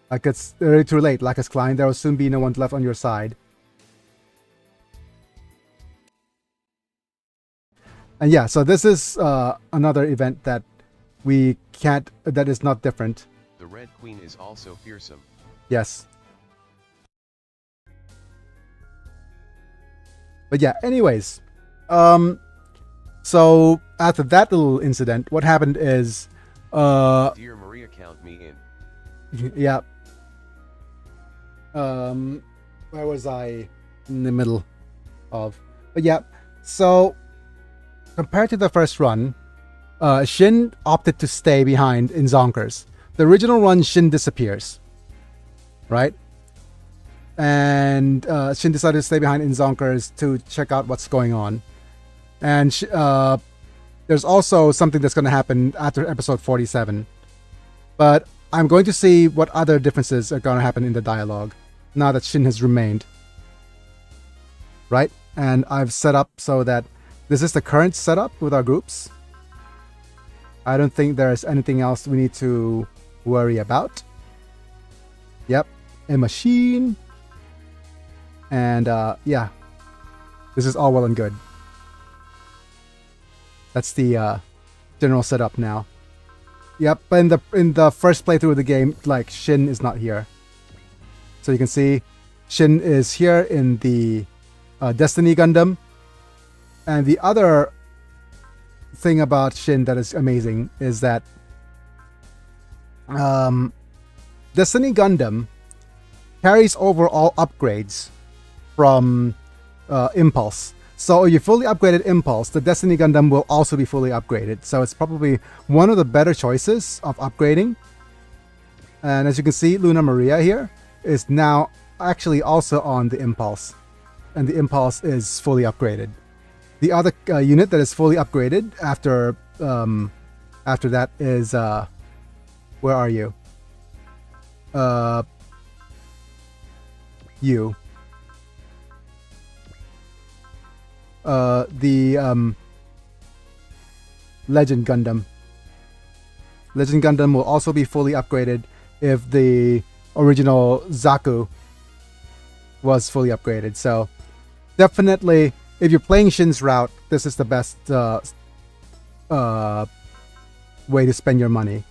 Like it's already too late, Lacus Klein. There will soon be no one left on your side. And yeah, so this is another event that we can't, that is not different. The Red Queen is also fearsome. Yes. But yeah, anyways. So after that little incident, what happened is Dear Maria, count me in. yeah. Where was I? In the middle of. But yeah, so compared to the first run, Shin opted to stay behind in Zonkers. The original run, Shin disappears, right? And Shin decided to stay behind in Zonkers to check out what's going on. And there's also something that's going to happen after episode 47. But I'm going to see what other differences are going to happen in the dialogue now that Shin has remained. Right? And I've set up so that this is the current setup with our groups. I don't think there's anything else we need to worry about. Yep. A machine. And yeah. This is all well and good. That's the general setup now. Yep, but in the first playthrough of the game, like Shin is not here. So you can see Shin is here in the Destiny Gundam. And the other thing about Shin that is amazing is that Destiny Gundam carries over all upgrades from Impulse. So if you fully upgraded Impulse, the Destiny Gundam will also be fully upgraded. So it's probably one of the better choices of upgrading. And as you can see, Luna Maria here is now actually also on the Impulse. And the Impulse is fully upgraded. The other unit that is fully upgraded after that is where are you? You. The Legend Gundam. Legend Gundam will also be fully upgraded if the original Zaku was fully upgraded. So definitely, if you're playing Shin's route, this is the best way to spend your money.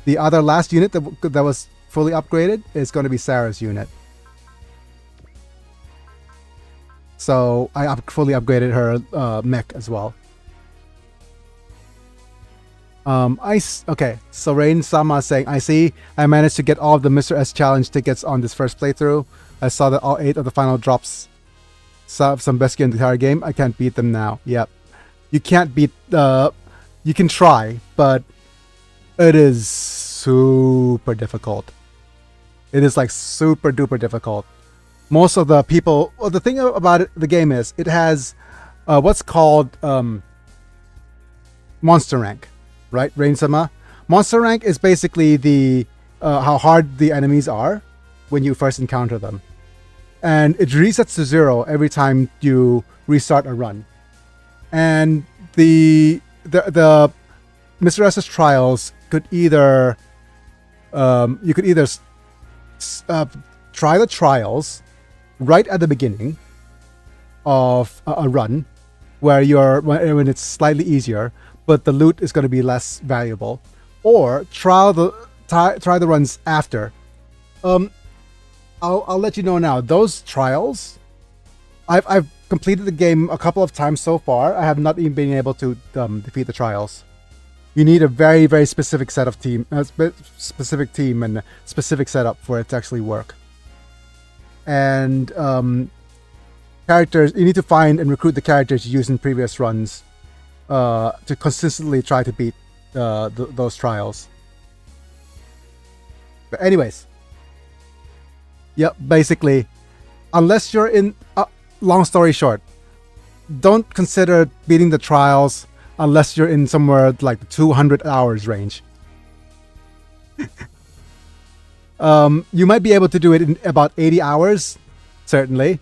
The other last unit that was fully upgraded is going to be Sarah's unit. So I fully upgraded her mech as well. Okay, so Rain Sama saying, I see I managed to get all of the Mr. S challenge tickets on this first playthrough. I saw that all 8 of the final drops some best gear in the entire game. I can't beat them now. Yep. You can't beat you can try, but it is super difficult. It is like super duper difficult. Most of the people, well, the thing about it, the game is it has what's called monster rank, right? Rain-sama. Monster rank is basically the how hard the enemies are when you first encounter them, and it resets to 0 every time you restart a run. And the Mr. S's trials could either you could either try the trials right at the beginning of a run where when it's slightly easier but the loot is going to be less valuable, or try the runs after. I'll let you know now, those trials, I've completed the game a couple of times so far. I have not even been able to defeat the trials. You need a very, very specific set of specific team and specific setup for it to actually work. And characters, you need to find and recruit the characters you used in previous runs to consistently try to beat those trials. But anyways, yep. Basically, unless you're in. Long story short, don't consider beating the trials unless you're in somewhere like the 200 hours range. You might be able to do it in about 80 hours, certainly,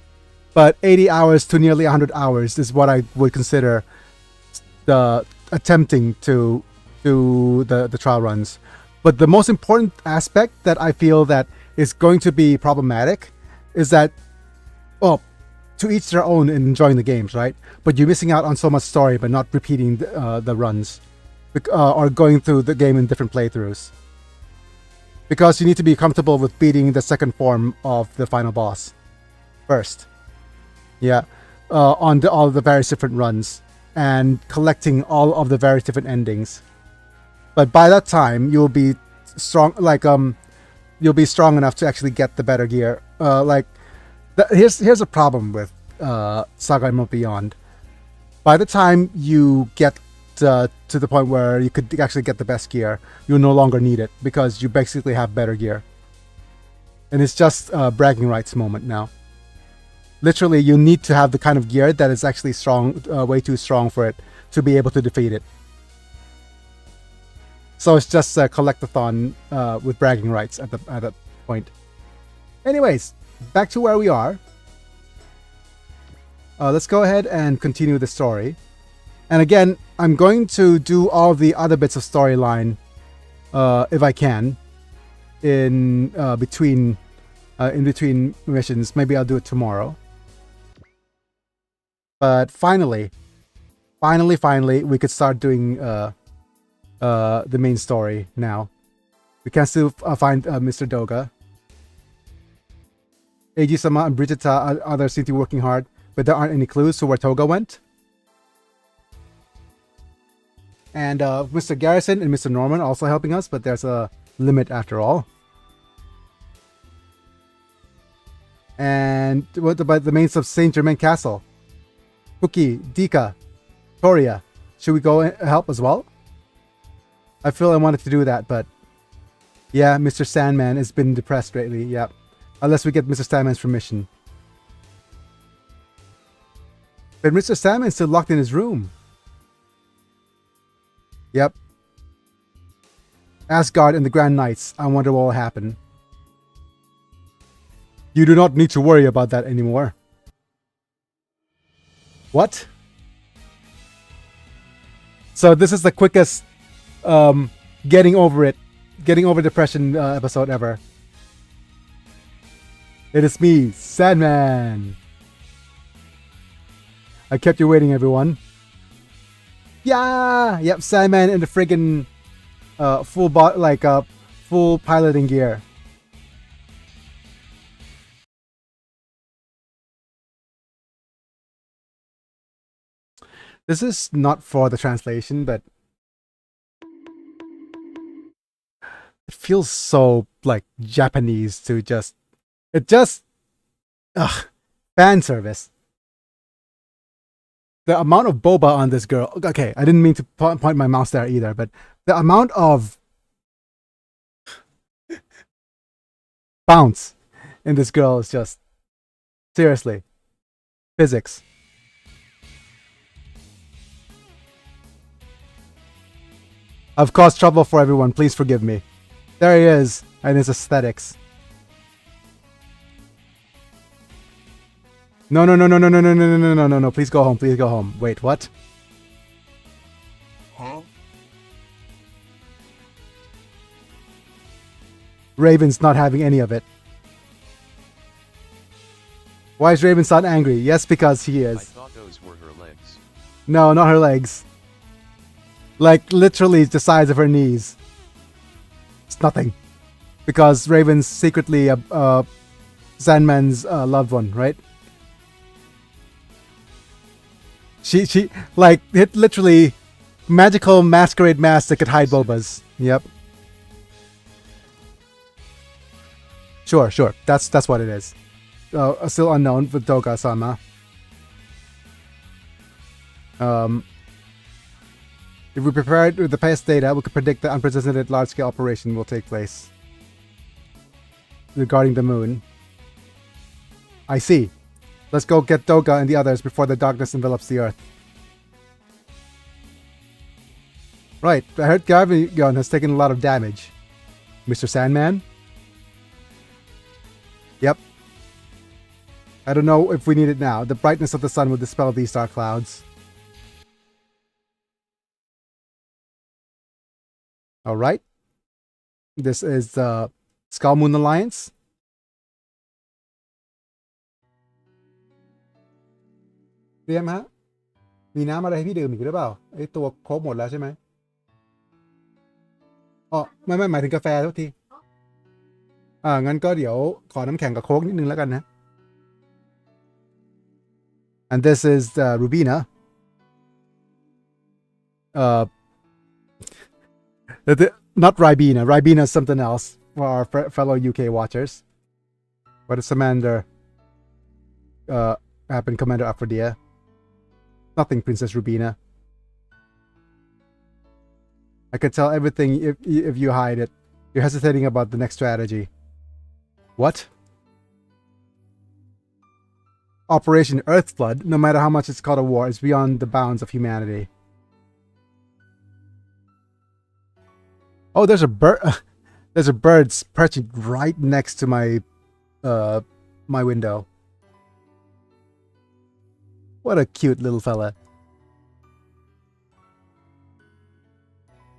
but 80 hours to nearly 100 hours is what I would consider the attempting to do the trial runs. But the most important aspect that I feel that is going to be problematic is that, well, to each their own in enjoying the games, right? But you're missing out on so much story by not repeating the runs or going through the game in different playthroughs. Because you need to be comfortable with beating the second form of the final boss first. Yeah, on all the various different runs and collecting all of the various different endings. But by that time, you'll be strong. You'll be strong enough to actually get the better gear. Here's a problem with Saga Emerald Beyond. By the time you get to the point where you could actually get the best gear, you'll no longer need it because you basically have better gear. And it's just a bragging rights moment now. Literally, you need to have the kind of gear that is actually strong, way too strong for it to be able to defeat it. So it's just a collectathon with bragging rights at that point. Anyways, back to where we are. Let's go ahead and continue the story. And again, I'm going to do all the other bits of storyline, if I can, in between missions. Maybe I'll do it tomorrow. But finally, we could start doing the main story now. We can still find Mr. Doga. Eiji-sama and Brigitta others seem to be working hard, but there aren't any clues to where Toga went. And Mr. Garrison and Mr. Norman are also helping us, but there's a limit after all. And what about the mains of Saint Germain Castle? Cookie, Dika, Toria. Should we go and help as well? I feel I wanted to do that, but yeah, Mr. Sandman has been depressed lately. Yep. Unless we get Mr. Sandman's permission. But Mr. Sandman's still locked in his room. Yep. Asgard and the Grand Knights. I wonder what will happen. You do not need to worry about that anymore. What? So this is the quickest getting over depression episode ever. It is me, Sandman. I kept you waiting, everyone. Yeah, yep, Sandman in the friggin' full piloting gear. This is not for the translation, but it feels so like Japanese to just fan service. The amount of boba on this girl. Okay, I didn't mean to point my mouse there either, but the amount of bounce in this girl is just seriously physics. I've caused trouble for everyone. Please forgive me. There he is, and his aesthetics. No. Please go home. Please go home. Wait, what? Huh? Raven's not having any of it. Why is Raven's not angry? Yes, because he is. I thought those were her legs. No, not her legs. Like, literally the size of her knees. It's nothing. Because Raven's secretly Sandman's loved one, right? She like, it literally magical masquerade mask that could hide bobas. Yep. Sure. That's what it is. Still unknown with Doga-sama. If we prepared with the past data, we could predict that unprecedented large-scale operation will take place. regarding the moon. I see. Let's go get Doga and the others before the darkness envelops the Earth. Right, I heard Gavigon has taken a lot of damage. Mr. Sandman? Yep. I don't know if we need it now. The brightness of the sun will dispel these dark clouds. Alright. This is the Skull Moon Alliance.เตรียมฮะ มีน้ำอะไรให้พี่ดื่มอีกหรือเปล่าไอตัวโค้กหมดแล้วใช่ไหมอ๋อไม่หมายถึงกาแฟทุกทีงั้นก็เดี๋ยวขอน้ำแข็งกับโค้กนิดนึงแล้วกันนะ and this is Rubina not Ribena is something else for our fellow UK watchers. What is Commander happened, Commander Aphrodite? Nothing, Princess Rubina. I can tell everything if you hide it. You're hesitating about the next strategy. What? Operation Earthflood, no matter how much it's called a war, is beyond the bounds of humanity. Oh, there's a bird. There's a bird perching right next to my my window. What a cute little fella.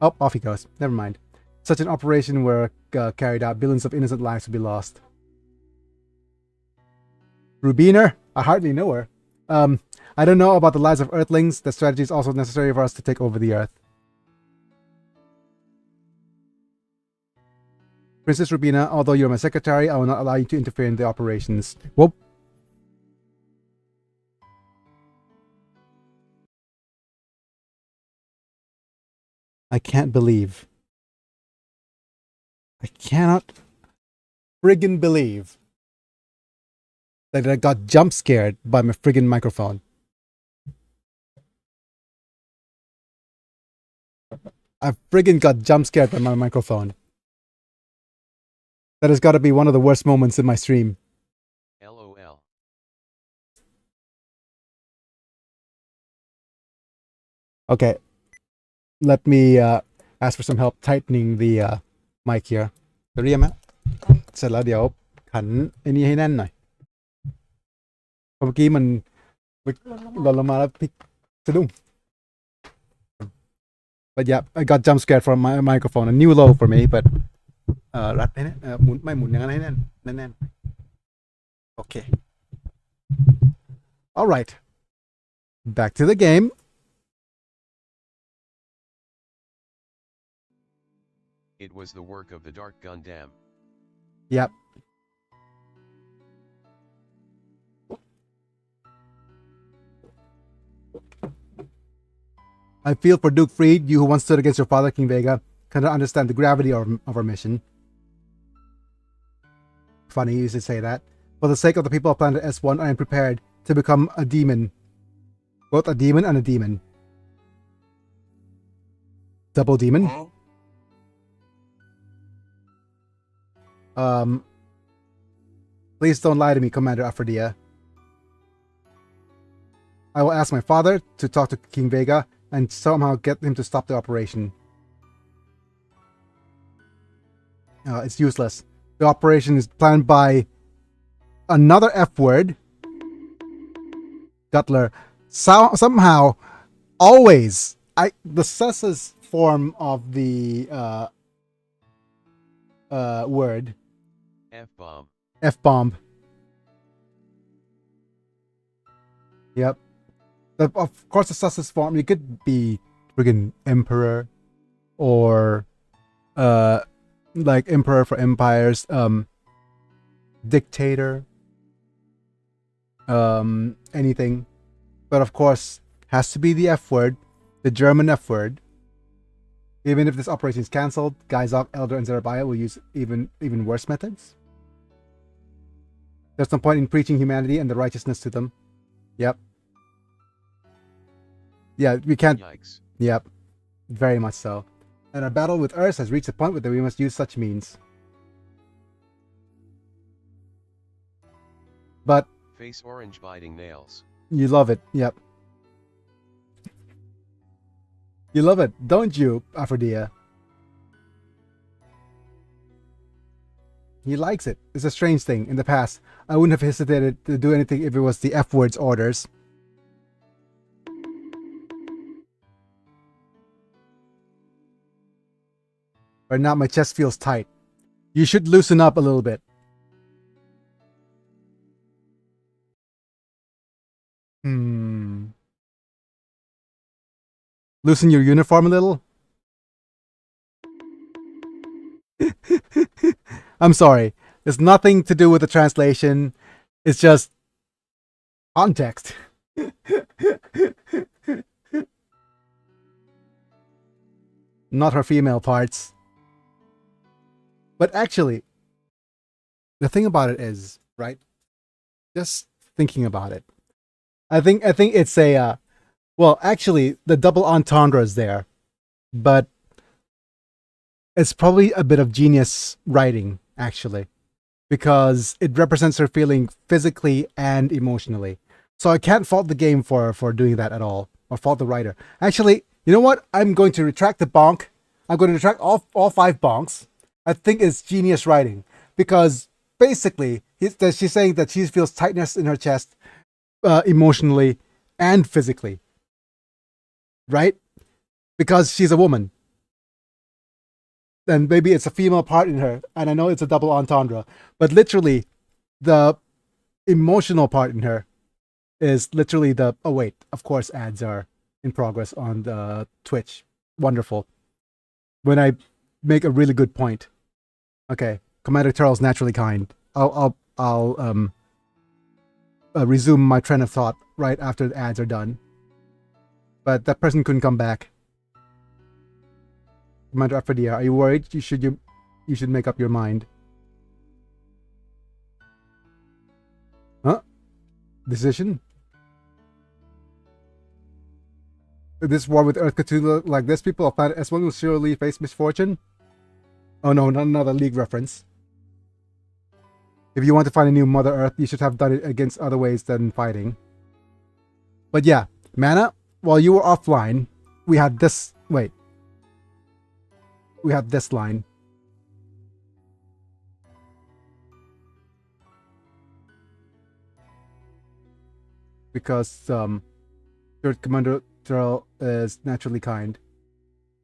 Oh, off he goes. Never mind. Such an operation were carried out, billions of innocent lives would be lost. Rubina? I hardly know her. I don't know about the lives of Earthlings. The strategy is also necessary for us to take over the Earth. Princess Rubina, although you're my secretary, I will not allow you to interfere in the operations. Whoop. I can't believe. I cannot friggin' believe that I got jump scared by my friggin' microphone. I friggin' got jump scared by my microphone. That has got to be one of the worst moments in my stream. LOL. Okay. Let me ask for some help tightening the mic here. เรียมฮะเสร็จแล้วเดี๋ยวขันไอ้นี่ให้แน่นหน่อยเมื่อกี้มันหล่นลงมาแล้วพลิกสะดุ้ง But yeah, I got jump scared from my microphone. A new low for me, but รัดให้แน่นหมุนไม่หมุนอย่างนั้นให้แน่นแน่นๆ Okay. All right. Back to the game. It was the work of the Dark Gundam. Yep. I feel for Duke Freed, you who once stood against your father, King Vega, cannot understand the gravity of our mission. Funny you should say that. For the sake of the people of planet S1, I am prepared to become a demon. Both a demon and a demon. Double demon? Please don't lie to me, Commander Aphrodite. I will ask my father to talk to King Vega and somehow get him to stop the operation. It's useless. The operation is planned by another F word, Guttler. Somehow, always, the sussest form of the word. F-bomb. F-bomb. Yep. Of course, the sussest form, you could be friggin' Emperor, or like Emperor for Empires, Dictator, anything. But of course, has to be the F word, the German F word. Even if this operation is cancelled, Geizok, Elder, and Zerubbabel will use even worse methods. There's no point in preaching humanity and the righteousness to them. Yep. Yeah, we can't. Yikes. Yep. Very much so. And our battle with Earth has reached a point where we must use such means. But Face orange biting nails. you love it. Yep. You love it, don't you, Aphrodite? He likes it. It's a strange thing. In the past, I wouldn't have hesitated to do anything if it was the F words orders. But now my chest feels tight. You should loosen up a little bit. Loosen your uniform a little? I'm sorry. It's nothing to do with the translation. It's just context. Not her female parts. But actually, the thing about it is, right? Just thinking about it. I think it's a well, actually the double entendre is there, but it's probably a bit of genius writing, actually, because it represents her feeling physically and emotionally. So I can't fault the game for doing that at all, or fault the writer. Actually, you know what? I'm going to retract the bonk. I'm going to retract all 5 bonks. I think it's genius writing, because basically she's saying that she feels tightness in her chest, emotionally and physically, right? Because she's a woman. Then maybe it's a female part in her, and I know it's a double entendre, but literally the emotional part in her is literally the, oh wait, of course ads are in progress on the Twitch. Wonderful. When I make a really good point. Okay, Commander Charles naturally kind. I'll resume my train of thought right after the ads are done. But that person couldn't come back. Commander Aphrodite, are you worried? You should make up your mind. Huh? Decision? This war with Earth Cthulhu like this, people of planet S1 will surely face misfortune? Oh no, not another League reference. If you want to find a new Mother Earth, you should have done it against other ways than fighting. But yeah, Mana, while you were offline, we had this... Wait. We have this line. Because, Third Commander Terrell is naturally kind.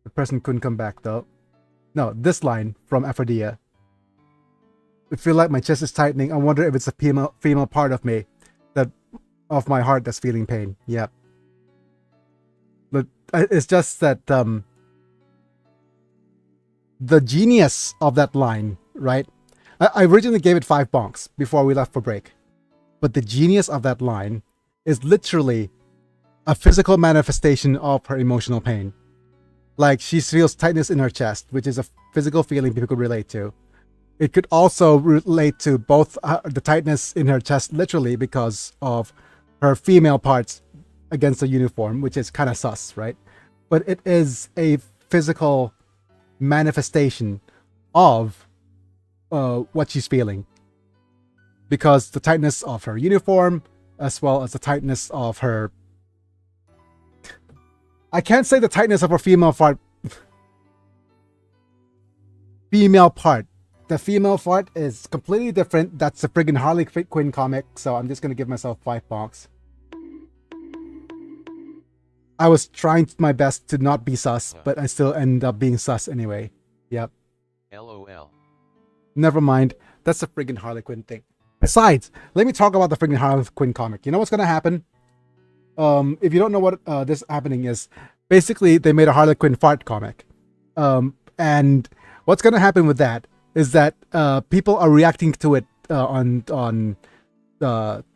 The person couldn't come back, though. No, this line from Aphrodite. I feel like my chest is tightening. I wonder if it's a female part of me, of my heart that's feeling pain. Yeah. But it's just that the genius of that line, right? I originally gave it 5 bonks before we left for break. But the genius of that line is literally a physical manifestation of her emotional pain. Like, she feels tightness in her chest, which is a physical feeling people could relate to. It could also relate to both the tightness in her chest, literally, because of her female parts against the uniform, which is kind of sus, right? But it is a physical manifestation of what she's feeling. Because the tightness of her uniform, as well as the tightness of her... I can't say the tightness of her female part. Female part. The female part is completely different. That's a friggin' Harley Quinn comic, so I'm just gonna give myself 5 bonks. I was trying my best to not be sus, but I still end up being sus anyway. Yep. LOL. Never mind. That's a friggin' Harley Quinn thing. Besides, let me talk about the friggin' Harley Quinn comic. You know what's gonna happen? If you don't know what this happening is, basically they made a Harley Quinn fart comic. And what's gonna happen with that is that people are reacting to it on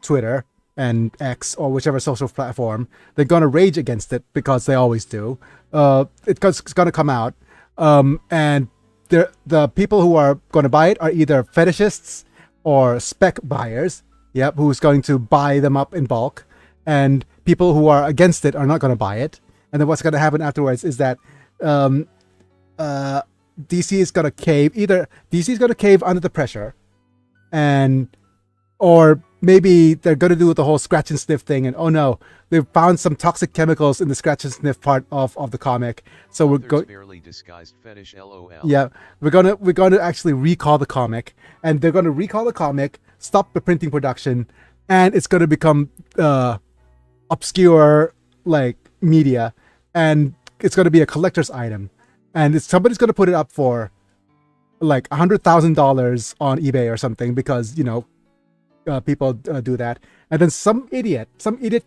Twitter and X or whichever social platform. They're gonna rage against it because they always do. It's gonna come out, and the people who are gonna buy it are either fetishists or spec buyers. Yep, who's going to buy them up in bulk, and people who are against it are not gonna buy it. And then what's gonna happen afterwards is that DC is gonna cave. Either DC is gonna cave under the pressure, or maybe they're going to do the whole scratch and sniff thing, and oh no, they've found some toxic chemicals in the scratch and sniff part of the comic. So we're going. Barely disguised fetish, LOL. Yeah, we're gonna actually recall the comic, and they're gonna recall the comic, stop the printing production, and it's gonna become obscure like media, and it's gonna be a collector's item, and somebody's gonna put it up for like $100,000 on eBay or something, because you know people do that, and then some idiot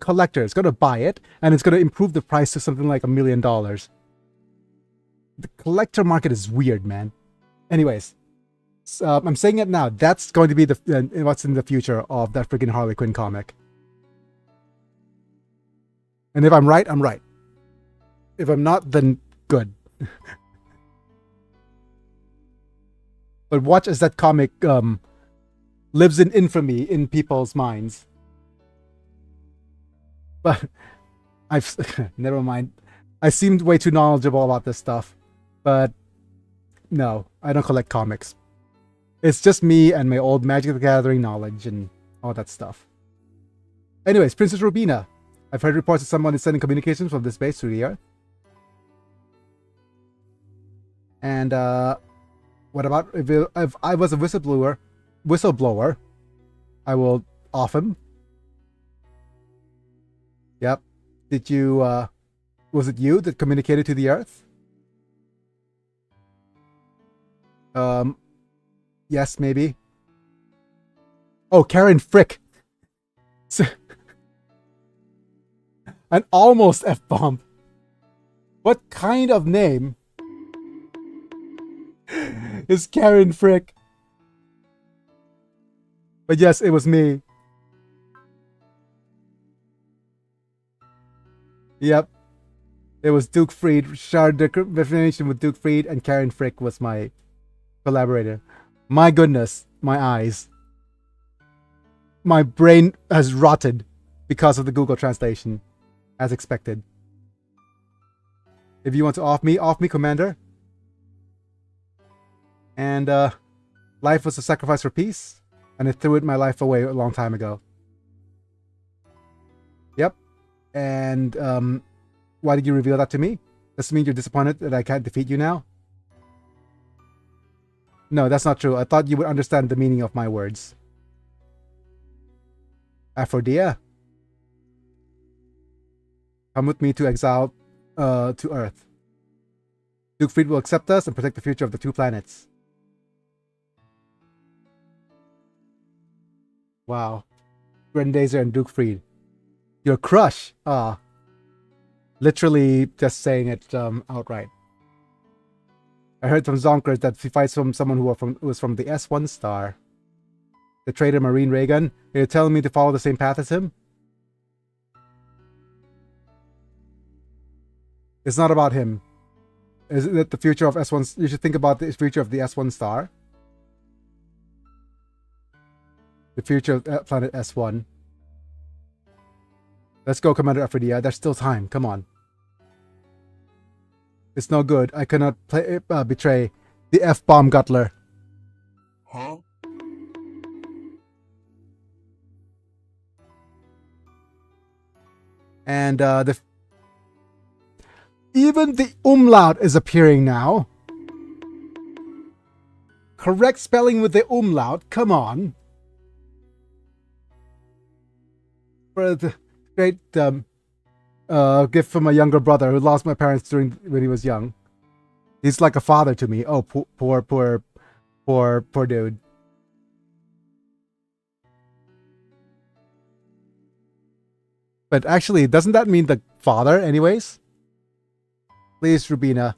collector is gonna buy it, and it's gonna improve the price to something like $1 million. The collector market is weird, man. Anyways, so, I'm saying it now. That's going to be the what's in the future of that freaking Harley Quinn comic. And if I'm right, I'm right. If I'm not, then good. But watch as that comic lives in infamy in people's minds. But I've never mind. I seemed way too knowledgeable about this stuff. But no, I don't collect comics. It's just me and my old Magic the Gathering knowledge and all that stuff. Anyways, Princess Rubina. I've heard reports that someone is sending communications from this base to the Earth. And what about if I was a whistleblower, I will off him. Yep. Did you was it you that communicated to the Earth? Yes, maybe. Oh, Karen Frick. An almost F-bomb. What kind of name is Karen Frick? But yes, it was me. Yep. It was Duke Freed. Shared the information with Duke Freed, and Karen Frick was my collaborator. My goodness, my eyes. My brain has rotted because of the Google translation, as expected. If you want to off me, Commander. And life was a sacrifice for peace, and I threw my life away a long time ago. Yep. And why did you reveal that to me? Does it mean you're disappointed that I can't defeat you now? No, that's not true. I thought you would understand the meaning of my words. Aphrodite, come with me to exile to Earth. Duke Freed will accept us and protect the future of the two planets. Wow. Grendazer and Duke Freed. Your crush. Literally just saying it outright. I heard from Zonkers that he fights from someone who was from the S1 star. The traitor Marine Reagan. Are you telling me to follow the same path as him? It's not about him. Isn't it the future of S1? You should think about the future of the S1 star. The future of planet S1. Let's go, Commander Aphrodite. There's still time. Come on. It's no good. I cannot betray the F-bomb Guttler. Huh? And even the umlaut is appearing now. Correct spelling with the umlaut. Come on. For the great gift from my younger brother who lost my parents when he was young. He's like a father to me. Oh, poor dude. But actually, doesn't that mean the father anyways? Please, Rubina.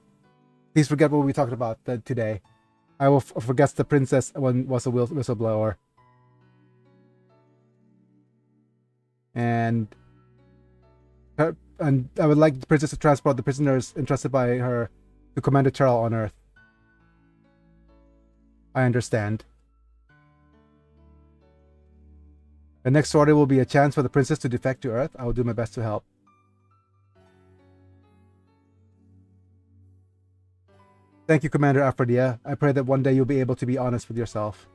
Please forget what we talked about today. I will forget the princess was a whistleblower. And I would like the princess to transport the prisoners entrusted by her to Commander Terrell on Earth. I understand. The next order will be a chance for the princess to defect to Earth. I will do my best to help. Thank you, Commander Aphrodite. I pray that one day you'll be able to be honest with yourself.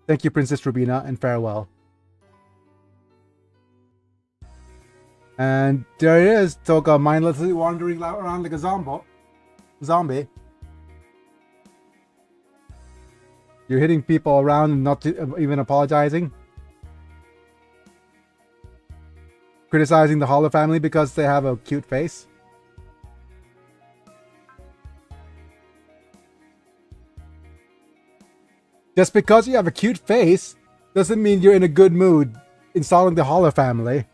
Thank you, Princess Rubina, and farewell. And there it is, Toga mindlessly wandering around like a zombie. You're hitting people around and not even apologizing. Criticizing the Hollow family because they have a cute face. Just because you have a cute face doesn't mean you're in a good mood installing the Hollow family.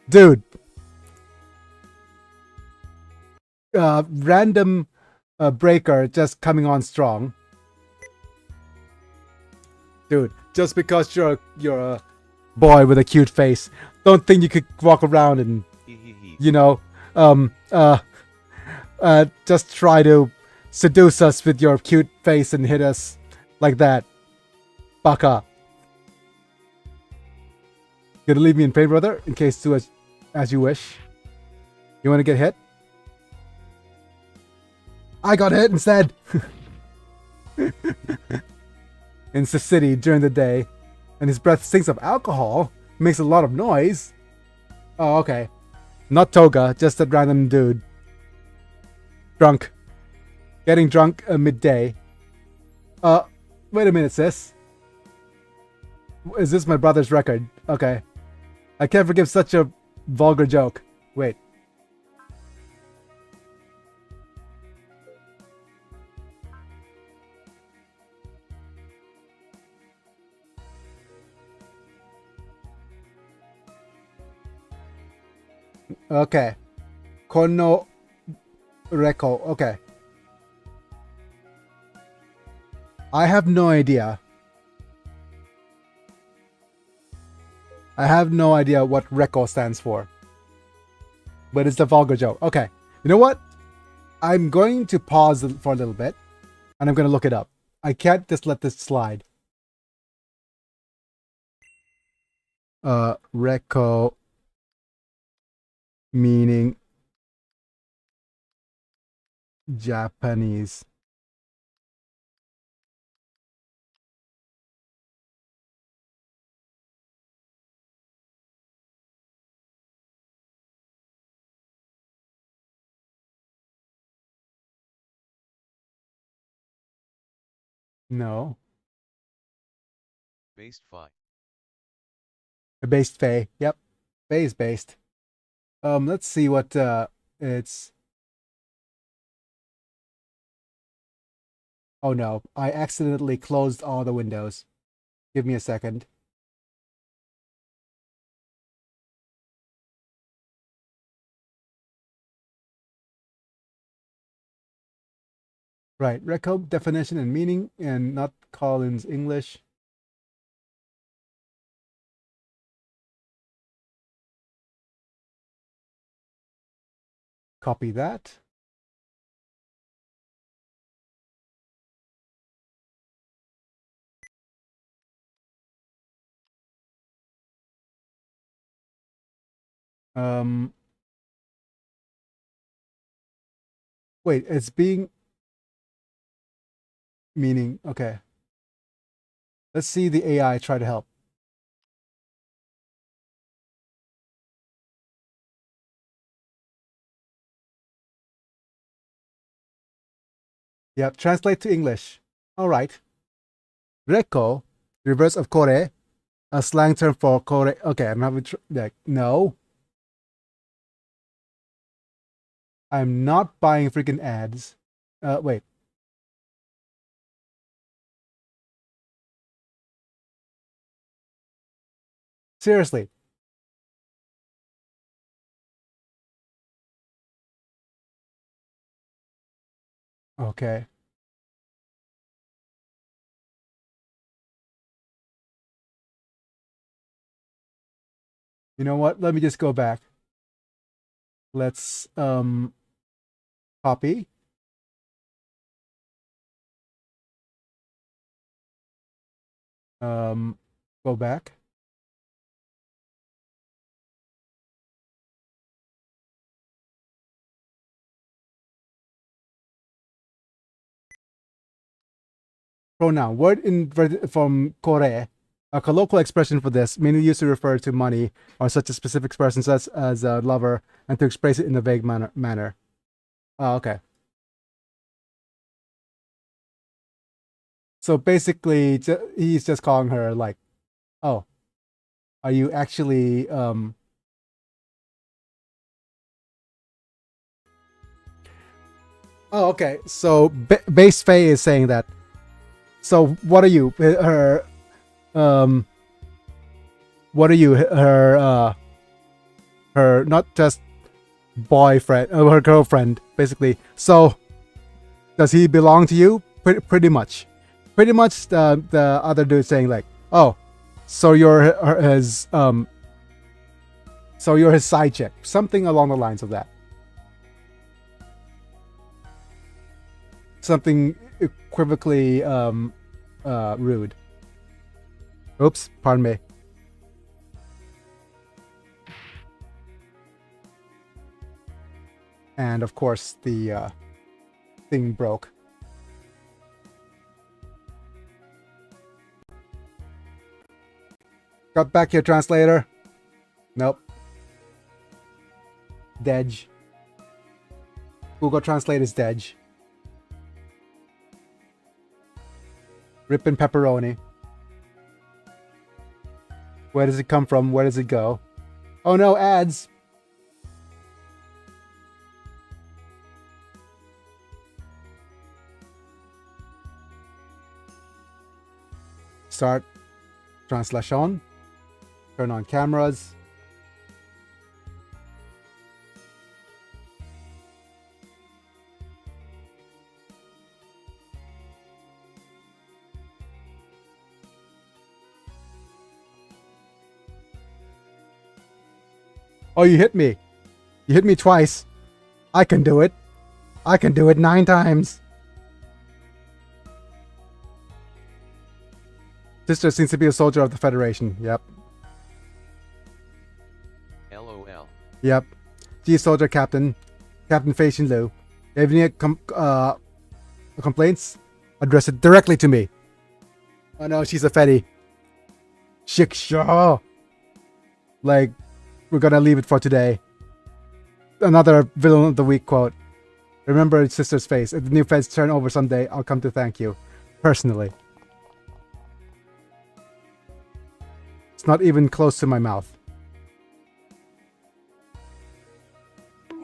Dude. Random breaker just coming on strong. Dude, just because you're a boy with a cute face, don't think you could walk around and, you know, just try to seduce us with your cute face and hit us like that. Baka. Gonna leave me in pain, brother, in case do as you wish. You want to get hit? I got hit instead. In the city during the day, and his breath stinks of alcohol, makes a lot of noise. Oh, okay. Not Toga, just that random dude. Drunk. Getting drunk at midday. Wait a minute, sis. Is this my brother's record? Okay. I can't forgive such a vulgar joke. Wait. Okay. Kono Reko. Okay. I have no idea. I have no idea what Reko stands for. But it's a vulgar joke. Okay. You know what? I'm going to pause for a little bit. And I'm going to look it up. I can't just let this slide. Reko meaning Japanese. No. Based Phi. Based Fey. Yep. Fey is based. Let's see what it's. Oh no, I accidentally closed all the windows. Give me a second. Right, Reko definition and meaning, and not Collins English. Copy that. Wait, it's being meaning. Okay. Let's see the AI try to help. Yep, translate to English. All right. Reko, reverse of kore, a slang term for kore. Okay, I'm having like no. I'm not buying freaking ads. Wait. Seriously. Okay. You know what? Let me just go back. Let's copy. Go back. pronoun. Word inverted from kore, a colloquial expression for this, mainly used to refer to money or such a specific person such as a lover, and to express it in a vague manner. Oh, okay. So basically, he's just calling her like, "Oh, are you actually Oh, okay. So base Faye is saying that. So what are you? Her what are you? Her not just boyfriend, her girlfriend, basically. So does he belong to you? Pretty much. Pretty much the other dude saying like, "Oh, so you're his so you're his side chick." Something along the lines of that. Something equivocally rude. Oops, pardon me. And of course the thing broke. Got back here, translator. Nope. Dej. Google Translate is Dej. Rippin' pepperoni. Where does it come from? Where does it go? Oh no, ads. Start translation. Turn on cameras. Oh, you hit me. You hit me twice. I can do it. I can do it 9 times. Sister seems to be a soldier of the Federation. Yep. LOL. Yep. G soldier captain. Captain Fei Xin Lu. If you need complaints, address it directly to me. Oh no, she's a Fetty. Shikshaw. Like, we're gonna leave it for today. Another villain of the week quote. Remember sister's face. If the new feds turn over someday, I'll come to thank you. Personally. It's not even close to my mouth.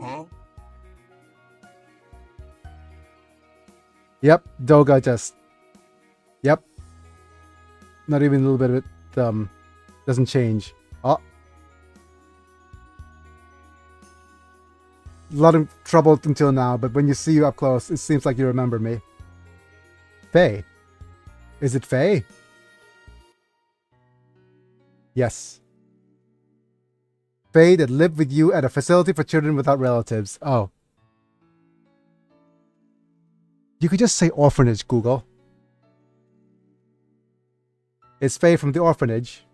Huh? Yep, Doga just... Yep. Not even a little bit of it doesn't change. Oh. A lot of trouble until now, but when you see you up close, it seems like you remember me. Faye. Is it Faye? Yes. Faye that lived with you at a facility for children without relatives. Oh. You could just say orphanage, Google. It's Faye from the orphanage.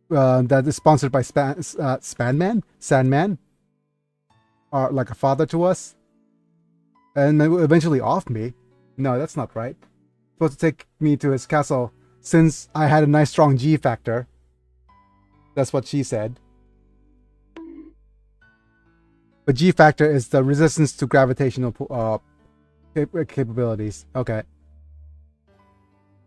That is sponsored by Sandman? Are like a father to us. And eventually off me. No, that's not right. Supposed to take me to his castle since I had a nice strong G factor. That's what she said. But G factor is the resistance to gravitational capabilities. Okay.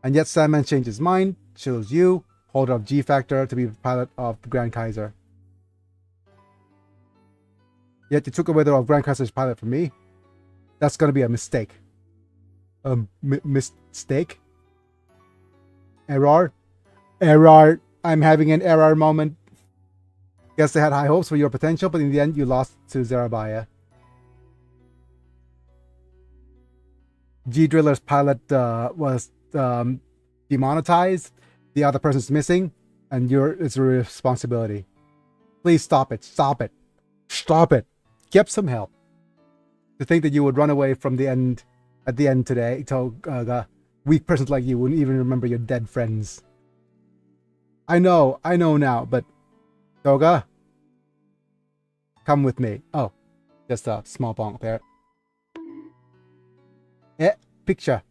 And yet Sandman changed his mind, chose you, holder of G factor, to be the pilot of the Grand Kaiser. Yet you took away the Grand Kaiser's pilot from me. That's gonna be a mistake. Mistake? Error? Error. I'm having an error moment. Guess they had high hopes for your potential, but in the end you lost to Zerabaya. G-Driller's pilot was demonetized. The other person's missing, and it's a responsibility. Please stop it. Stop it. Stop it. Get some help. To think that you would run away from the end at the end today, weak persons like you wouldn't even remember your dead friends. I know now, but Doga, come with me. Oh, just a small bonk there. Picture.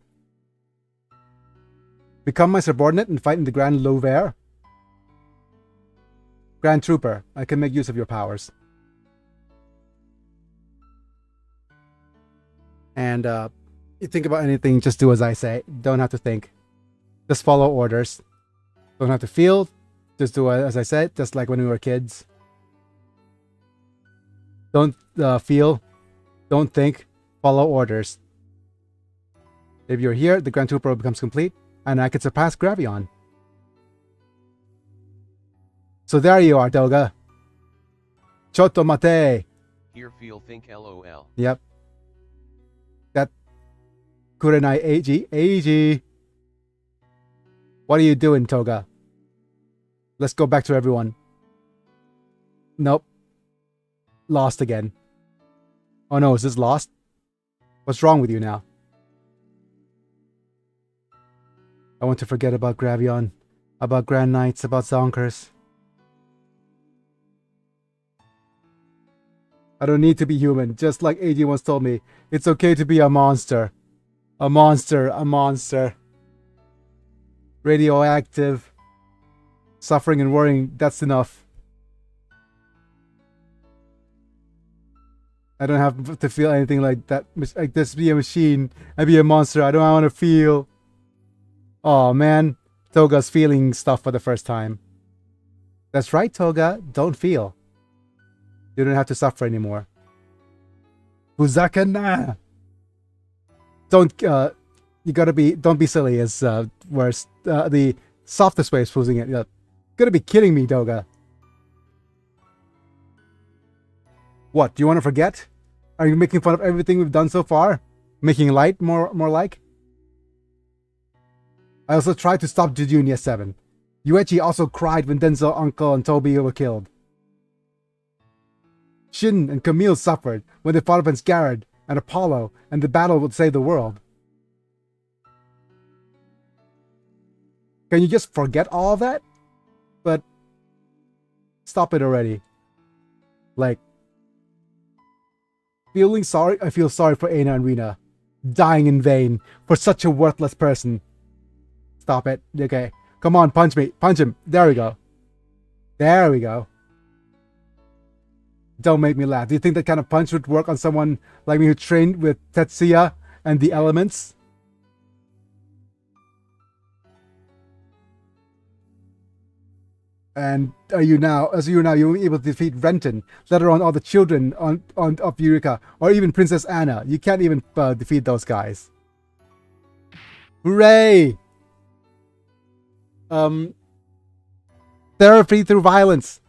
Become my subordinate and fight in the Grand Louvre. Grand Trooper, I can make use of your powers. And you think about anything, just do as I say. Don't have to think. Just follow orders. Don't have to feel. Just do as I said, just like when we were kids. Don't feel. Don't think. Follow orders. If you're here, the Grand Trooper becomes complete, and I can surpass Gravion. So there you are, Toga. Chotto mate. Hear, feel, think, LOL. Yep. That Kurenai Eiji. What are you doing, Toga? Let's go back to everyone. Nope. Lost again. Oh no, is this lost? What's wrong with you now? I want to forget about Gravion, about Grand Knights, about Zonkers. I don't need to be human, just like AG once told me. It's okay to be a monster. A monster, a monster. Radioactive. Suffering and worrying, that's enough. I don't have to feel anything like that. Like this, be a machine and be a monster. I don't want to feel. Oh man, Toga's feeling stuff for the first time. That's right, Toga. Don't feel. You don't have to suffer anymore. Fuzakana. Don't you gotta be. Don't be silly. Is worse. The softest way of fusing it. You're gonna be kidding me, Toga. What? Do you want to forget? Are you making fun of everything we've done so far? Making light more like? I also tried to stop Jujunia 7. Yuichi also cried when Denzo, Uncle, and Toby were killed. Shin and Camille suffered when they fought against Garrod and Apollo, and the battle would save the world. Can you just forget all of that? But stop it already. Like, feeling sorry, I feel sorry for Aina and Rina. Dying in vain for such a worthless person. Stop it. Okay. Come on, punch me. Punch him. There we go. There we go. Don't make me laugh. Do you think that kind of punch would work on someone like me who trained with Tetsuya and the elements? And you were able to defeat Renton, let alone all the children of Eureka, or even Princess Anna. You can't even defeat those guys. Hooray! Therapy through violence.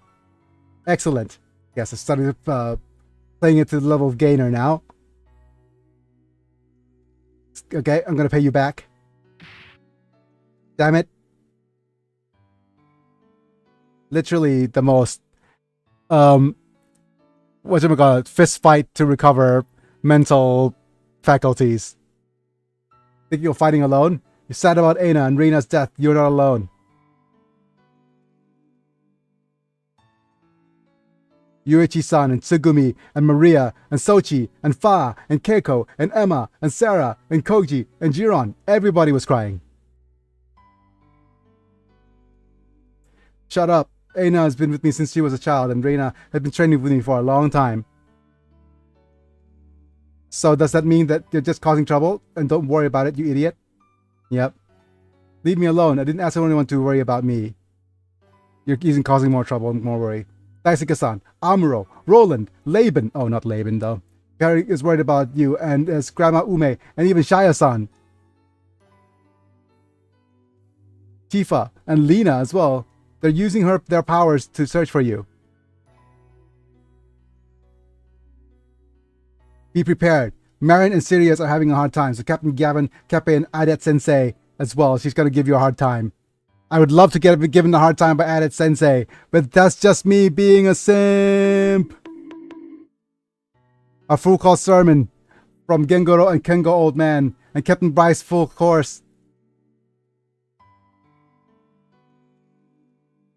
Excellent. Yes, I started playing it to the level of gainer now. Okay, I'm gonna pay you back. Damn it. Literally the most whatchamacallit, fist fight to recover mental faculties. Think you're fighting alone? You're sad about Aina and Rina's death. You're not alone. Yuichi-san and Tsugumi and Maria and Sochi and Fa and Keiko and Emma and Sarah and Koji and Jiron. Everybody was crying. Shut up. Aina has been with me since she was a child, and Reina had been training with me for a long time. So does that mean that you're just causing trouble? And don't worry about it, you idiot. Yep. Leave me alone. I didn't ask anyone to worry about me. You're even causing more trouble and more worry. Daisuke-san, Amuro, Roland, Laban. Oh, not Laban though. Gary is worried about you, and as Grandma Ume, and even Shaya-san. Tifa and Lena as well. They're using their powers to search for you. Be prepared. Marin and Sirius are having a hard time, so Captain Gavin, Keppe, and Adet Sensei as well. She's going to give you a hard time. I would love to get given a hard time by Adet Sensei, but that's just me being a simp. A full call sermon from Gengoro and Kengo Old Man, and Captain Bryce full course.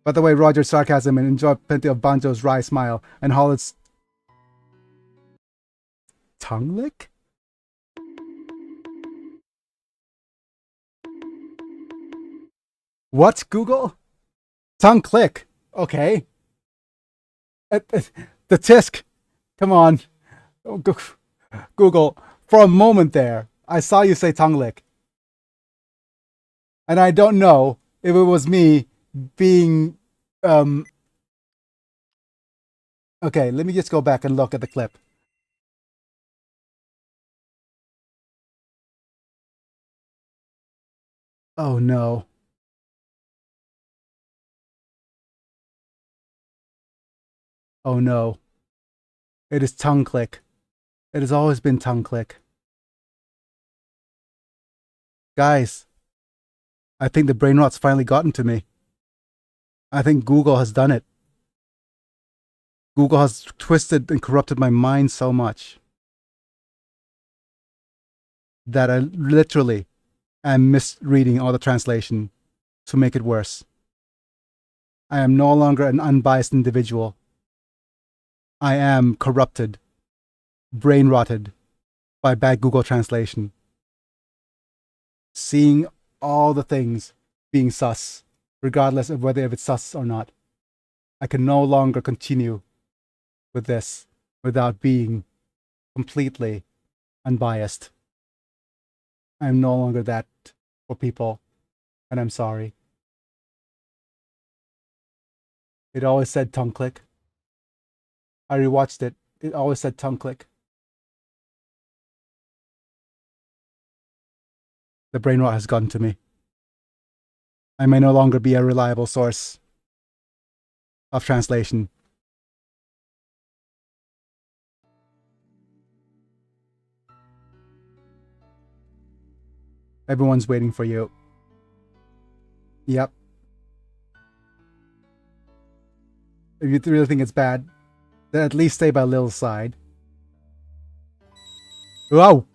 By the way, Roger's sarcasm, and enjoy plenty of Banjo's wry smile and Hollett's tongue lick? What, Google? Tongue click. Okay. The tisk. Come on. Oh, Google, for a moment there, I saw you say tongue lick. And I don't know if it was me being okay, let me just go back and look at the clip. Oh no. Oh no. It is tongue click. It has always been tongue click. Guys, I think the brain rot's finally gotten to me. I think Google has done it. Google has twisted and corrupted my mind so much that I literally am misreading all the translation to make it worse. I am no longer an unbiased individual. I am corrupted, brain rotted by bad Google translation. Seeing all the things being sus, regardless of whether if it's sus or not. I can no longer continue with this without being completely unbiased. I am no longer that for people, and I'm sorry. It always said tongue click. I rewatched it. It always said tongue click. The brain rot has gotten to me. I may no longer be a reliable source of translation. Everyone's waiting for you. Yep. If you really think it's bad, then at least stay by Lil's side. Whoa!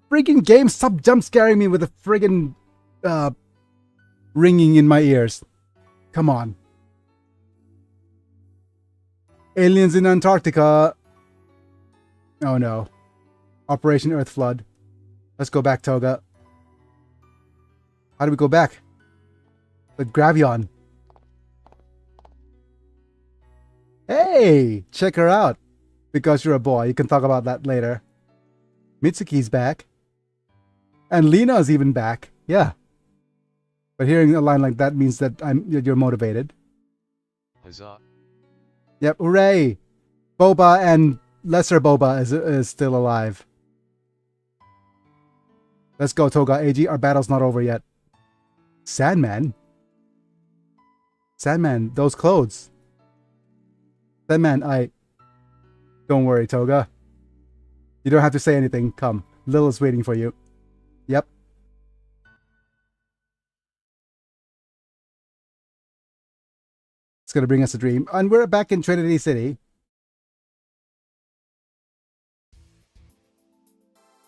Friggin' game, stop jump scaring me with a friggin' ringing in my ears. Come on. Aliens in Antarctica. Oh no. Operation Earth Flood. Let's go back, Toga. How do we go back? With Gravion. Hey! Check her out. Because you're a boy, you can talk about that later. Mitsuki's back. And Lena's even back. Yeah. But hearing a line like that means that you're motivated. Huzzah. Yep, hooray! Boba and Lesser Boba is still alive. Let's go, Toga AG. Our battle's not over yet. Sandman? Sandman, those clothes. Sandman, Don't worry, Toga. You don't have to say anything. Come. Lil is waiting for you. Yep. It's gonna bring us a dream. And we're back in Trinity City.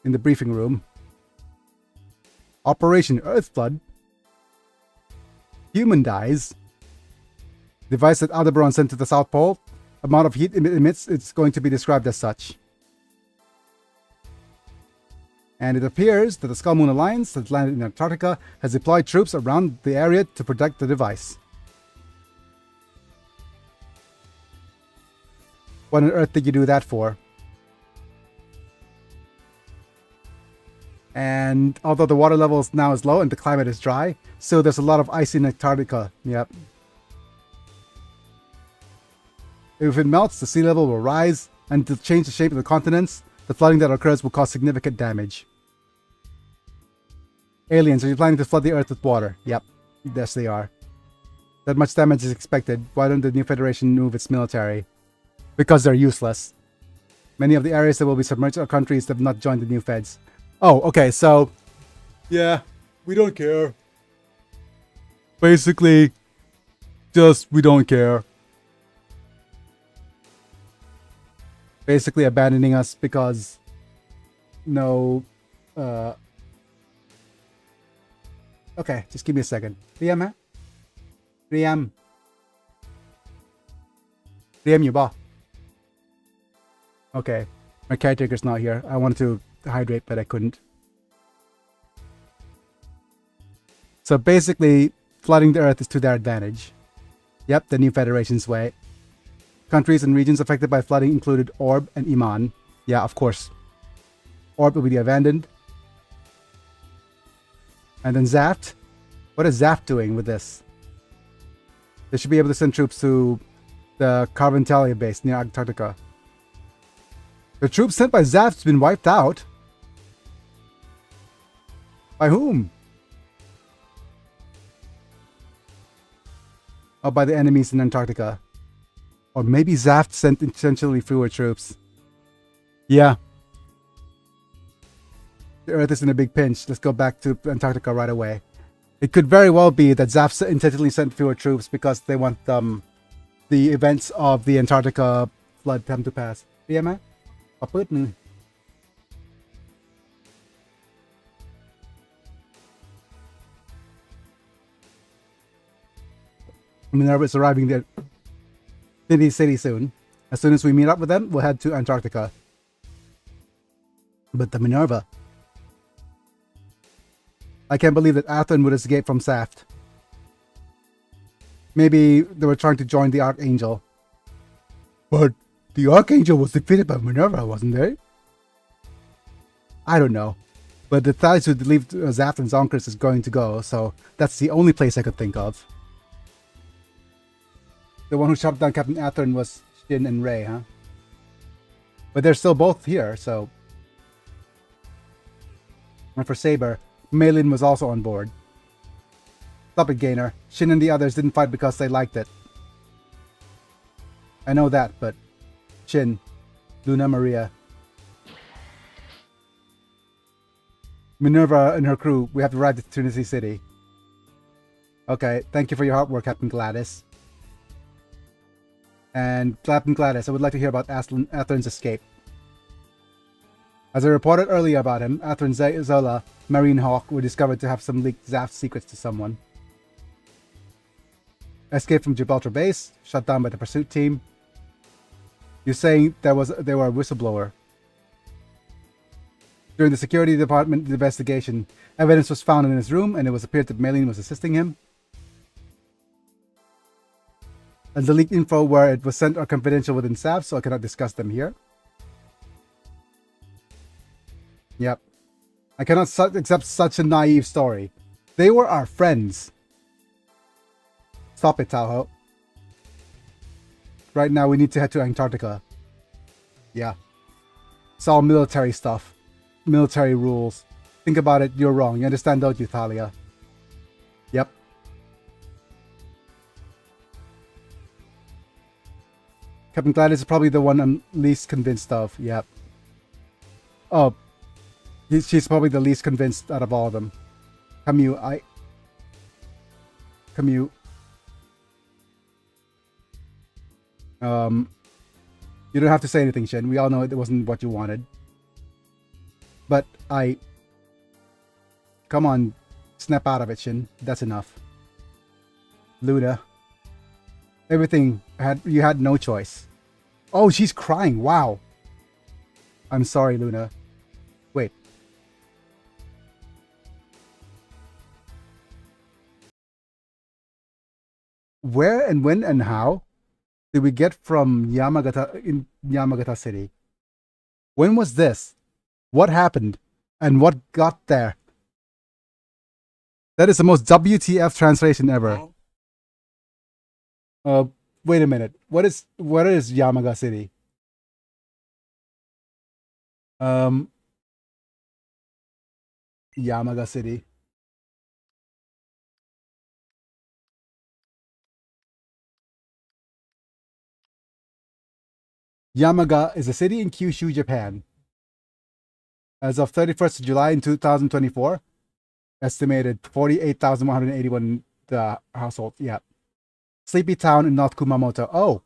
In the briefing room. Operation Earth Flood. Human dies. Device that Aldebaran sent to the South Pole. Amount of heat it emits, it's going to be described as such. And it appears that the Skull Moon Alliance that landed in Antarctica has deployed troops around the area to protect the device. What on earth did you do that for? And although the water level now is low and the climate is dry, still there's a lot of ice in Antarctica. Yep. If it melts, the sea level will rise, and to change the shape of the continents, the flooding that occurs will cause significant damage. Aliens, are you planning to flood the Earth with water? Yep. Yes, they are. That much damage is expected. Why don't the New Federation move its military? Because they're useless. Many of the areas that will be submerged are countries that have not joined the new feds. Oh, okay, so... yeah, we don't care. Basically, just we don't care. Basically abandoning us because... no... Okay, just give me a second. Riam, ha? Riam. Riam, you ba? Okay, my caretaker's not here. I wanted to hydrate, but I couldn't. So basically, flooding the Earth is to their advantage. Yep, the new Federation's way. Countries and regions affected by flooding included Orb and Iman. Yeah, of course. Orb will be the abandoned. And then Zaft. What is Zaft doing with this? They should be able to send troops to the Carventalia base near Antarctica. The troops sent by Zaft's been wiped out. By whom? Oh, by the enemies in Antarctica. Or maybe Zaft sent intentionally fewer troops. Yeah. The Earth is in a big pinch. Let's go back to Antarctica right away. It could very well be that Zaft intentionally sent fewer troops because they want the events of the Antarctica flood come to pass. Yeah, man. Minerva is arriving there in the city soon. As soon as we meet up with them, we'll head to Antarctica. But the Minerva. I can't believe that Athern would escape from Zaft. Maybe they were trying to join the Archangel. But the Archangel was defeated by Minerva, wasn't they? I don't know. But the Thales who leave Zaft and Zonkers is going to go, so that's the only place I could think of. The one who shot down Captain Athern was Shin and Ray, huh? But they're still both here, so... And for Saber, Malin was also on board. Stop it, Gainer. Shin and the others didn't fight because they liked it. I know that, but... Shin. Luna Maria. Minerva and her crew, we have arrived at Trinity City. Okay, thank you for your hard work, Captain Gladys. And Captain Gladys, I would like to hear about Athern's escape. As I reported earlier about him, Athern Zola, Marine Hawk, were discovered to have some leaked Zaft secrets to someone. Escaped from Gibraltar base, shut down by the pursuit team. You're saying they were a whistleblower. During the security department investigation, evidence was found in his room and it was appeared that Malin was assisting him. And the leaked info where it was sent are confidential within Zaft, so I cannot discuss them here. Yep. I cannot accept such a naive story. They were our friends. Stop it, Tahoe. Right now we need to head to Antarctica. Yeah. It's all military stuff. Military rules. Think about it, you're wrong. You understand, don't you, Thalia? Yep. Captain Gladys is probably the one I'm least convinced of. Yep. Oh. She's probably the least convinced out of all of them. Camus, Camus. You don't have to say anything, Shin. We all know it wasn't what you wanted. But come on, snap out of it, Shin. That's enough. Luna. Everything you had no choice. Oh, she's crying. Wow. I'm sorry, Luna. Wait. Where and when and how did we get from Yamagata City? When was this? What happened? And what got there? That is the most WTF translation ever. Wait a minute. What is Yamaga City? Yamaga City. Yamaga is a city in Kyushu, Japan. As of 31st of July in 2024, estimated 48,181 households. Yeah. Sleepy town in North Kumamoto. Oh.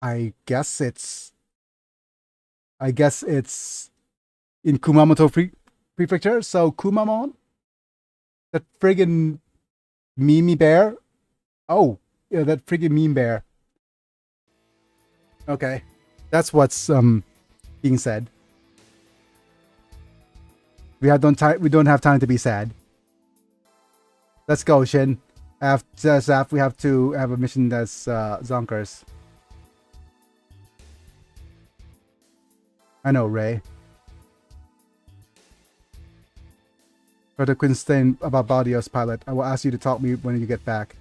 I guess it's in Kumamoto Prefecture. So Kumamon? That friggin' Mimi bear? Oh, yeah, that friggin' meme bear. Okay. That's what's being said. We don't have time to be sad. Let's go, Shin. After Zaf, we have to have a mission that's Zonkers. I know, Ray. Dr. Quinstein about Bardios pilot. I will ask you to talk to me when you get back.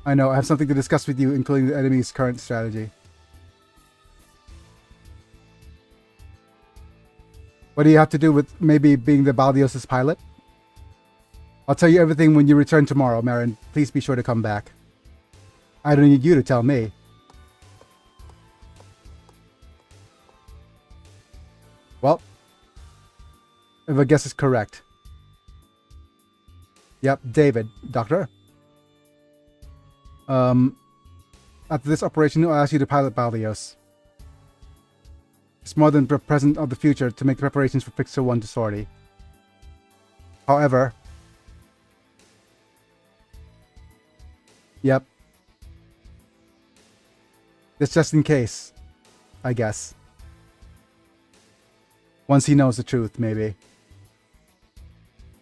I know, I have something to discuss with you, including the enemy's current strategy. What do you have to do with maybe being the Bardios' pilot? I'll tell you everything when you return tomorrow, Marin. Please be sure to come back. I don't need you to tell me. Well, if I guess is correct. Yep, David, Doctor. After this operation, I'll ask you to pilot Bardios. It's more than the present of the future to make preparations for Pixel 1 to sortie. However... Yep. It's just in case, I guess. Once he knows the truth, maybe.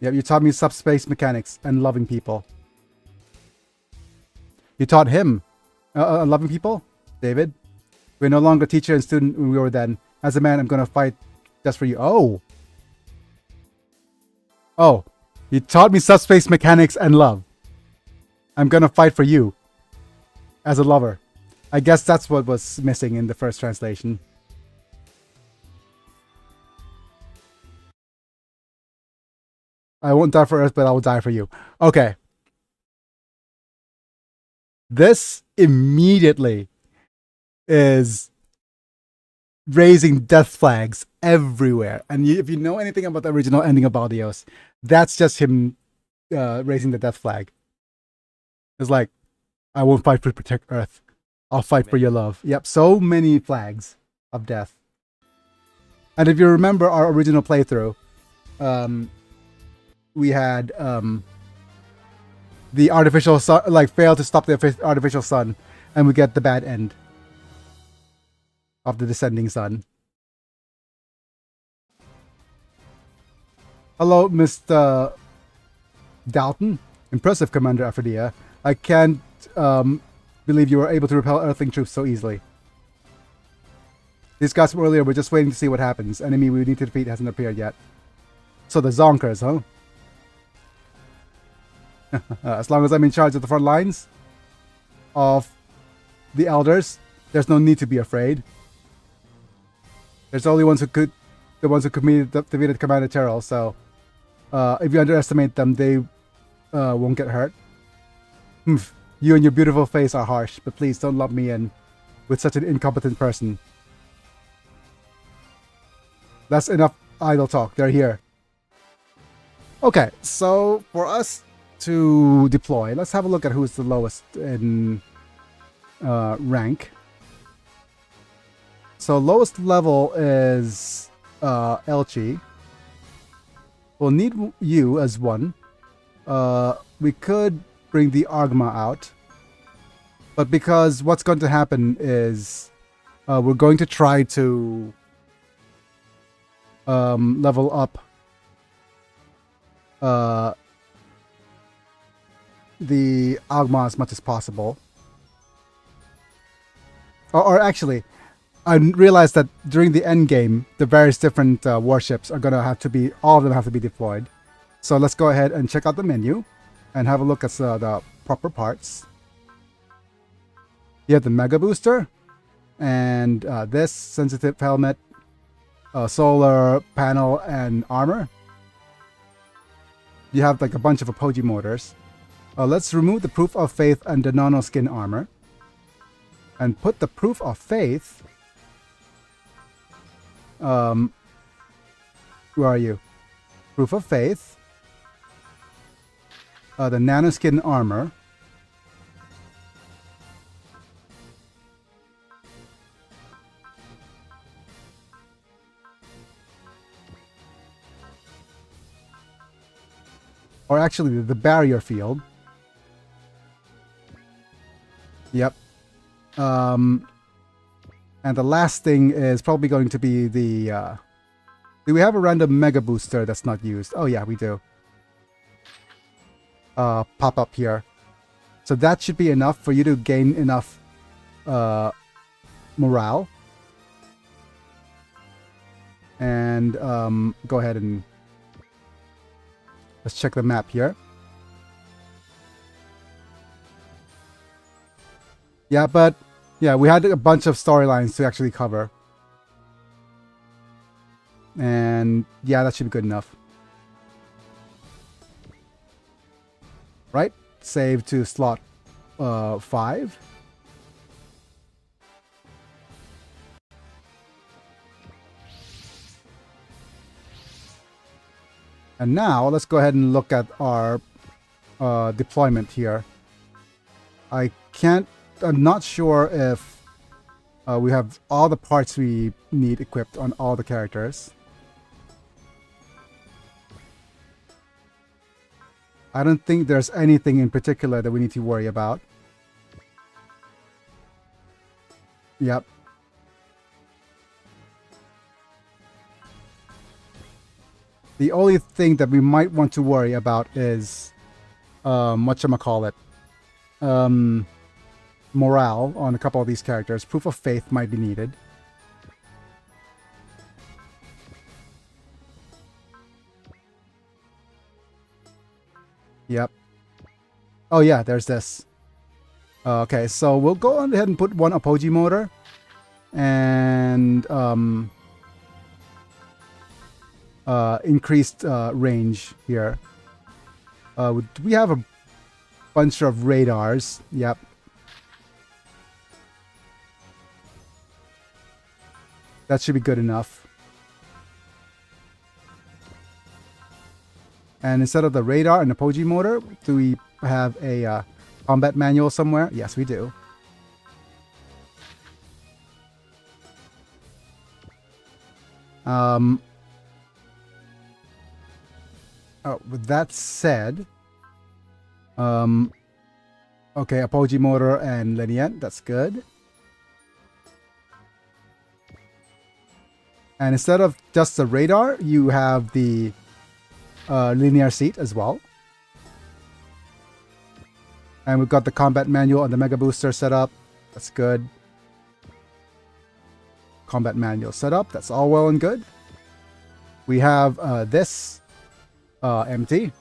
Yep, you taught me subspace mechanics and loving people. You taught him loving people? David? We're no longer teacher and student when we were then. As a man, I'm gonna fight just for you. Oh! Oh. You taught me subspace mechanics and love. I'm gonna fight for you. As a lover. I guess that's what was missing in the first translation. I won't die for Earth, but I will die for you. Okay. This immediately is raising death flags everywhere. And if you know anything about the original ending of Bardios, that's just him raising the death flag. It's like, I won't fight to protect Earth. I'll fight for your love. Yep, so many flags of death. And if you remember our original playthrough, we had the artificial sun, like, fail to stop the artificial sun, and we get the bad end of the descending sun. Hello, Mr. Dalton. Impressive, Commander Aphrodiya. I can't believe you were able to repel Earthling troops so easily. These guys from earlier were just waiting to see what happens. Enemy we need to defeat hasn't appeared yet. So the Zonkers, huh? As long as I'm in charge of the front lines of the elders, there's no need to be afraid. There's only the ones who defeated Commander Terrell, so if you underestimate them, they won't get hurt. You and your beautiful face are harsh, but please don't lump me in with such an incompetent person. That's enough idle talk. They're here. Okay, so for us to deploy, let's have a look at who's the lowest in rank. So lowest level is Elchi. We'll need you as one. We could bring the Argma out, but because what's going to happen is we're going to try to level up the Argma as much as possible. Or actually, I realized that during the end game, the various different warships are gonna have to be, all of them have to be deployed. So let's go ahead and check out the menu and have a look at the proper parts. You have the Mega Booster and this sensitive helmet, solar panel, and armor. You have like a bunch of Apogee motors. Let's remove the Proof of Faith and the Nano Skin armor and put the Proof of Faith. Where are you? Proof of Faith, the nanoskin armor, or actually the barrier field. Yep. And the last thing is probably going to be the Do we have a random mega booster that's not used? Oh yeah, we do. Pop up here. So that should be enough for you to gain enough morale. And go ahead and let's check the map here. Yeah, but yeah, we had a bunch of storylines to actually cover. And yeah, that should be good enough. Right? Save to slot 5. And now let's go ahead and look at our deployment here. I'm not sure if we have all the parts we need equipped on all the characters. I don't think there's anything in particular that we need to worry about. Yep. The only thing that we might want to worry about is whatchamacallit. Morale on a couple of these characters. Proof of faith might be needed. Yep. Oh yeah, there's this. Okay, so we'll go on ahead and put one Apogee motor. And increased range here. We have a bunch of radars. Yep. That should be good enough. And instead of the radar and Apogee motor, do we have a combat manual somewhere? Yes, we do. With that said, okay, Apogee motor and Lenient, that's good. And instead of just the radar, you have the linear seat as well. And we've got the combat manual and the mega booster set up. That's good. Combat manual set up. That's all well and good. We have this empty.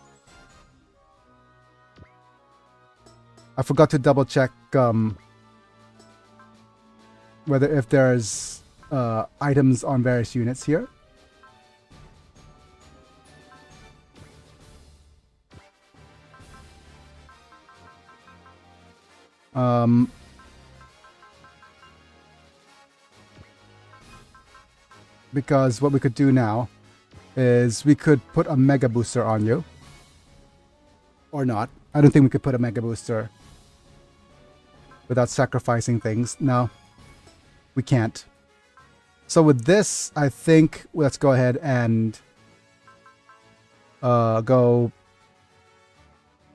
I forgot to double check whether if there's items on various units here. Because what we could do now is we could put a mega booster on you. Or not. I don't think we could put a mega booster without sacrificing things. No, we can't. So with this, I think let's go ahead and go.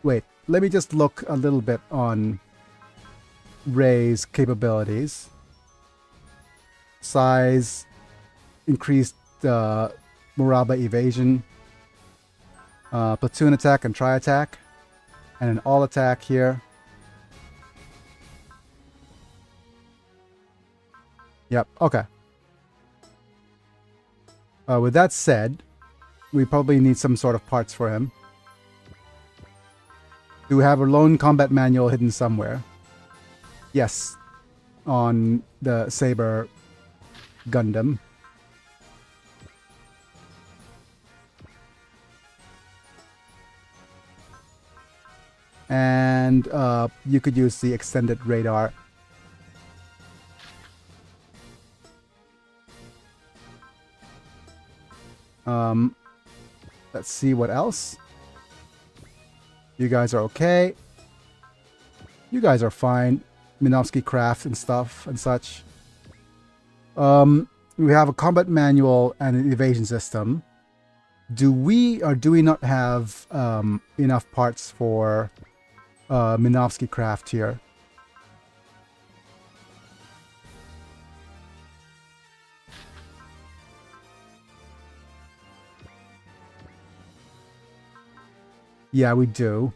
Wait, let me just look a little bit on Rey's capabilities. Size, increased morale by evasion, platoon attack and tri-attack, and an all attack here. Yep, okay. With that said, we probably need some sort of parts for him. Do we have a lone combat manual hidden somewhere? Yes, on the Saber Gundam. And you could use the extended radar. Let's see what else. You guys are okay. You guys are fine. Minovsky craft and stuff and such. We have a combat manual and an evasion system. Do we or do we not have enough parts for Minovsky craft here? Yeah, we do.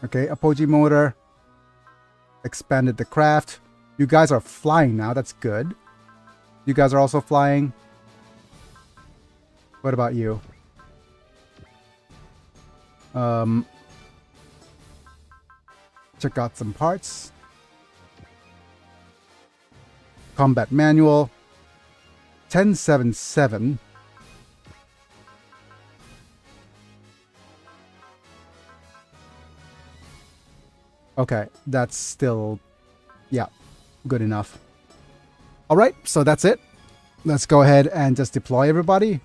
Okay, Apogee motor. Expanded the craft. You guys are flying now. That's good. You guys are also flying. What about you? Check out some parts. Combat manual. 1077. Okay, that's still, yeah, good enough. All right, so that's it. Let's go ahead and just deploy everybody.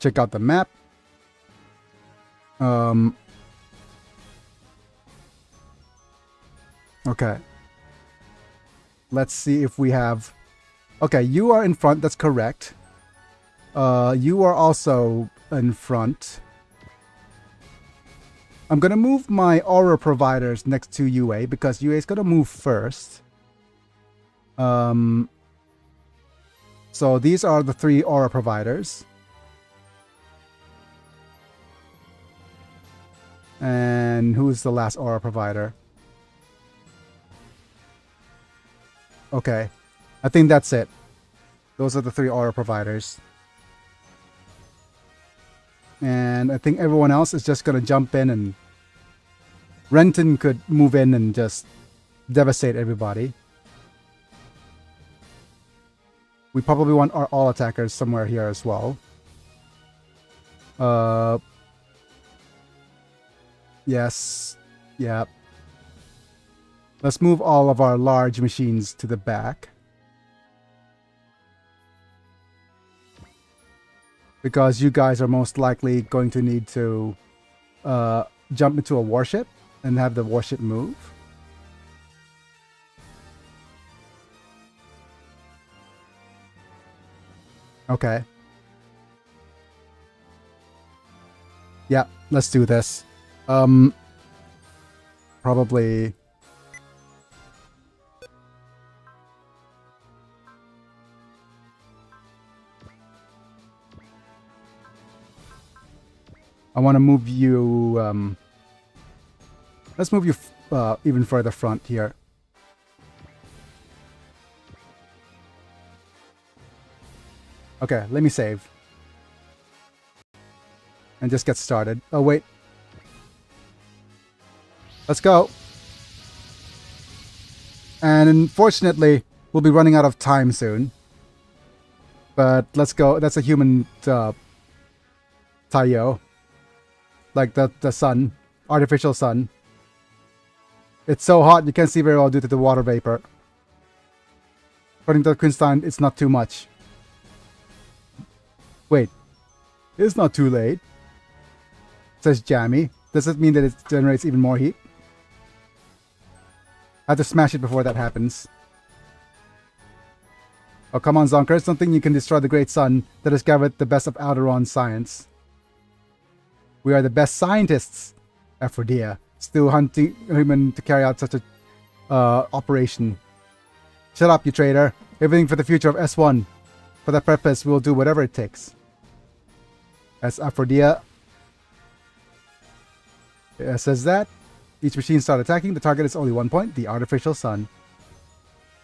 Check out the map. Okay. Let's see if we have... Okay, you are in front, that's correct. You are also in front. I'm gonna move my aura providers next to UA because UA is gonna move first. So these are the 3 aura providers. And who's the last aura provider? Okay, I think that's it. Those are the 3 aura providers. And I think everyone else is just going to jump in, and Renton could move in and just devastate everybody. We probably want our all attackers somewhere here as well. Yes. Yeah. Let's move all of our large machines to the back. Because you guys are most likely going to need to jump into a warship and have the warship move. Okay. Yeah, let's do this. Probably... I want to move you, let's move you even further front here. Okay, let me save. And just get started. Oh, wait. Let's go. And unfortunately, we'll be running out of time soon. But let's go. That's a human Taiyo. Like the sun. Artificial sun. It's so hot you can't see very well due to the water vapor. According to Queenstein, it's not too much. Wait. It's not too late. Says Jammy. Does it mean that it generates even more heat? I have to smash it before that happens. Oh, come on, Zonkers. Don't think you can destroy the great sun that has gathered the best of Alderaan science. We are the best scientists, Aphrodite, still hunting human to carry out such a operation. Shut up, you traitor. Everything for the future of S1. For that purpose, we will do whatever it takes. As Aphrodite says that, each machine start attacking. The target is only 1 point, the artificial sun.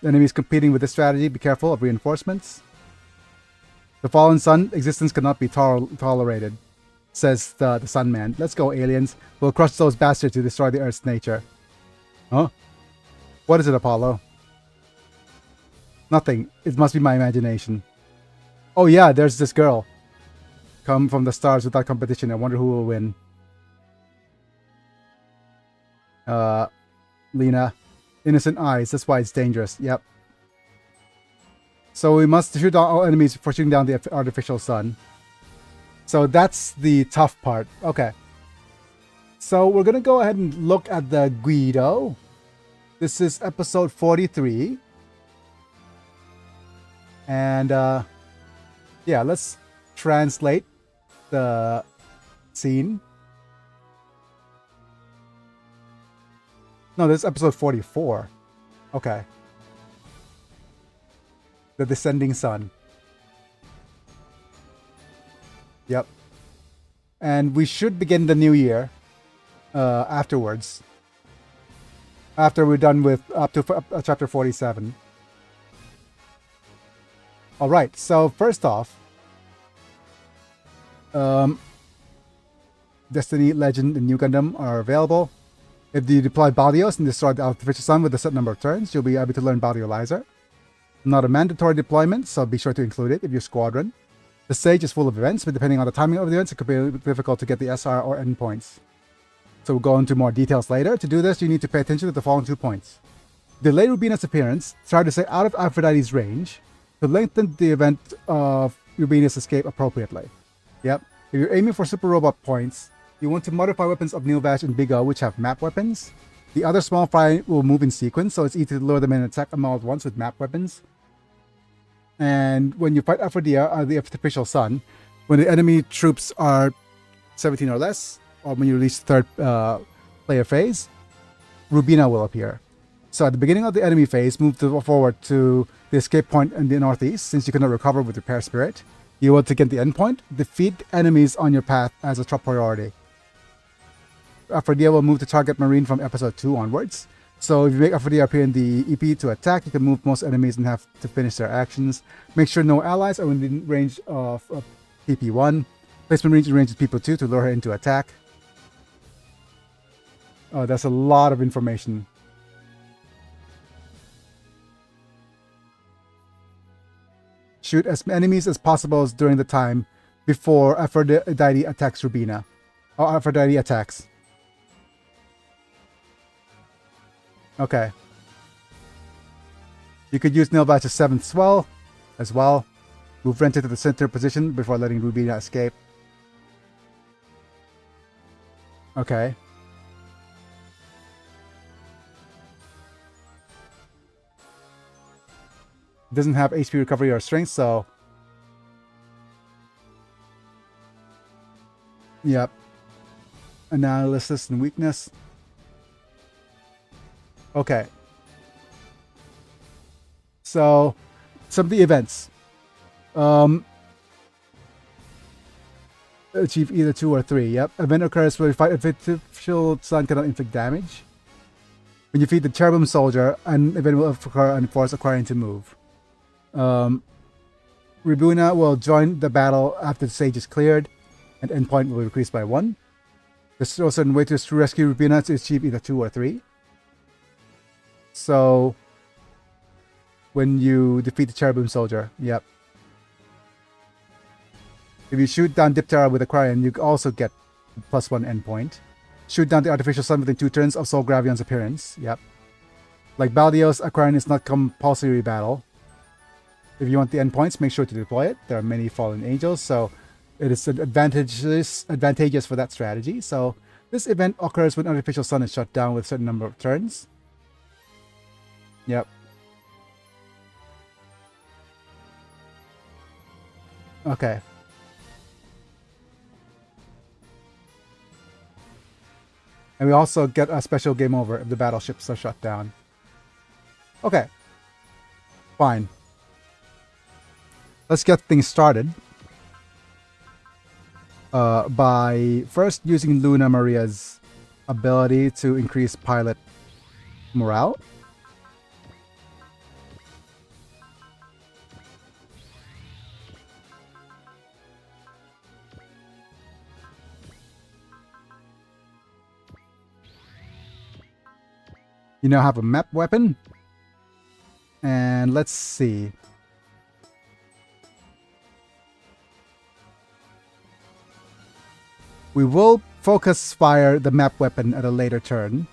The enemy is competing with this strategy. Be careful of reinforcements. The fallen sun existence cannot be tolerated, says the Sun Man. Let's go, aliens. We'll crush those bastards to destroy the Earth's nature. Huh? What is it, Apollo? Nothing. It must be my imagination. Oh yeah, there's this girl. Come from the stars without competition. I wonder who will win. Lena. Innocent eyes. That's why it's dangerous. Yep. So we must shoot down all enemies for shooting down the artificial sun. So that's the tough part. Okay. So we're going to go ahead and look at the Guido. This is episode 43. And yeah, let's translate the scene. No, this is episode 44. Okay. The Descending Sun. Yep. And we should begin the new year afterwards. After we're done with up to chapter 47. Alright, so first off, Destiny, Legend, and New Gundam are available. If you deploy Balios and destroy the artificial sun with a set number of turns, you'll be able to learn Baliolizer. Not a mandatory deployment, so be sure to include it if you're squadron. The stage is full of events, but depending on the timing of the events, it could be difficult to get the SR or endpoints. So we'll go into more details later. To do this, you need to pay attention to the following 2 points. Delay Rubina's appearance, try to stay out of Aphrodite's range, to lengthen the event of Rubina's escape appropriately. Yep. If you're aiming for super robot points, you want to modify weapons of Neovash and Big O, which have map weapons. The other small fry will move in sequence, so it's easy to lure them in and attack them all at once with map weapons. And when you fight Aphrodite, the artificial sun, when the enemy troops are 17 or less, or when you release the third player phase, Rubina will appear. So at the beginning of the enemy phase, move forward to the escape point in the northeast, since you cannot recover with Repair Spirit. You want to get the endpoint, defeat enemies on your path as a top priority. Aphrodite will move to target Marine from episode 2 onwards. So if you make Aphrodite appear in the EP to attack, you can move most enemies and have to finish their actions. Make sure no allies are within range of PP1. Place Marines in range of PP2 to lure her into attack. Oh, that's a lot of information. Shoot as many enemies as possible during the time before Aphrodite attacks Rubina. Or Aphrodite attacks. Okay. You could use Neovash's 7th Swell as well. Move Renta to the center position before letting Rubina escape. Okay. Doesn't have HP recovery or strength, so... Yep. Analysis and weakness. Okay. So, some of the events. Achieve either 2 or 3. Yep. Event occurs when you fight artificial sun cannot inflict damage. When you feed the Cherubim Soldier, an event will occur and force Aquarian to move. Rubina will join the battle after the stage is cleared, and endpoint will increase by 1. There's also a certain way to rescue Rubina to achieve either 2 or 3. So, when you defeat the Cherubim Soldier, yep. If you shoot down Diptera with Aquarian, you also get +1 endpoint. Shoot down the artificial sun within 2 turns of Sol Gravion's appearance, yep. Like Baldios, Aquarian is not compulsory battle. If you want the endpoints, make sure to deploy it. There are many fallen angels, so it is advantageous for that strategy. So this event occurs when artificial sun is shut down with a certain number of turns. Yep. Okay. And we also get a special game over if the battleships are shut down. Okay. Fine. Let's get things started. By first using Luna Maria's ability to increase pilot morale. You now have a map weapon. And let's see. We will focus fire the map weapon at a later turn.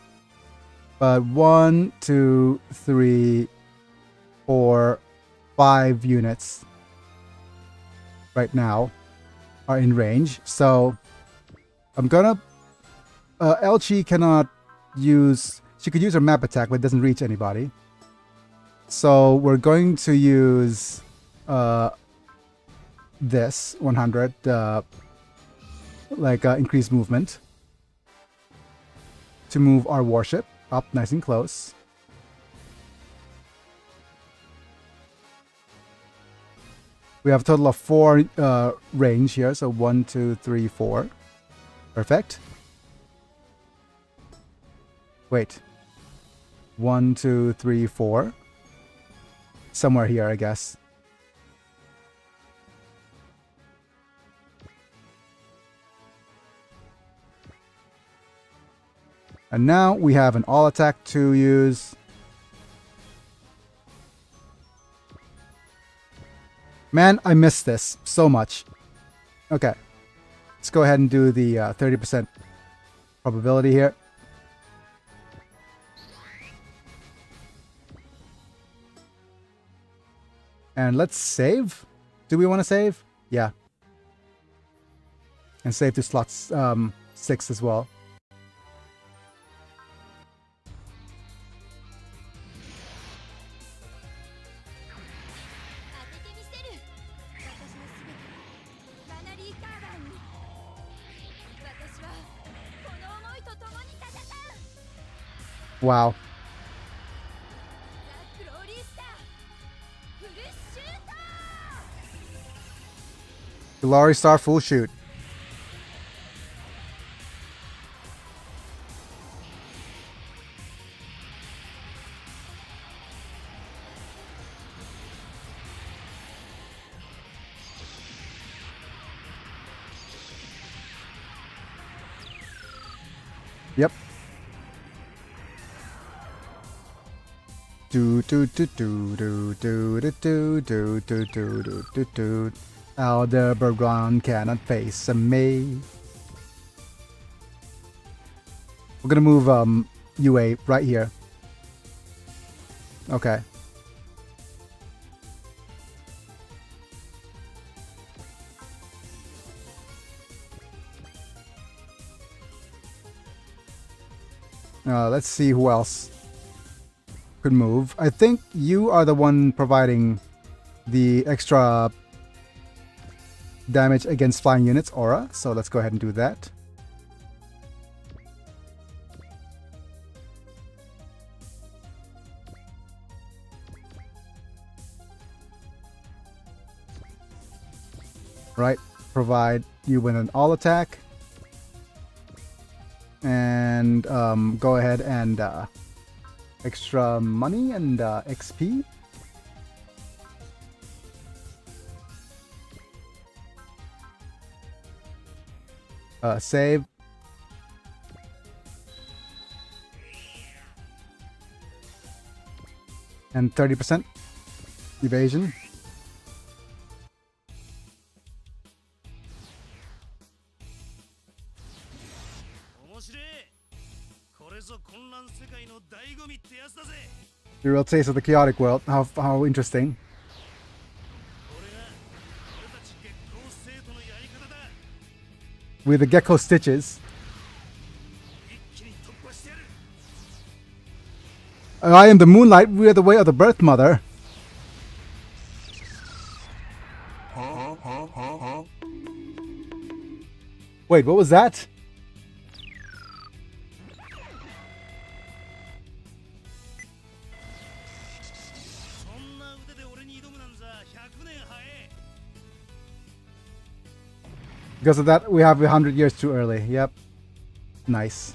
But 1, 2, 3, 4, 5 units right now are in range. So I'm gonna... Elchi cannot use... She could use her map attack, but it doesn't reach anybody. So we're going to use this 100, increased movement to move our warship. Up nice and close. We have a total of 4 range here, so 1, 2, 3, 4. Perfect. Wait. 1, 2, 3, 4. Somewhere here, I guess. And now we have an all attack to use. Man, I missed this so much. Okay. Let's go ahead and do the 30% probability here. And let's save. Do we want to save? Yeah. And save to slots 6 as well. Wow. Glory Star full shoot. Yep. Do do do do do do do do do do do do do. Aldebaran cannot face me. We're gonna move UA right here. Okay. Let's see who else could move. I think you are the one providing the extra damage against flying units aura, so let's go ahead and do that. Right, provide you with an all attack. And go ahead and extra money and XP. Save. And 30% evasion. The real taste of the chaotic world. How interesting. With the gecko stitches. I am the moonlight, we are the way of the birth mother. Wait, what was that? Because of that, we have 100 years too early. Yep. Nice.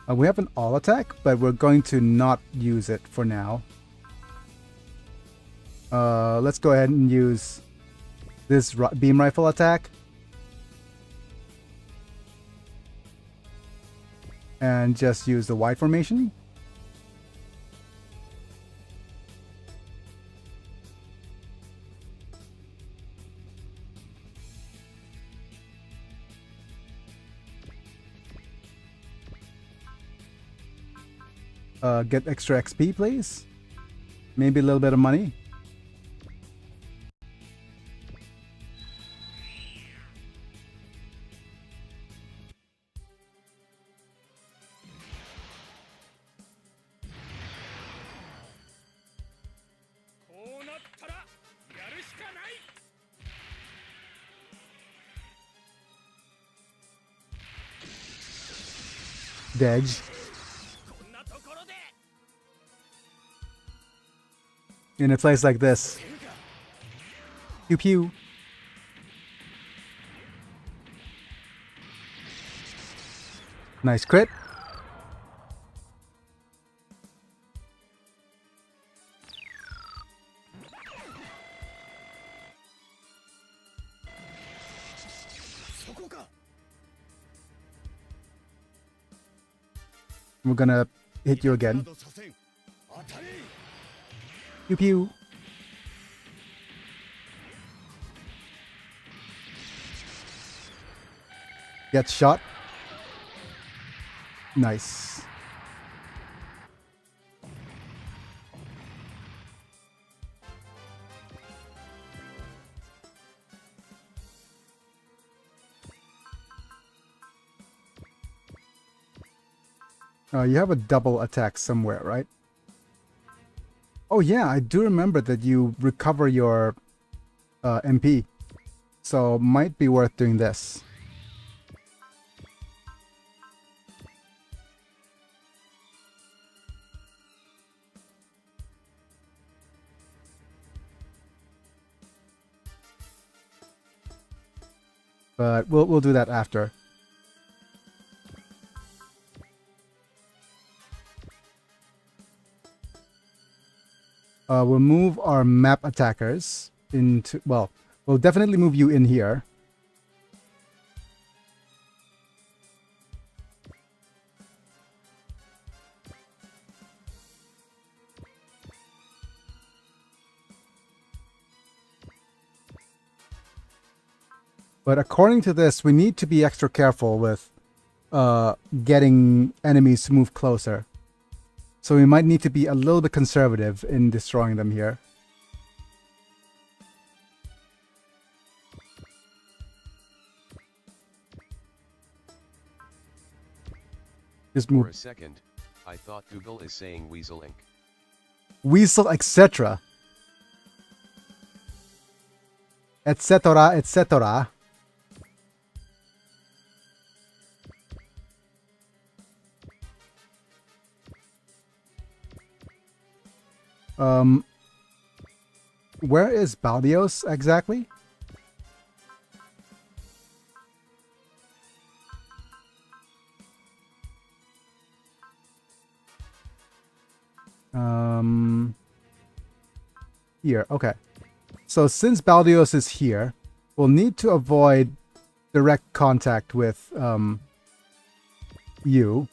We have an all attack, but we're going to not use it for now. Let's go ahead and use this beam rifle attack. And just use the wide formation. Get extra XP, please. Maybe a little bit of money. Dej. In a place like this. Pew pew. Nice crit. We're gonna hit you again. Pew pew. Get shot. Nice. You have a double attack somewhere, right? Oh yeah, I do remember that you recover your MP. So might be worth doing this. But we'll do that after. We'll move our map attackers into, well, we'll definitely move you in here. But according to this, we need to be extra careful with getting enemies to move closer. So we might need to be a little bit conservative in destroying them here. Just move. For a second, I thought Google is saying Weasel Inc. Weasel, etc. Etc. etc. Where is Baldios exactly? Here, okay. So since Baldios is here, we'll need to avoid direct contact with you.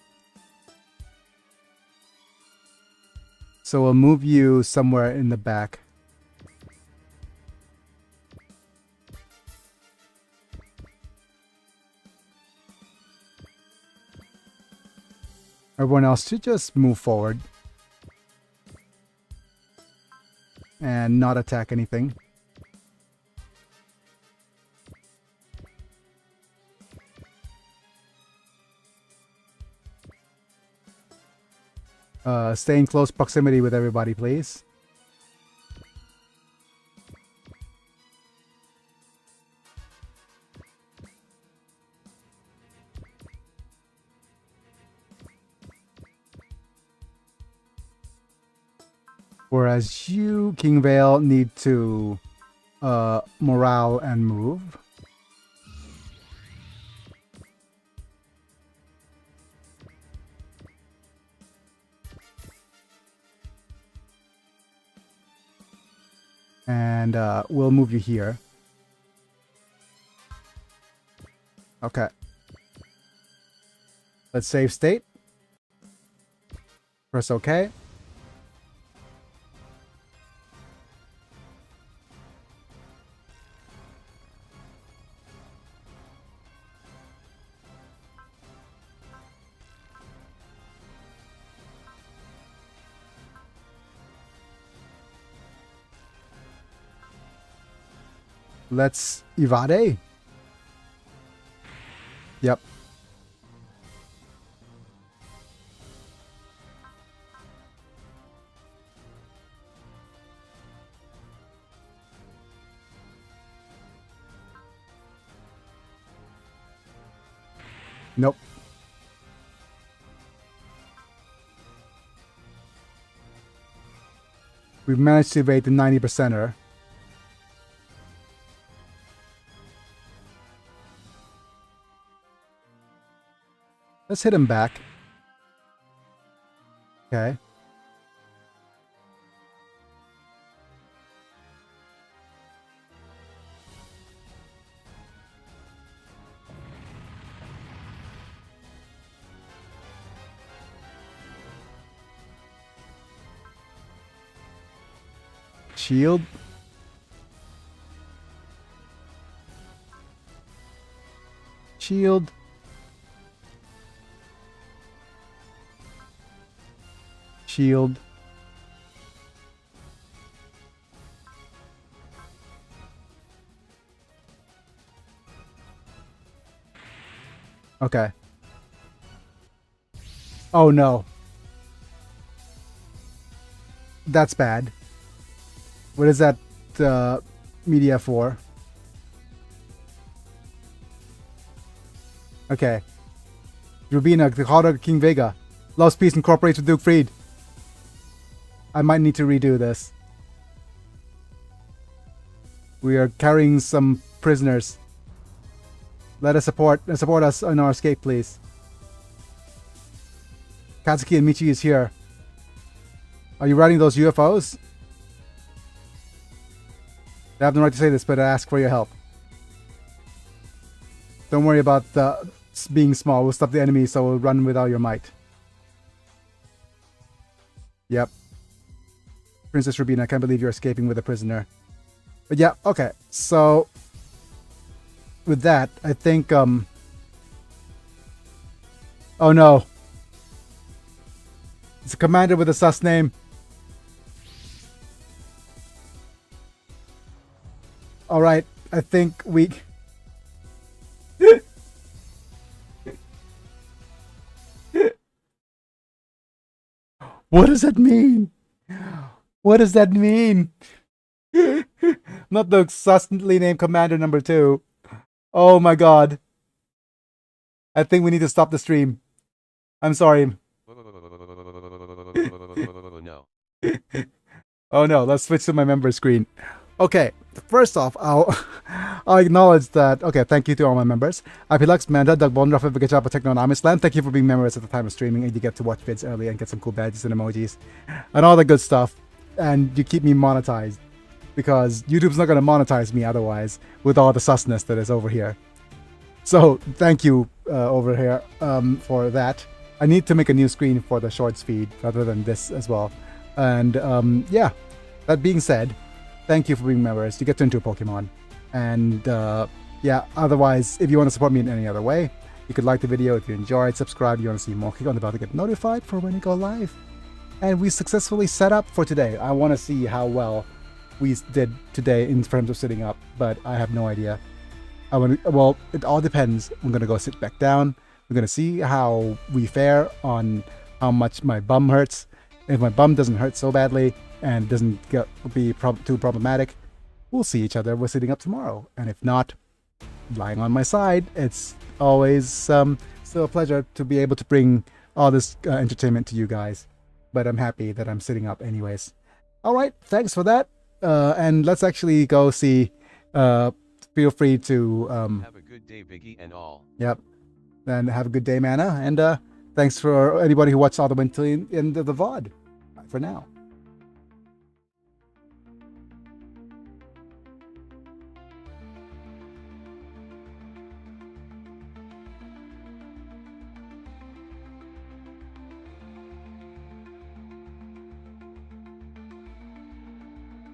So we'll move you somewhere in the back. Everyone else should just move forward and not attack anything. Stay in close proximity with everybody, please. Whereas you, King Vale, need to morale and move. And we'll move you here. Okay. Let's save state. Press OK. Let's evade. Yep. Nope. We've managed to evade the 90%er. Let's hit him back. Okay. Shield. Shield. Shield. Okay. Oh no. That's bad. What is that media for? Okay. Rubina, the Heart of King Vega. Loves peace and cooperates with Duke Freed. I might need to redo this. We are carrying some prisoners. Let us support us in our escape, please. Katsuki and Michi is here. Are you riding those UFOs? I have no right to say this, but I ask for your help. Don't worry about being small. We'll stop the enemy, so we'll run with all your might. Yep. Princess Rubina, I can't believe you're escaping with a prisoner. But yeah, okay. So, with that, I think, oh no. It's a commander with a sus name. Alright, I think we... What does that mean? What does that mean? Not the succinctly named Commander number 2. Oh my god. I think we need to stop the stream. I'm sorry. No. Oh no, let's switch to my member screen. Okay, first off, I'll acknowledge that. Okay, thank you to all my members. Apilux, Manda, Doug Bond, Rafa, Vigachapa, Techno, and Amislam. Thank you for being members at the time of streaming, and you get to watch vids early and get some cool badges and emojis and all the good stuff. And you keep me monetized because YouTube's not going to monetize me otherwise with all the susness that is over here. So thank you over here for that. I need to make a new screen for the shorts feed rather than this as well. And yeah, that being said, thank you for being members. You get to enter Pokemon. And yeah, otherwise, if you want to support me in any other way, you could like the video if you enjoyed, subscribe, you want to see more, click on the bell to get notified for when we go live. And we successfully set up for today. I want to see how well we did today in terms of sitting up, but I have no idea. Well, it all depends. I'm going to go sit back down. We're going to see how we fare on how much my bum hurts. If my bum doesn't hurt so badly and doesn't be too problematic, we'll see each other. We're sitting up tomorrow. And if not, lying on my side, it's always still a pleasure to be able to bring all this entertainment to you guys. But I'm happy that I'm sitting up anyways. All right, thanks for that. And let's actually go see. Feel free to have a good day, Biggie, and all. Yep. And have a good day, Mana. And thanks for anybody who watched all the way until the end of the VOD. Bye for now.